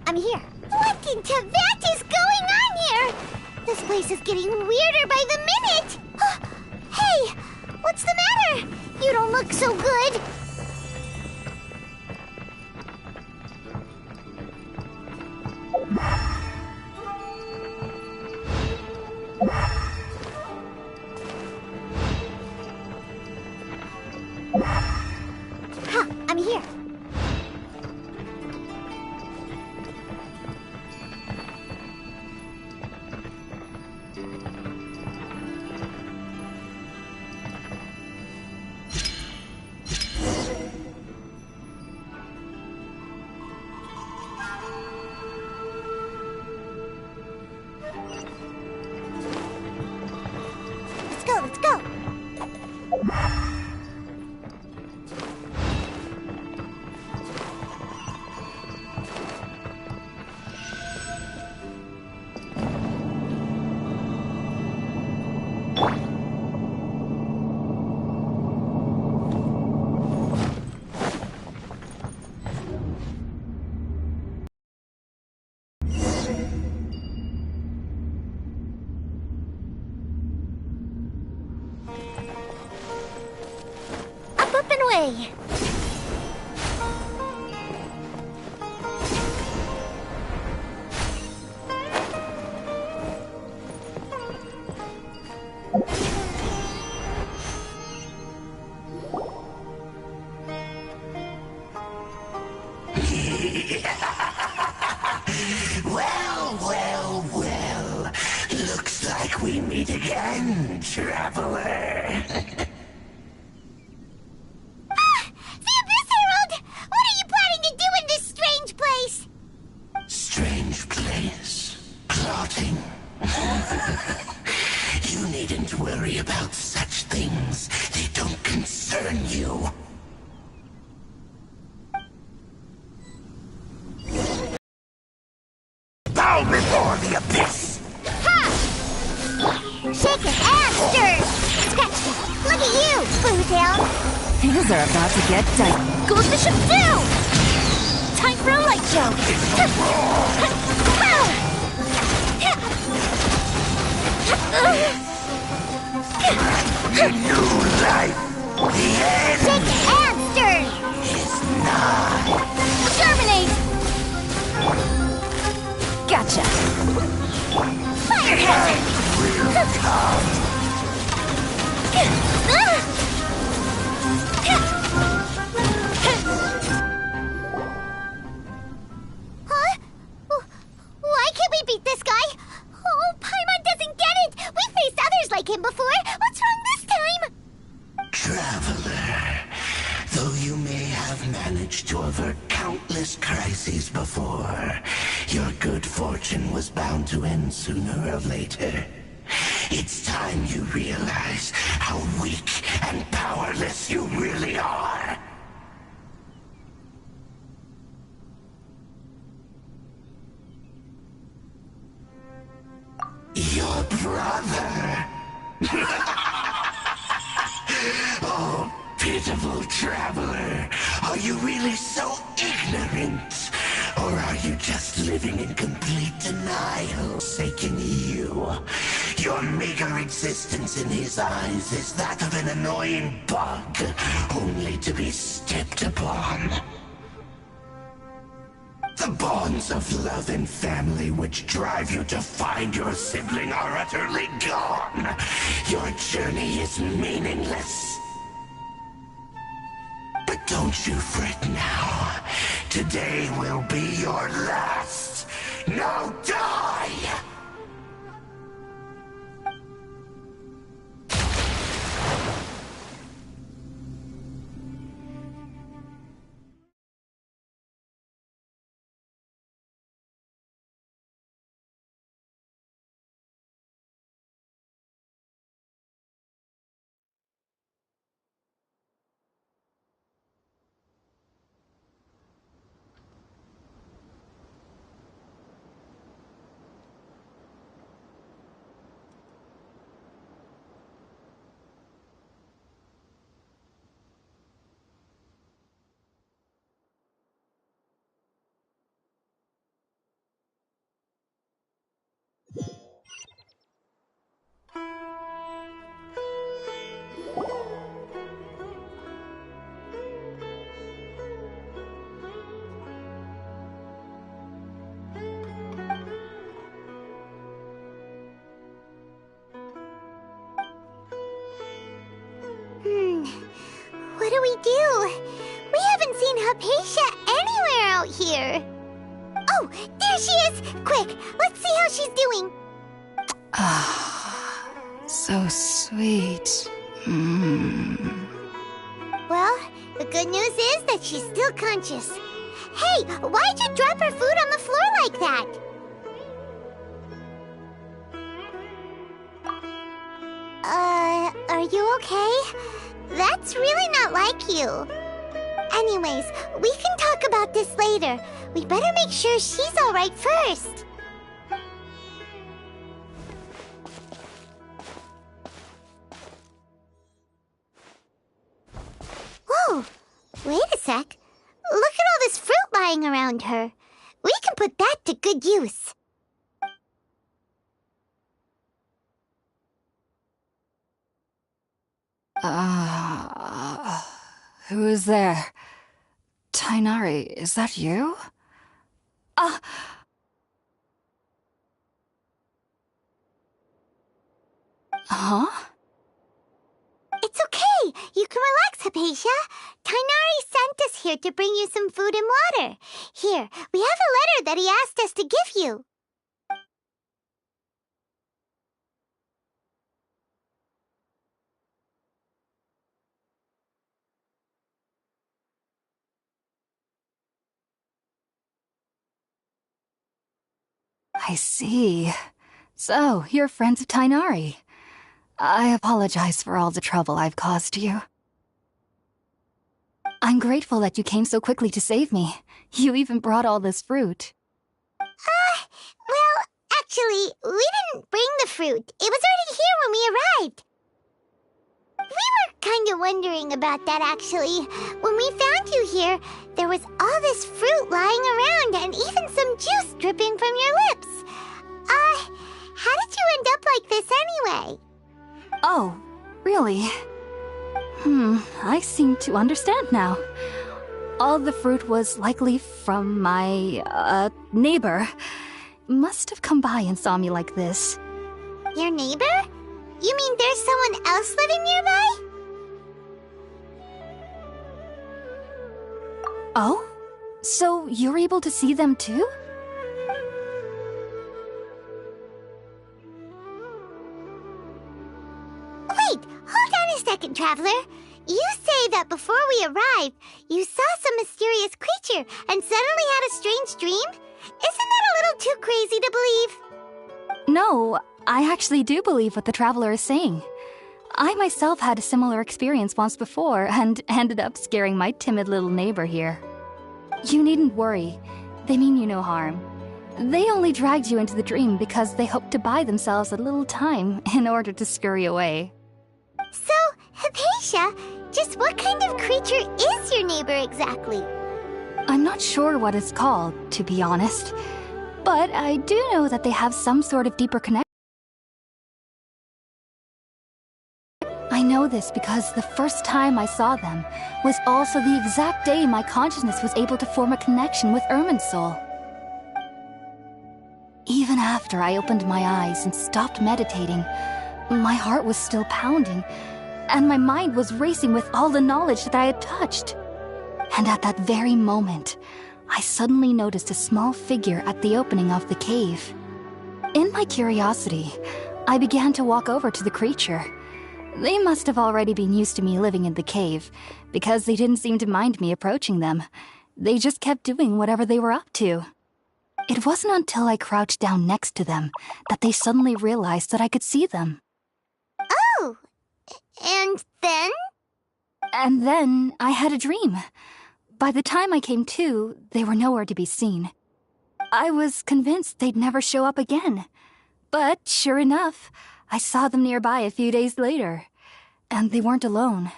E: I'm here. What in Tibet is going on here? This place is getting weirder by the minute. Hey, what's the matter? You don't look so good. I'm here. Let's go.
M: way!
R: Well. Looks like we meet again, traveler.
E: The Abyss Herald! What are you planning to do in this strange place?
R: Strange place. Plotting. You needn't worry about such things. They don't concern you. Bow before the Abyss!
E: Shake it and stir! Scratch it! Look at you, Bootail!
D: Things are about to get dicey.
M: Goldfish of doom! Time for a light show!
R: The new life! The end!
E: Shake it and stir!
R: Is nigh!
M: Terminate!
D: Gotcha.
M: Fire hazard!
R: Will come!
E: Huh? Why can't we beat this guy? Oh, Paimon doesn't get it! We faced others like him before! What's wrong this time?
R: Traveler, though you may have managed to avert countless crises before, your good fortune was bound to end sooner or later. It's time you realize how weak and powerless you really are. Your brother. Oh, pitiful traveler. Are you really so ignorant? Or are you just living in complete denial? Forsaking you. Your meager existence in his eyes is that of an annoying bug, only to be stepped upon. The bonds of love and family which drive you to find your sibling are utterly gone. Your journey is meaningless. But don't you fret now. Today will be your last. Now die!
E: What do we do? We haven't seen Hypatia anywhere out here. Oh, there she is! Quick, let's see how she's doing.
D: Ah, so sweet.
E: Well, the good news is that she's still conscious. Hey, why'd you drop her food on the floor like that? Are you okay? That's really not like you. Anyways, we can talk about this later. We better make sure she's alright first. Whoa, wait a sec. Look at all this fruit lying around her. We can put that to good use.
D: Who is there? Tainari, is that you? Huh?
A: It's okay. You can relax, Hypatia. Tainari sent us here to bring you some food and water. Here, we have a letter that he asked us to give you.
D: I see. So, you're friends of Tainari. I apologize for all the trouble I've caused you. I'm grateful that you came so quickly to save me. You even brought all this fruit.
A: Well, actually, we didn't bring the fruit. It was already here when we arrived. We were kind of wondering about that, actually. When we found you here, there was all this fruit lying around and even some juice dripping from your lips. How did you end up like this anyway?
D: Oh, really? I seem to understand now. All the fruit was likely from my, neighbor. Must have come by and saw me like this.
A: Your neighbor? You mean there's someone else living nearby?
D: Oh? So you're able to see them too?
A: Wait, hold on a second, Traveler. You say that before we arrived, you saw some mysterious creature and suddenly had a strange dream? Isn't that a little too crazy to believe?
D: No, I actually do believe what the Traveler is saying. I myself had a similar experience once before and ended up scaring my timid little neighbor here. You needn't worry. They mean you no harm. They only dragged you into the dream because they hoped to buy themselves a little time in order to scurry away.
A: So, Hypatia, just what kind of creature is your neighbor exactly?
D: I'm not sure what it's called, to be honest. But I do know that they have some sort of deeper connection. I know this because the first time I saw them was also the exact day my consciousness was able to form a connection with Irminsul. Even after I opened my eyes and stopped meditating, my heart was still pounding, and my mind was racing with all the knowledge that I had touched. And at that very moment, I suddenly noticed a small figure at the opening of the cave. In my curiosity, I began to walk over to the creature. They must have already been used to me living in the cave, because they didn't seem to mind me approaching them. They just kept doing whatever they were up to. It wasn't until I crouched down next to them that they suddenly realized that I could see them.
A: Oh, and then?
D: And then I had a dream. By the time I came to, they were nowhere to be seen. I was convinced they'd never show up again. But sure enough, I saw them nearby a few days later. And they weren't alone.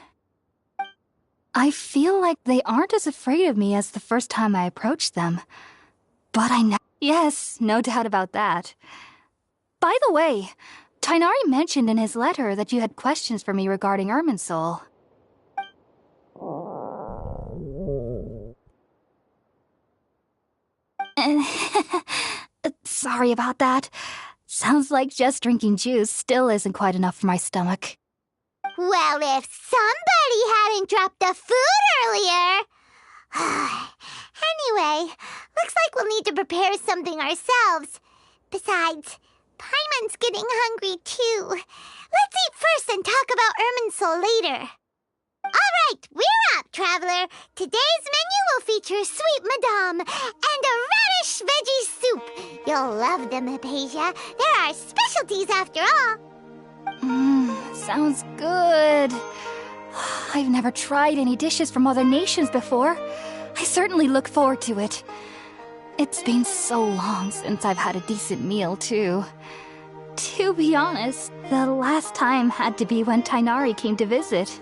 D: I feel like they aren't as afraid of me as the first time I approached them. But Yes, no doubt about that. By the way, Tainari mentioned in his letter that you had questions for me regarding Irminsul. Sorry about that. Sounds like just drinking juice still isn't quite enough for my stomach.
A: Well, if somebody hadn't dropped the food earlier... Anyway, looks like we'll need to prepare something ourselves. Besides, Paimon's getting hungry too. Let's eat first and talk about Irminsul later. Alright, we're up, Traveler. Today's menu will feature sweet madame and a radish veggie soup. You'll love them, Hypatia. They're our specialties after all.
D: Sounds good. I've never tried any dishes from other nations before. I certainly look forward to it. It's been so long since I've had a decent meal, too. To be honest, the last time had to be when Tainari came to visit.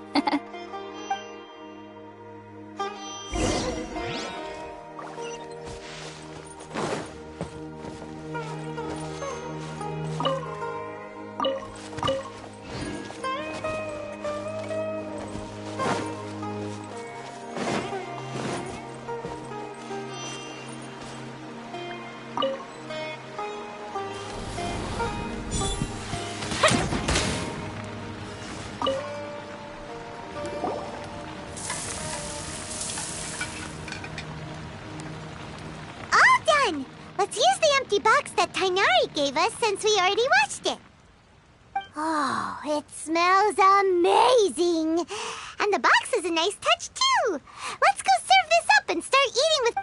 A: empty box that Tainari gave us since we already washed it. Oh, it smells amazing! And the box is a nice touch, too! Let's go serve this up and start eating with...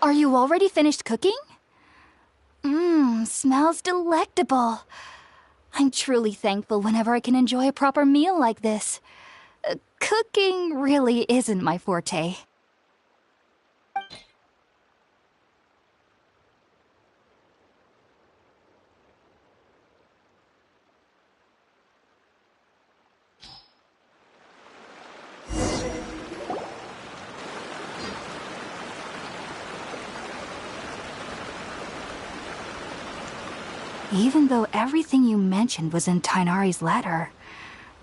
D: Are you already finished cooking? Smells delectable. I'm truly thankful whenever I can enjoy a proper meal like this. Cooking really isn't my forte. Even though everything you mentioned was in Tainari's letter,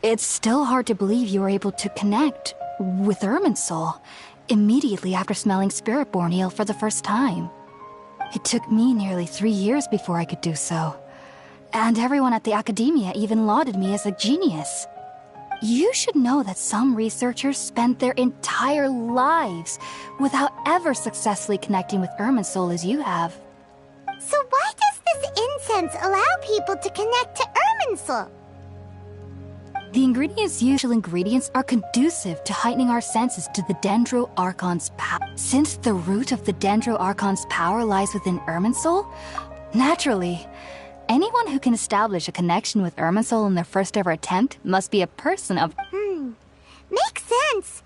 D: it's still hard to believe you were able to connect with Irminsul immediately after smelling Spiritborn eel for the first time. It took me nearly 3 years before I could do so. And everyone at the Academia even lauded me as a genius. You should know that some researchers spent their entire lives without ever successfully connecting with Irminsul as you have.
A: So why does this incense allow people to connect to Irminsul?
D: The usual ingredients are conducive to heightening our senses to the Dendro Archon's power. Since the root of the Dendro Archon's power lies within Irminsul, naturally, anyone who can establish a connection with Irminsul in their first ever attempt must be a person of...
A: Makes sense.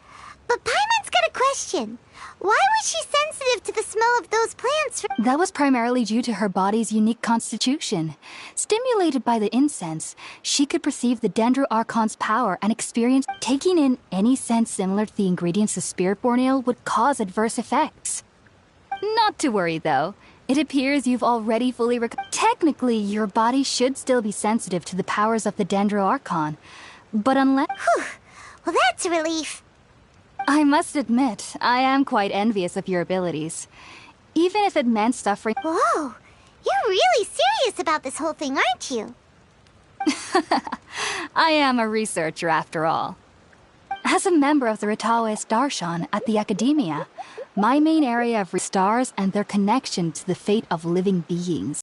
A: But Paimon's got a question. Why was she sensitive to the smell of those plants?
D: That was primarily due to her body's unique constitution. Stimulated by the incense, she could perceive the Dendro Archon's power and experience taking in any scent similar to the ingredients of Spiritborn ale would cause adverse effects. Not to worry, though. It appears you've already fully Technically, your body should still be sensitive to the powers of the Dendro Archon. But unless...
A: Whew. Well, that's a relief.
D: I must admit, I am quite envious of your abilities. Even if it meant suffering...
A: Whoa! You're really serious about this whole thing, aren't you?
D: I am a researcher, after all. As a member of the Ritawe Starshan at the Academia, my main area of stars and their connection to the fate of living beings.